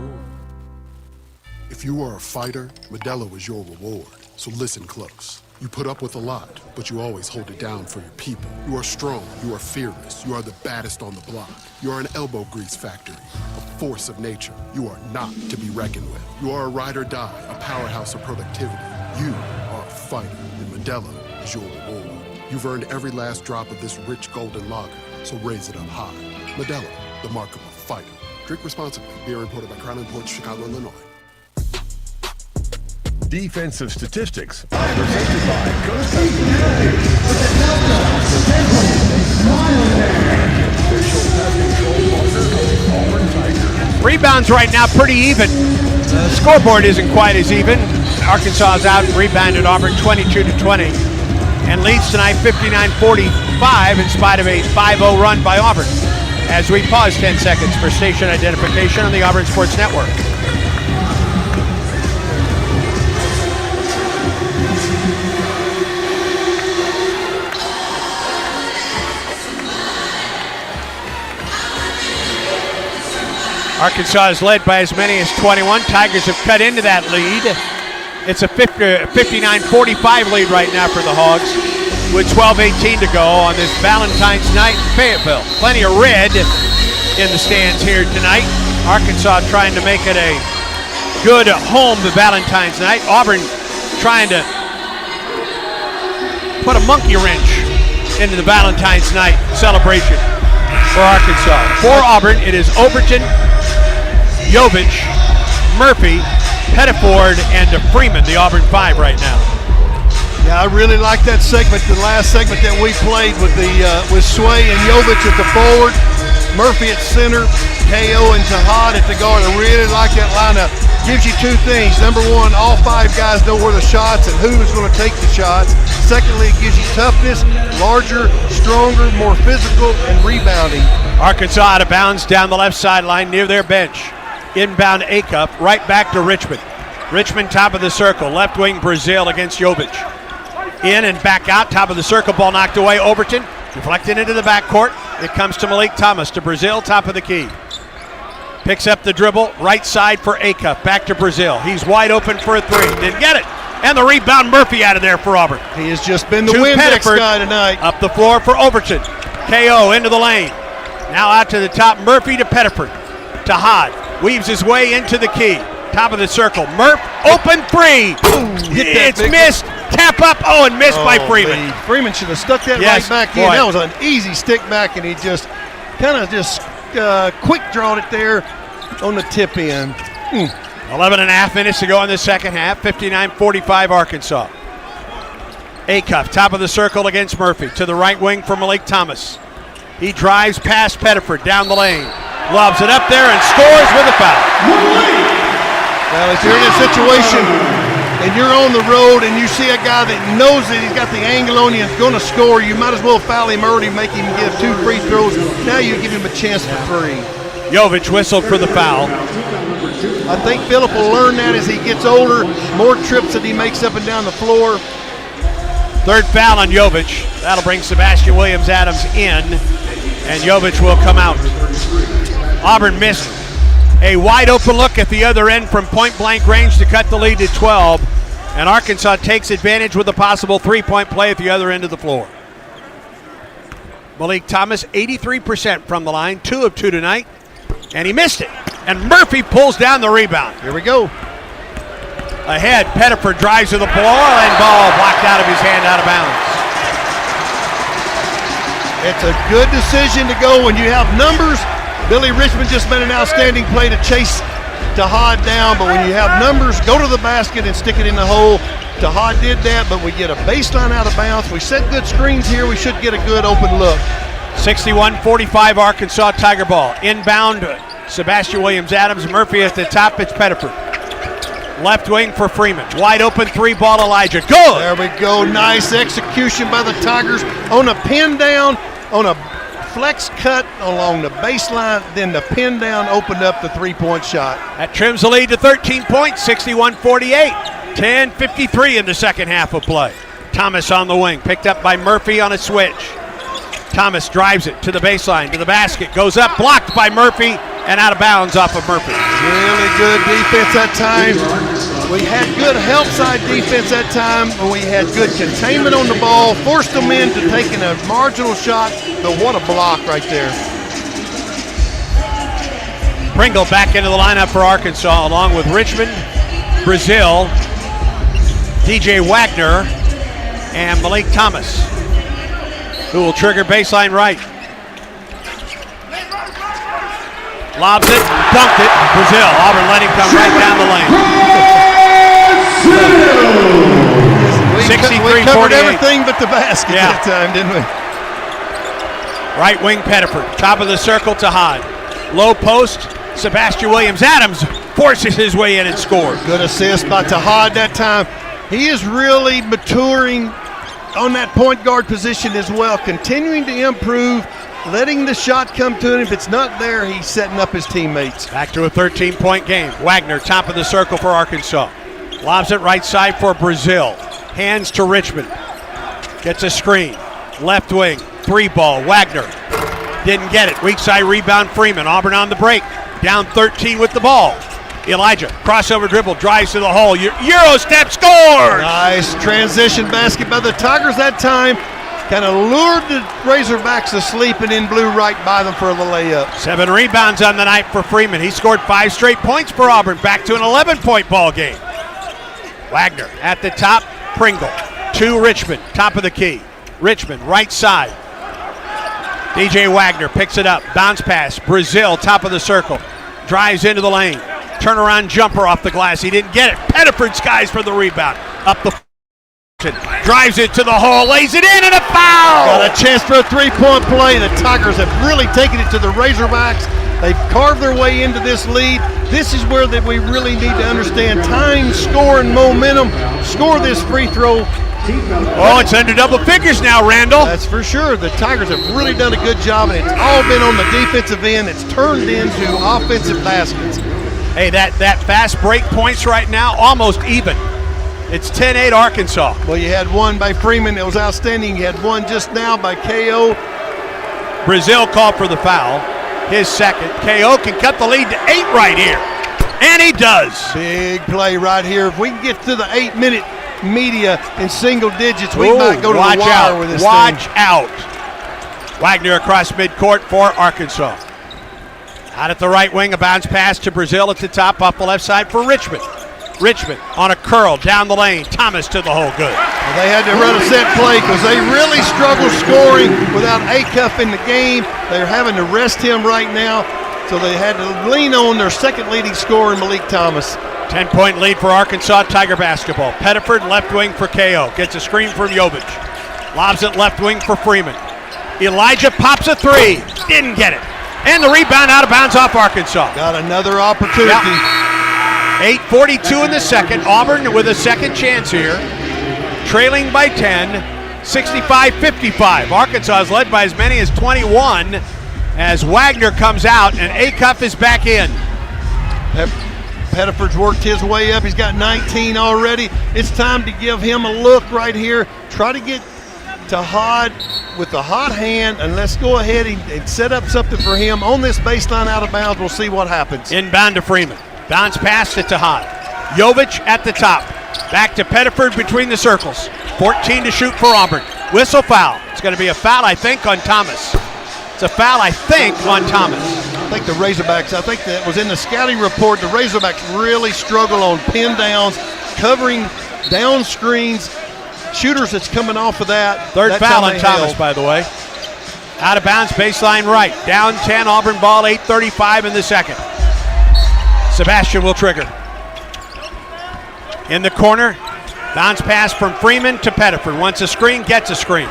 If you are a fighter, Modelo is your reward. So listen close. You put up with a lot, but you always hold it down for your people. You are strong, you are fearless, you are the baddest on the block. You are an elbow grease factory, a force of nature. You are not to be reckoned with. You are a ride or die, a powerhouse of productivity. You are a fighter, and Modelo is your reward. You've earned every last drop of this rich golden lager, so raise it up high. Modelo, the mark of a fighter. Drink responsibly. Beer imported by Crown Imports, Chicago, Illinois. defensive statistics. Presented by Courtside Cam-Auburn. Rebounds right now pretty even. The scoreboard isn't quite as even. Arkansas is out and rebounded Auburn 22-20 and leads tonight 59-45 in spite of a 5-0 run by Auburn. As we pause 10 seconds for station identification on the Auburn Sports Network. Arkansas is led by as many as 21. Tigers have cut into that lead. It's a 59-45 lead right now for the Hogs with 12:18 to go on this Valentine's night in Fayetteville. Plenty of red in the stands here tonight. Arkansas trying to make it a good home to Valentine's night. Auburn trying to put a monkey wrench into the Valentine's night celebration for Arkansas. For Auburn, it is Overton, Jovich, Murphy, Pettiford, and Freeman, the Auburn 5 right now. Yeah, I really like that segment, the last segment that we played with with Sway and Jovich at the forward, Murphy at center, KO and Tahad at the guard. I really like that lineup. Gives you two things. Number one, all five guys know where the shots and who is going to take the shots. Secondly, it gives you toughness, larger, stronger, more physical, and rebounding. Arkansas out of bounds down the left sideline near their bench. Inbound Acuff, right back to Richmond. Richmond top of the circle, left wing Brazil against Jovich. In and back out, top of the circle, ball knocked away. Overton deflected into the backcourt. It comes to Malik Thomas, to Brazil, top of the key. Picks up the dribble, right side for Acuff, back to Brazil. He's wide open for a three, didn't get it. And the rebound, Murphy out of there for Auburn. He has just been the Windex guy tonight. Up the floor for Overton. KO into the lane. Now out to the top, Murphy to Pettiford. Tahad weaves his way into the key. Top of the circle, Murph, open three. It's missed. Tap up, and missed by Freeman. Freeman should have stuck that right back in. That was an easy stick back, and he just kind of quick drawed it there on the tip in. 11.5 minutes to go in the second half. 59-45 Arkansas. Acuff, top of the circle against Murphy. To the right wing for Malik Thomas. He drives past Pettiford down the lane. Lobs it up there and scores with a foul. Well, if you're in a situation and you're on the road and you see a guy that knows that he's got the angle on you and is going to score, you might as well foul him early, make him give 2 free throws. Now you give him a chance for 3. Jovich whistled for the foul. I think Phillip will learn that as he gets older, more trips that he makes up and down the floor. Third foul on Jovich. That'll bring Sebastian Williams-Adams in, and Jovich will come out. Auburn missed a wide open look at the other end from point blank range to cut the lead to 12, and Arkansas takes advantage with a possible 3-point play at the other end of the floor. Malik Thomas 83% from the line, 2 of 2 tonight, and he missed it. And Murphy pulls down the rebound. Here we go. Ahead, Pettiford drives to the ball, and ball blocked out of his hand, out of bounds. It's a good decision to go when you have numbers. Billy Richmond just made an outstanding play to chase Tahad down, but when you have numbers, go to the basket and stick it in the hole. Tahad did that, but we get a baseline out of bounds. We set good screens here. We should get a good open look. 61-45 Arkansas Tiger ball. Inbound, Sebastian Williams-Adams. Murphy at the top, it's Pettiford. Left wing for Freeman. Wide open 3-ball Elijah. Good! There we go. Nice execution by the Tigers on a pin down, on a flex cut along the baseline, then the pin down opened up the 3-point shot. That trims the lead to 13 points, 61-48. 10:53 in the second half of play. Thomas on the wing, picked up by Murphy on a switch. Thomas drives it to the baseline, to the basket, goes up, blocked by Murphy, and out of bounds off of Murphy. Really good defense that time. We had good help side defense that time, but we had good containment on the ball, forced them into taking a marginal shot, but what a block right there. Pringle back into the lineup for Arkansas, along with Richmond, Brazil, DJ Wagner, and Malik Thomas, who will trigger baseline right. Lobs it, dunked it. Brazil. Auburn letting come right down the lane. 63-48. We covered everything but the basket that time, didn't we? Right wing Pettiford, top of the circle to Hod. Low post, Sebastian Williams-Adams forces his way in and scores. Good assist by Tahad that time. He is really maturing on that point guard position as well, continuing to improve, letting the shot come to him. If it's not there, he's setting up his teammates. Back to a 13-point game. Wagner, top of the circle for Arkansas. Lobs it right side for Brazil. Hands to Richmond. Gets a screen. Left wing, 3-ball. Wagner didn't get it. Weak side rebound, Freeman. Auburn on the break. Down 13 with the ball. Elijah, crossover dribble, drives to the hole. Euro step, scores! Nice transition basket by the Tigers that time. Kind of lured the Razorbacks asleep and then blew right by them for the layup. 7 rebounds on the night for Freeman. He scored 5 straight points for Auburn. Back to an 11-point ball game. Wagner at the top, Pringle. To Richmond, top of the key. Richmond, right side. DJ Wagner picks it up. Bounce pass. Brazil, top of the circle. Drives into the lane. Turnaround jumper off the glass. He didn't get it. Pettiford skies for the rebound. Up the drives it to the hole, lays it in, and a foul! Got a chance for a 3-point play. The Tigers have really taken it to the Razorbacks. They've carved their way into this lead. This is where we really need to understand time, score, and momentum. Score this free throw. Oh, it's under double figures now, Randall. That's for sure. The Tigers have really done a good job, and it's all been on the defensive end. It's turned into offensive baskets. Hey, that fast break points right now, almost even. It's 10-8 Arkansas. Well, you had one by Freeman that was outstanding. You had one just now by KO. Brazil called for the foul. His second. KO can cut the lead to 8 right here. And he does. Big play right here. If we can get to the 8-minute media in single digits, we might go to the wire with this Watch thing. out. Wagner across midcourt for Arkansas. Out at the right wing, a bounce pass to Brazil at the top, off the left side for Richmond. Richmond on a curl down the lane. Thomas to the hole, good. Well, they had to run a set play because they really struggled scoring without Acuff in the game. They're having to rest him right now, so they had to lean on their second leading scorer, Malik Thomas. 10-point lead for Arkansas Tiger basketball. Pettiford left wing for KO. Gets a screen from Jovic. Lobs it left wing for Freeman. Elijah pops a 3. Didn't get it. And the rebound out of bounds off Arkansas. Got another opportunity. Yep. 8:42 in the second. Auburn with a second chance here. Trailing by 10, 65-55. Arkansas is led by as many as 21 as Wagner comes out and Acuff is back in. Pettiford's worked his way up. He's got 19 already. It's time to give him a look right here. Try to get to Hod with the hot hand, and let's go ahead and set up something for him on this baseline out of bounds. We'll see what happens. Inbound to Freeman. Bounce pass to Hod. Jovic at the top. Back to Pettiford between the circles. 14 to shoot for Auburn. Whistle foul. It's going to be a foul, I think, on Thomas. It's a foul, I think, on Thomas. I think the Razorbacks, I think that was in the scouting report, the Razorbacks really struggle on pin downs, covering down screens, shooters that's coming off of that. Third foul on Thomas, by the way. Out of bounds, baseline right. Down 10, Auburn ball, 8:35 in the second. Sebastian will trigger. In the corner, bounce pass from Freeman to Pettiford. Wants a screen, gets a screen.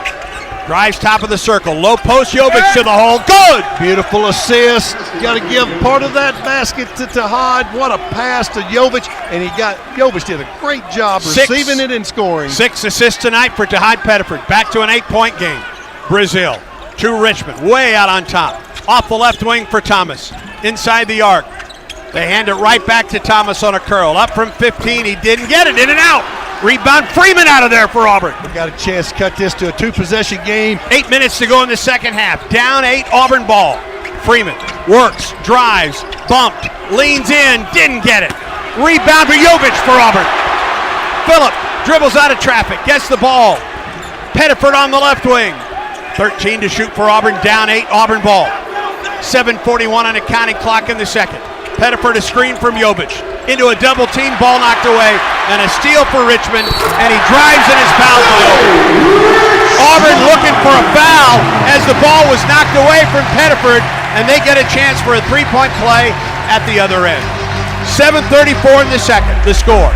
Drives top of the circle. Low post, Jovic to the hole. Good! Beautiful assist. You got to give part of that basket to Tahad. What a pass to Jovic. And Jovic did a great job receiving it and scoring. 6 assists tonight for Tahad Pettiford. Back to an 8-point game. Brazil to Richmond. Way out on top. Off the left wing for Thomas. Inside the arc. They hand it right back to Thomas on a curl. Up from 15. He didn't get it. In and out. Rebound, Freeman out of there for Auburn. We've got a chance to cut this to a 2-possession game. 8 minutes to go in the second half. Down 8, Auburn ball. Freeman works, drives, bumped, leans in, didn't get it. Rebound for Jovic for Auburn. Phillip dribbles out of traffic, gets the ball. Pettiford on the left wing. 13 to shoot for Auburn, down 8, Auburn ball. 7:41 on a counting clock in the second. Pettiford a screen from Jovic. Into a double team, ball knocked away, and a steal for Richmond, and he drives and is fouled by Auburn looking for a foul as the ball was knocked away from Pettiford, and they get a chance for a 3-point play at the other end. 7:34 in the second, the score.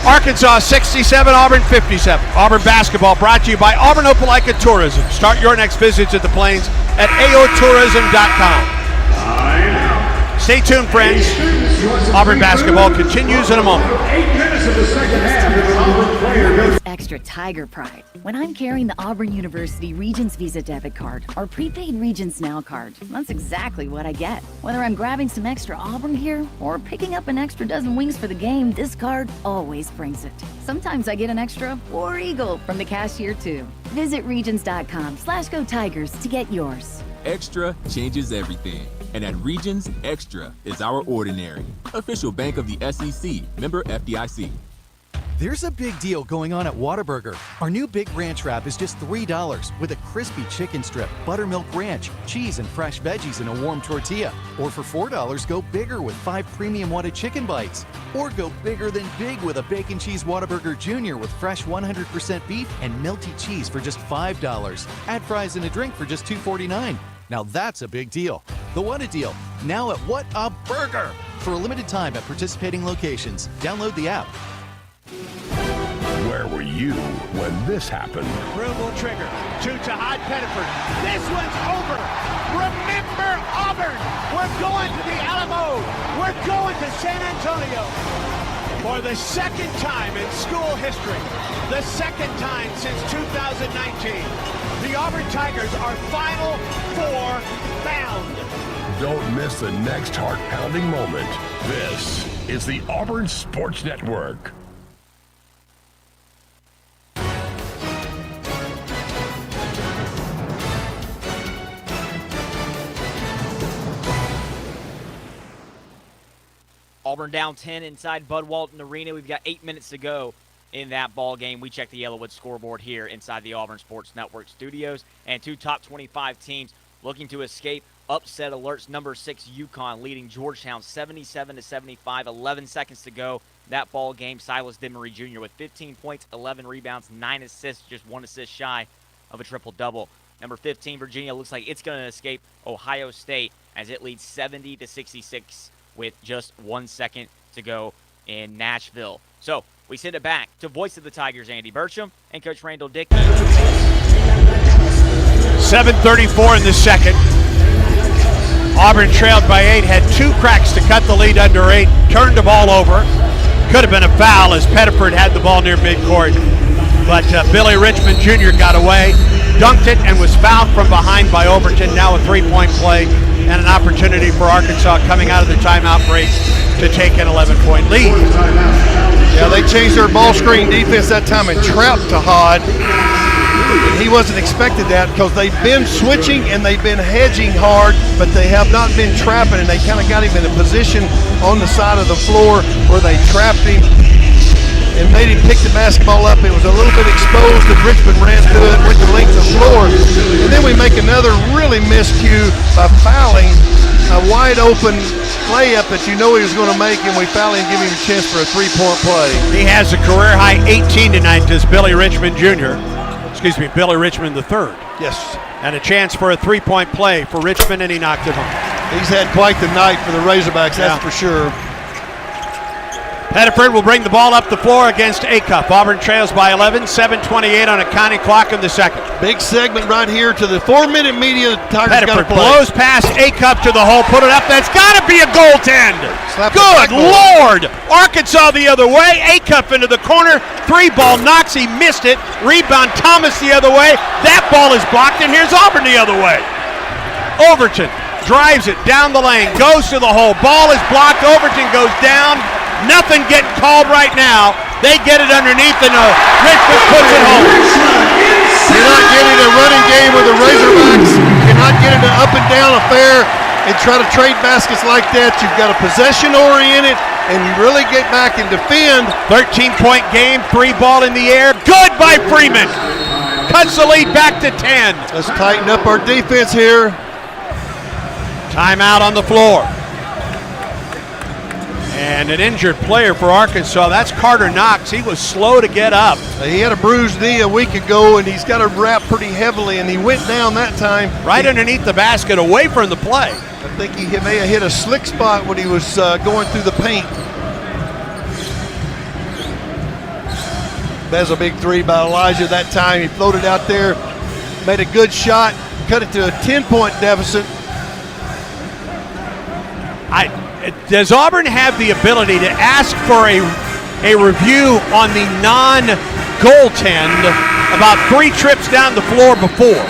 Arkansas 67, Auburn 57. Auburn basketball brought to you by Auburn Opelika Tourism. Start your next visits at the Plains at aotourism.com. Stay tuned, friends. Auburn basketball continues in a moment. 8 minutes of the second half as an Auburn player goes. Extra Tiger Pride when I'm carrying the Auburn University Regents Visa debit card or prepaid Regents Now card. That's exactly what I get. Whether I'm grabbing some extra Auburn gear or picking up an extra dozen wings for the game, this card always brings it. Sometimes I get an extra War Eagle from the cashier too. Visit Regents.com/Go Tigers to get yours. Extra changes everything. And at Regions, Extra is our ordinary. Official bank of the SEC, member FDIC. There's a big deal going on at Whataburger. Our new Big Ranch wrap is just $3 with a crispy chicken strip, buttermilk ranch, cheese, and fresh veggies in a warm tortilla. Or for $4, go bigger with 5 premium Whata chicken bites. Or go bigger than big with a Bacon Cheese Whataburger Jr. with fresh 100% beef and melty cheese for just $5. Add fries and a drink for just $2.49. Now that's a big deal. The What a Deal, now at What a Burger. For a limited time at participating locations. Download the app. Where were you when this happened? Broom will trigger. To Tahad Pettiford. This one's over. Remember Auburn. We're going to the Alamo. We're going to San Antonio. For the second time in school history. The second time since 2019. The Auburn Tigers are Final Four bound. Don't miss the next heart-pounding moment. This is the Auburn Sports Network. Auburn down 10 inside Bud Walton Arena. We've got 8 minutes to go in that ball game. We check the Yellowwood scoreboard here inside the Auburn Sports Network studios. And 2 top 25 teams looking to escape upset alerts. Number 6 UConn leading Georgetown 77-75. 11 seconds to go. That ball game. Silas Demery Jr. with 15 points, 11 rebounds, 9 assists, just 1 assist shy of a triple-double. Number 15 Virginia looks like it's going to escape Ohio State as it leads 70-66 with just 1 second to go in Nashville. So we send it back to voice of the Tigers, Andy Burcham, and Coach Randall Dickey. 7:34 in the second. Auburn trailed by 8, had 2 cracks to cut the lead under 8, turned the ball over. Could have been a foul as Pettiford had the ball near midcourt. But Billy Richmond Jr. got away, dunked it, and was fouled from behind by Overton. Now a 3-point play and an opportunity for Arkansas coming out of the timeout break to take an 11-point lead. Yeah, they changed their ball screen defense that time and trapped Tahad. And he wasn't expected that because they've been switching and they've been hedging hard, but they have not been trapping, and they kind of got him in a position on the side of the floor where they trapped him and made him pick the basketball up. It was a little bit exposed, and Richmond ran through it, went the length of the floor. And then we make another really miscue by fouling a wide open layup that you know he was going to make, and we foul him, give him a chance for a 3-point play. He has a career-high 18 tonight, does Billy Richmond Jr. Billy Richmond III. Yes. And a chance for a 3-point play for Richmond, and he knocked it home. He's had quite the night for the Razorbacks, that's for sure. Pettiford will bring the ball up the floor against Acuff. Auburn trails by 11, 7:28 on a county clock in the second. Big segment right here to the 4-minute media. Pettiford blows past Acuff to the hole, put it up. That's got to be a goaltend. Good Lord! Arkansas the other way. Acuff into the corner. 3-ball knocks. He missed it. Rebound Thomas the other way. That ball is blocked, and here's Auburn the other way. Overton drives it down the lane, goes to the hole. Ball is blocked. Overton goes down. Nothing getting called right now. They get it underneath, and Richmond puts it home. You're not getting a running game with the Razorbacks. You're not getting an up-and-down affair and try to trade baskets like that. You've got a possession-oriented and really get back and defend. 13-point game, 3-ball in the air. Good by Freeman. Cuts the lead back to 10. Let's tighten up our defense here. Timeout on the floor. And an injured player for Arkansas. That's Carter Knox. He was slow to get up. He had a bruised knee a week ago, and he's got a wrap pretty heavily, and he went down that time. Right underneath the basket, away from the play. I think he may have hit a slick spot when he was going through the paint. That's a big three by Elijah that time. He floated out there, made a good shot, cut it to a 10-point deficit. Does Auburn have the ability to ask for a review on the non-goaltend about 3 trips down the floor before?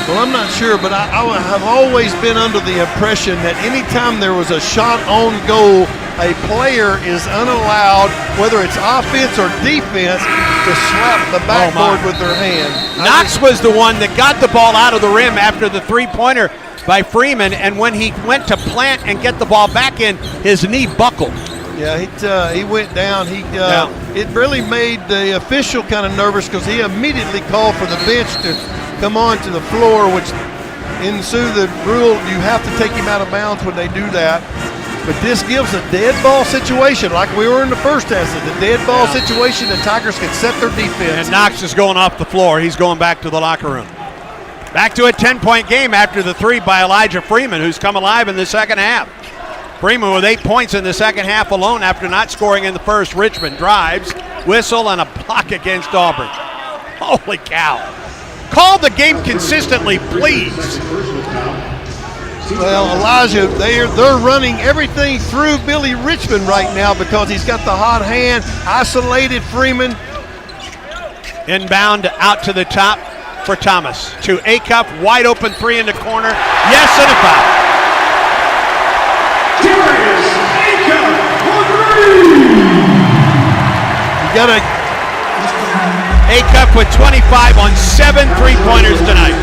Well, I'm not sure, but I have always been under the impression that anytime there was a shot on goal, a player is unallowed, whether it's offense or defense, to slap the backboard with their hand. Knox was the one that got the ball out of the rim after the three-pointer by Freeman, and when he went to plant and get the ball back in, his knee buckled. Yeah, he went down. It really made the official kind of nervous because he immediately called for the bench to come on to the floor, which in the rule, you have to take him out of bounds when they do that. But this gives a dead ball situation like we were in the first half. The dead ball situation, the Tigers can set their defense. And Knox is going off the floor. He's going back to the locker room. Back to a 10-point game after the 3 by Elijah Freeman, who's come alive in the second half. Freeman with 8 points in the second half alone after not scoring in the first. Richmond drives, whistle, and a block against Auburn. Holy cow. Call the game consistently, please. Well, Elijah, they're running everything through Billy Richmond right now because he's got the hot hand, isolated Freeman. Inbound out to the top for Thomas. To Acuff, wide open 3 in the corner. Yes, and a foul. You got to Acuff with 25 on 7 3-pointers tonight.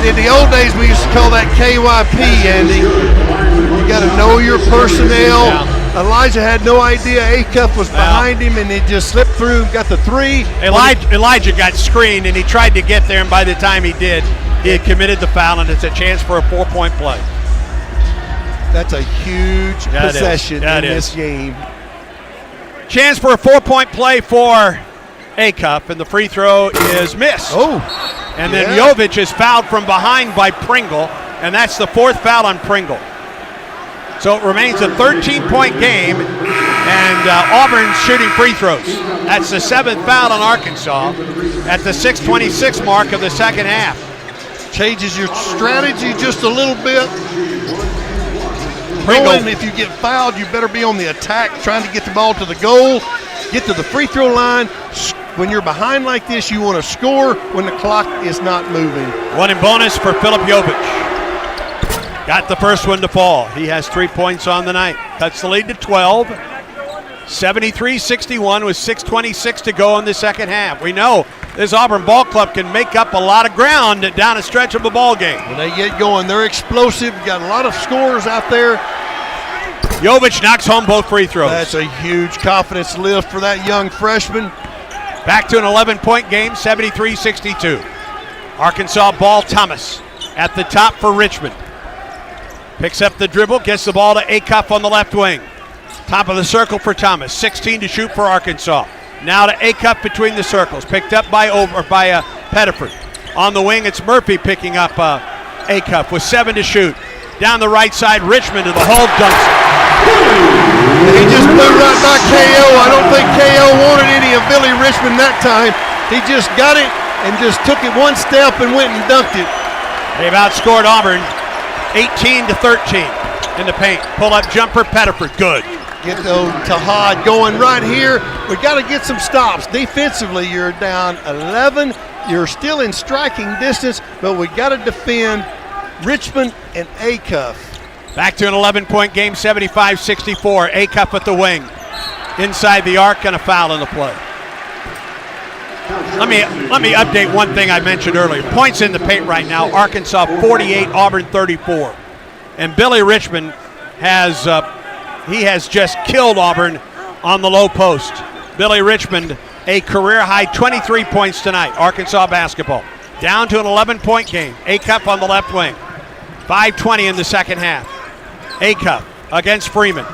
In the old days, we used to call that KYP, Andy. You got to know your personnel. Yeah. Elijah had no idea Acuff was behind him, and he just slipped through, got the 3. Elijah got screened, and he tried to get there, and by the time he did, he had committed the foul, and it's a chance for a 4-point play. That's a huge possession in this game. Chance for a 4-point play for Acuff, and the free throw is missed. Oh. And then Jovic is fouled from behind by Pringle, and that's the 4th foul on Pringle. So it remains a 13-point game, and Auburn's shooting free throws. That's the 7th foul on Arkansas at the 6:26 mark of the second half. Changes your strategy just a little bit. Pringle. Knowing if you get fouled, you better be on the attack, trying to get the ball to the goal, get to the free throw line. When you're behind like this, you want to score when the clock is not moving. 1 in bonus for Filip Jovic. Got the first one to fall. He has 3 points on the night. Cuts the lead to 12. 73-61 with 6:26 to go in the second half. We know this Auburn ball club can make up a lot of ground down a stretch of a ball game. When they get going, they're explosive. Got a lot of scorers out there. Jovic knocks home both free throws. That's a huge confidence lift for that young freshman. Back to an 11-point game, 73-62. Arkansas ball, Thomas at the top for Richmond. Picks up the dribble, gets the ball to Acuff on the left wing. Top of the circle for Thomas, 16 to shoot for Arkansas. Now to Acuff between the circles, picked up by Pettiford. On the wing, it's Murphy picking up Acuff with 7 to shoot. Down the right side, Richmond to the hole, dunks it. He just blew right by KO. I don't think KO wanted any of Billy Richmond that time. He just got it and just took it one step and went and dunked it. They've outscored Auburn 18-13 in the paint. Pull-up jumper, Pettiford, good. Get Tahad going right here. We got to get some stops. Defensively, you're down 11. You're still in striking distance, but we got to defend Richmond and Acuff. Back to an 11-point game, 75-64. Acuff at the wing. Inside the arc and a foul in the play. Let me update one thing I mentioned earlier. Points in the paint right now. Arkansas 48, Auburn 34. And Billy Richmond has just killed Auburn on the low post. Billy Richmond, a career-high 23 points tonight. Arkansas basketball. Down to an 11-point game. Acuff on the left wing. 5:20 in the second half. Acuff against Freeman.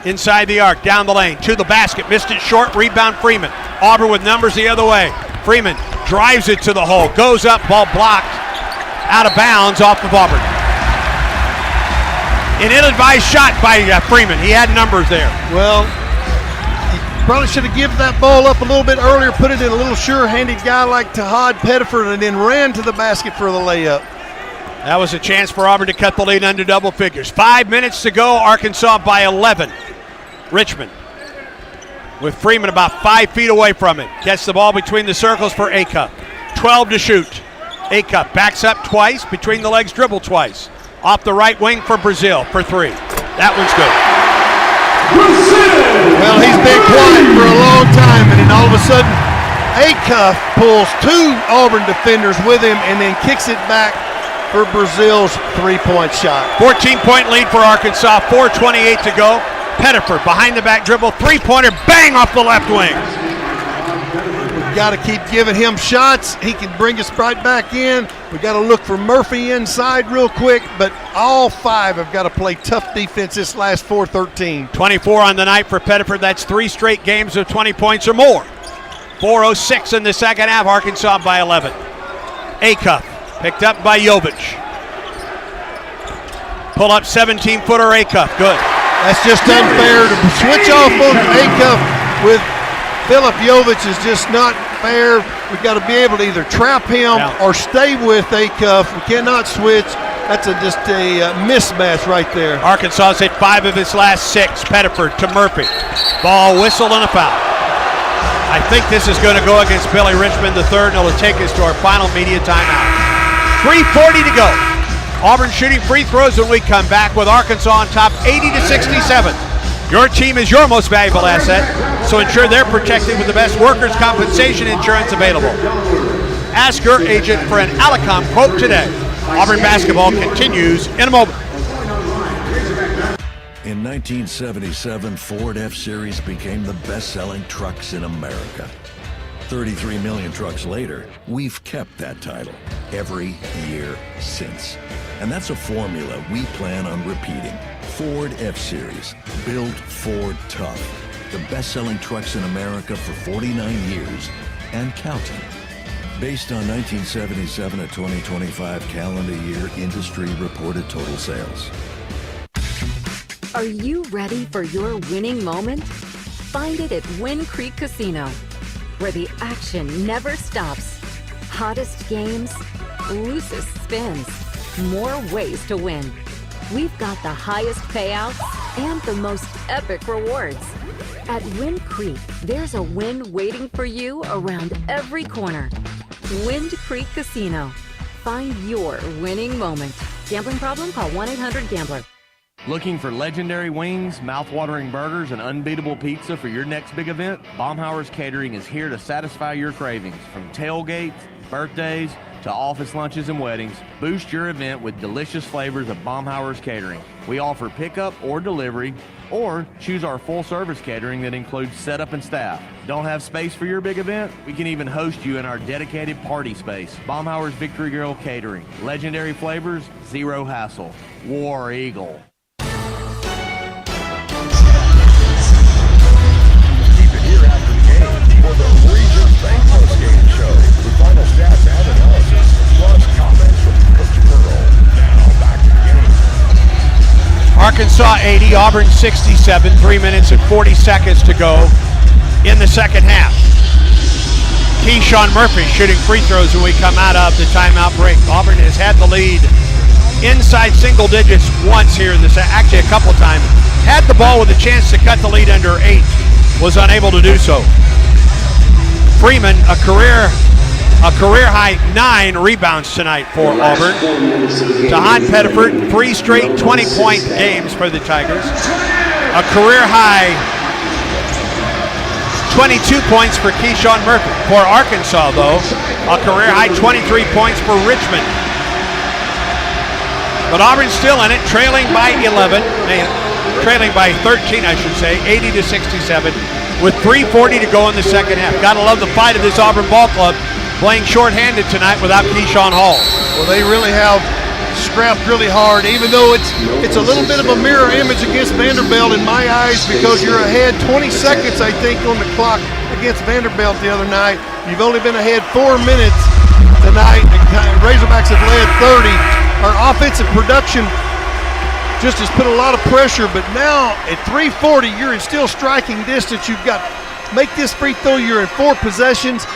Inside the arc, down the lane, to the basket. Missed it short, rebound Freeman. Auburn with numbers the other way. Freeman drives it to the hole. Goes up, ball blocked. Out of bounds off of Auburn. An ill-advised shot by Freeman. He had numbers there. Well, Probably should have given that ball up a little bit earlier, put it in a little sure-handed guy like Tahad Pettiford, and then ran to the basket for the layup. That was a chance for Auburn to cut the lead under double figures. 5 minutes to go, Arkansas by 11. Richmond with Freeman about 5 feet away from it. Gets the ball between the circles for Acuff. 12 to shoot. Acuff backs up twice, between the legs, dribble twice. Off the right wing for Brazil for 3. That one's good. Well, he's been quiet for a long time, and then all of a sudden, Acuff pulls 2 Auburn defenders with him and then kicks it back for Brazil's 3-point shot. 14-point lead for Arkansas, 4:28 to go. Pettiford behind the back dribble, 3-pointer, bang off the left wing. We've got to keep giving him shots. He can bring us right back in. We've got to look for Murphy inside real quick, but all 5 have got to play tough defense this last 4-13. 24 on the night for Pettiford. That's 3 straight games of 20 points or more. 4:06 in the second half, Arkansas by 11. Acuff picked up by Jovic. Pull up 17-footer Acuff, good. That's just unfair to switch off on Acuff with Philip Jovic is just not fair. We've got to be able to either trap him or stay with Acuff. We cannot switch. That's just a mismatch right there. Arkansas hit 5 of his last 6. Pettiford to Murphy. Ball, whistle, and a foul. I think this is going to go against Billy Richmond III, and it'll take us to our final media timeout. 3:40 to go. Auburn shooting free throws when we come back with Arkansas on top 80-67. Your team is your most valuable asset, so ensure they're protected with the best workers' compensation insurance available. Ask your agent for an Alicom quote today. Auburn basketball continues in a moment. In 1977, Ford F-Series became the best-selling trucks in America. 33 million trucks later, we've kept that title every year since. And that's a formula we plan on repeating. Ford F-Series, built Ford tough. The best-selling trucks in America for 49 years and counting. Based on 1977 to 2025 calendar year industry reported total sales. Are you ready for your winning moment? Find it at Wind Creek Casino, where the action never stops. Hottest games, loosest spins, more ways to win. We've got the highest payouts and the most epic rewards. At Wind Creek, there's a win waiting for you around every corner. Wind Creek Casino. Find your winning moment. Gambling problem? Call 1-800-GAMBLER. Looking for legendary wings, mouth-watering burgers, and unbeatable pizza for your next big event? Baumhauer's Catering is here to satisfy your cravings. From tailgates, birthdays, to office lunches and weddings, boost your event with delicious flavors of Baumhauer's Catering. We offer pickup or delivery, or choose our full-service catering that includes setup and staff. Don't have space for your big event? We can even host you in our dedicated party space. Baumhauer's Victory Grill Catering. Legendary flavors, zero hassle. War Eagle. For the Regions Bank Postgame Show, with final stats and analysis, plus comments from Coach Pearl. Now back to the game. Arkansas 80, Auburn 67, 3 minutes and 40 seconds to go in the second half. Keyshawn Murphy shooting free throws when we come out of the timeout break. Auburn has had the lead inside single digits once here in this, actually a couple times. Had the ball with a chance to cut the lead under 8, was unable to do so. Freeman, a career high 9 rebounds tonight for Auburn. Tahad Pettiford, 3 straight 20-point games for the Tigers. A career high 22 points for Keyshawn Murphy. For Arkansas, though, a career high 23 points for Richmond. But Auburn's still in it, trailing by 11, trailing by 13, I should say, 80-67. With 3:40 to go in the second half. Gotta love the fight of this Auburn ball club, playing shorthanded tonight without Keyshawn Hall. Well, they really have scrapped really hard, even though it's a little bit of a mirror image against Vanderbilt in my eyes, because you're ahead 20 seconds, I think, on the clock against Vanderbilt the other night. You've only been ahead 4 minutes tonight. The Razorbacks have led 30. Our offensive production just has put a lot of pressure, but now at 3:40, you're in still striking distance. You've got make this free throw, you're in 4 possessions.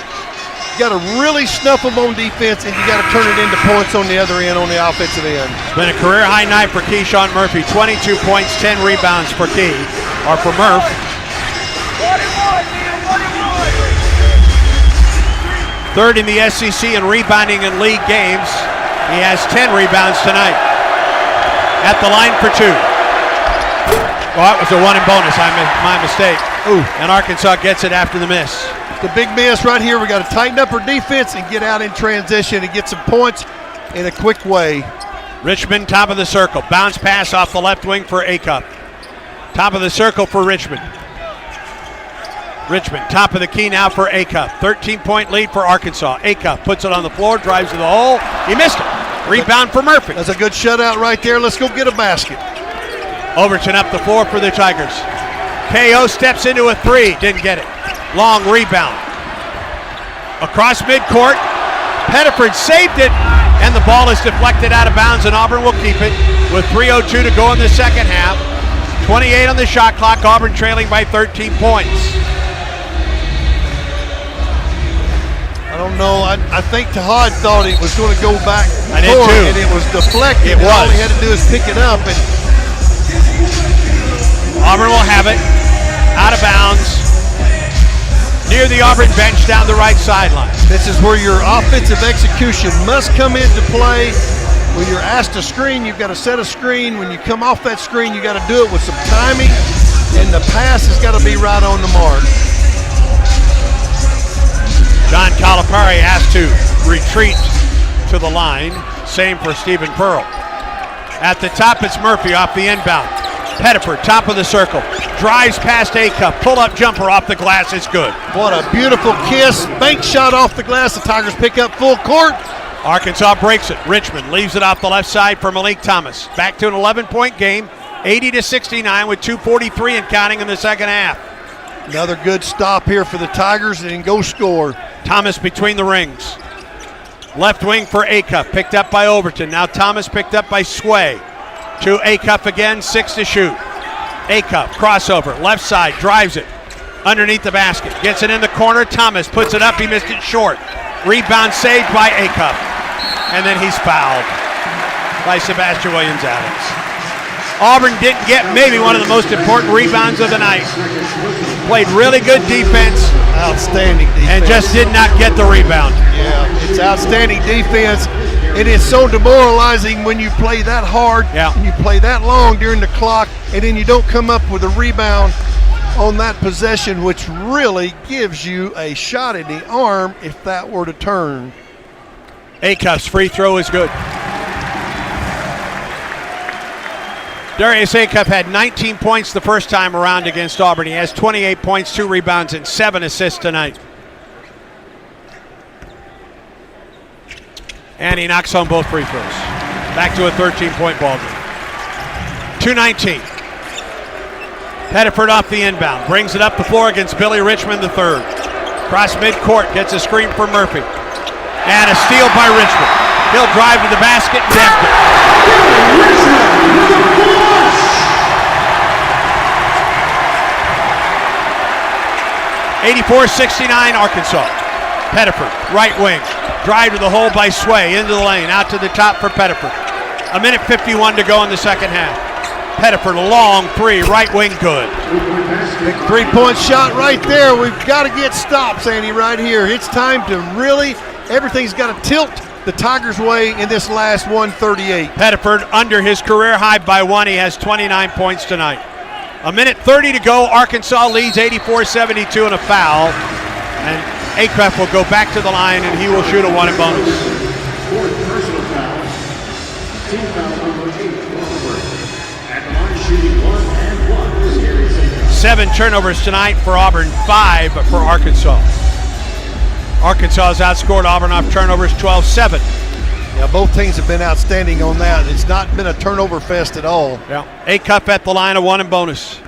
You got to really snuff them on defense, and you got to turn it into points on the other end, on the offensive end. It's been a career-high night for Keyshawn Murphy. 22 points, 10 rebounds for Key, or for Murph. Third in the SEC in rebounding in league games. He has 10 rebounds tonight. At the line for 2. Well, that was a 1 in bonus. My mistake. Ooh. And Arkansas gets it after the miss. The big miss right here. We got to tighten up our defense and get out in transition and get some points in a quick way. Richmond, top of the circle. Bounce pass off the left wing for Acup. Top of the circle for Richmond. Richmond, top of the key now for Acup. 13-point lead for Arkansas. Acup puts it on the floor, drives to the hole. He missed it. Rebound for Murphy. That's a good shutout right there. Let's go get a basket. Overton up the floor for the Tigers. KO steps into a 3. Didn't get it. Long rebound. Across midcourt. Pettiford saved it, and the ball is deflected out of bounds, and Auburn will keep it with 3:02 to go in the second half. 28 on the shot clock. Auburn trailing by 13 points. I don't know. I think Tahad thought it was going to go back. I did too. And it was deflected. It was. All he had to do is pick it up. And Auburn will have it out of bounds near the Auburn bench down the right sideline. This is where your offensive execution must come into play. When you're asked to screen, you've got to set a screen. When you come off that screen, you got to do it with some timing, and the pass has got to be right on the mark. John Calipari has to retreat to the line. Same for Stephen Pearl. At the top, it's Murphy off the inbound. Pettiford, top of the circle. Drives past Acup. Pull-up jumper off the glass. It's good. What a beautiful kiss. Bank shot off the glass. The Tigers pick up full court. Arkansas breaks it. Richmond leaves it off the left side for Malik Thomas. Back to an 11-point game. 80-69 with 2:43 and counting in the second half. Another good stop here for the Tigers and go score. Thomas between the rings. Left wing for Acup, picked up by Overton. Now Thomas picked up by Sway. To Acup again, 6 to shoot. Acup, crossover, left side, drives it. Underneath the basket, gets it in the corner. Thomas puts it up, he missed it short. Rebound saved by Acup. And then he's fouled by Sebastian Williams-Adams. Auburn didn't get maybe one of the most important rebounds of the night. Played really good defense. Outstanding defense. And just did not get the rebound. Yeah, it's outstanding defense. It is so demoralizing when you play that hard, and you play that long during the clock, and then you don't come up with a rebound on that possession, which really gives you a shot in the arm if that were to turn. Acup's free throw is good. Darius Acup had 19 points the first time around against Auburn. He has 28 points, 2 rebounds, and 7 assists tonight. And he knocks home both free throws. Back to a 13-point ball game. 2:19. Pettiford off the inbound. Brings it up the floor against Billy Richmond III. Cross midcourt. Gets a screen for Murphy. And a steal by Richmond. He'll drive to the basket and deft it. 84-69 Arkansas. Pettiford, right wing. Drive to the hole by Sway, into the lane, out to the top for Pettiford. 1:51 to go in the second half. Pettiford, a long 3, right wing, good. Big 3-point shot right there. We've got to get stops, Andy, right here. It's time to really, everything's got to tilt the Tigers' way in this last 1:38. Pettiford under his career high by 1. He has 29 points tonight. 1:30 to go. Arkansas leads 84-72 and a foul. And Acup will go back to the line, and he will shoot a 1 in bonus. Fourth personal foul. Team foul number 8 for Auburn. At the line shooting 1 and 1 is Darius Acup. 7 turnovers tonight for Auburn, 5 for Arkansas. Arkansas has outscored Auburn off turnovers 12-7. Yeah, both teams have been outstanding on that. It's not been a turnover fest at all. Yeah, Acup at the line, a 1 in bonus.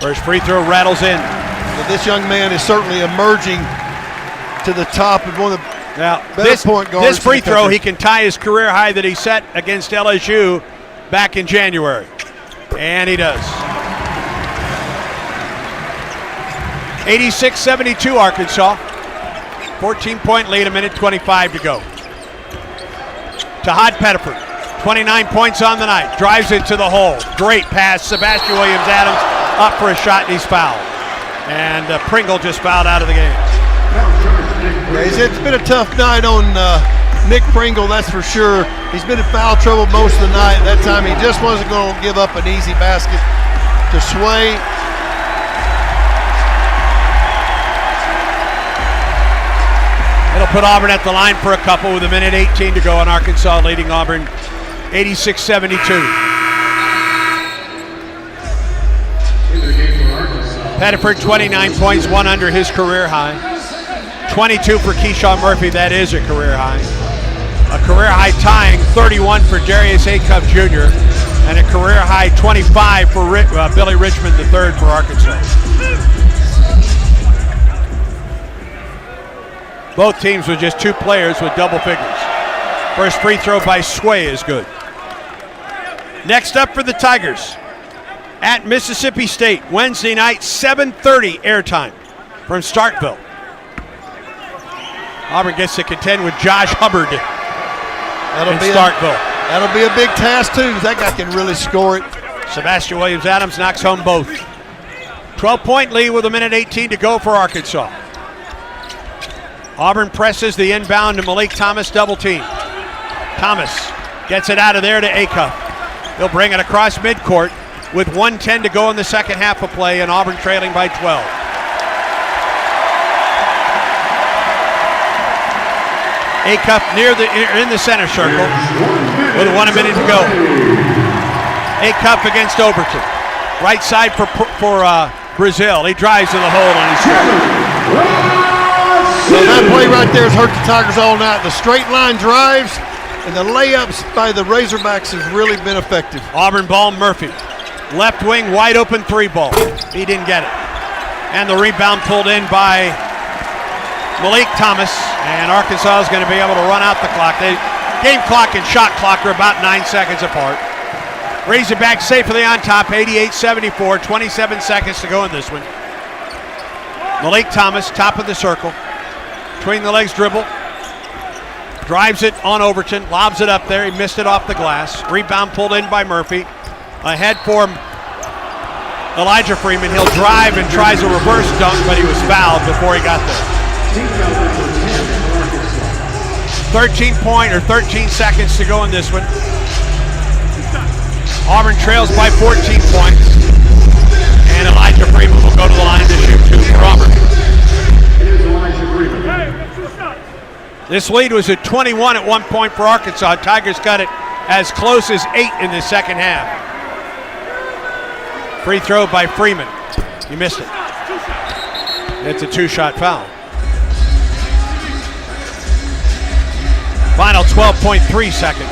First free throw rattles in. But this young man is certainly emerging to the top of one of the better point guards. This free throw, he can tie his career high that he set against LSU back in January. And he does. 86-72 Arkansas. 14-point lead, 1:25 to go. To Hod Pettiford. 29 points on the night. Drives it to the hole. Great pass. Sebastian Williams-Adams up for a shot, and he's fouled. And Pringle just fouled out of the game. It's been a tough night on Nick Pringle, that's for sure. He's been in foul trouble most of the night. That time he just wasn't going to give up an easy basket to Sway. It'll put Auburn at the line for a couple with 1:18 to go, and Arkansas leading Auburn 86-72. Pettiford, 29 points, one under his career high. 22 for Keyshawn Murphy, that is a career high. A career high tying 31 for Darius Acuff Jr. and a career high 25 for Billy Richmond III for Arkansas. Both teams with just two players with double figures. First free throw by Sway is good. Next up for the Tigers at Mississippi State, Wednesday night, 7:30 airtime from Starkville. Auburn gets to contend with Josh Hubbard in Starkville. That'll be a big task, too. That guy can really score it. Sebastian Williams-Adams knocks home both. 12-point lead with 1:18 to go for Arkansas. Auburn presses the inbound to Malik Thomas, double team. Thomas gets it out of there to Acuff. He'll bring it across midcourt with 1:10 to go in the second half of play, and Auburn trailing by 12. Acuff in the center circle with 1 minute to go. Acuff against Overton. Right side for Brazil. He drives to the hole and he's good. So that play right there has hurt the Tigers all night. The straight line drives and the layups by the Razorbacks has really been effective. Auburn ball, Murphy. Left wing, wide open three ball. He didn't get it. And the rebound pulled in by Malik Thomas, and Arkansas is going to be able to run out the clock. Game clock and shot clock are about 9 seconds apart. Razorbacks safely on top, 88-74, 27 seconds to go in this one. Malik Thomas, top of the circle. Between the legs dribble. Drives it on Overton, lobs it up there. He missed it off the glass. Rebound pulled in by Murphy. Ahead for Elijah Freeman. He'll drive and tries a reverse dunk, but he was fouled before he got there. 13 seconds to go in this one. Auburn trails by 14 points. And Elijah Freeman will go to the line to shoot two for Auburn. This lead was at 21 at one point for Arkansas. Tigers got it as close as 8 in the second half. Free throw by Freeman. He missed it. It's a two-shot foul. Final 12.3 seconds.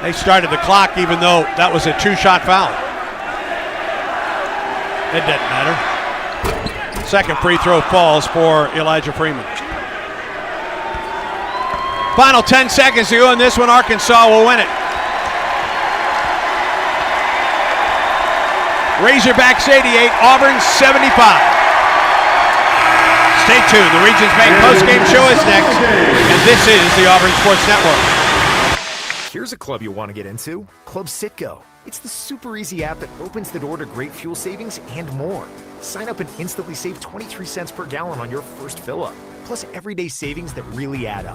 They started the clock even though that was a two-shot foul. It didn't matter. Second free throw falls for Elijah Freeman. Final 10 seconds to go in this one. Arkansas will win it. Razorbacks 88, Auburn 75. Stay tuned. The Regions Bank postgame show is next, and this is the Auburn Sports Network. Here's a club you'll want to get into, Club Citgo. It's the super easy app that opens the door to great fuel savings and more. Sign up and instantly save 23 cents per gallon on your first fill-up, plus everyday savings that really add up.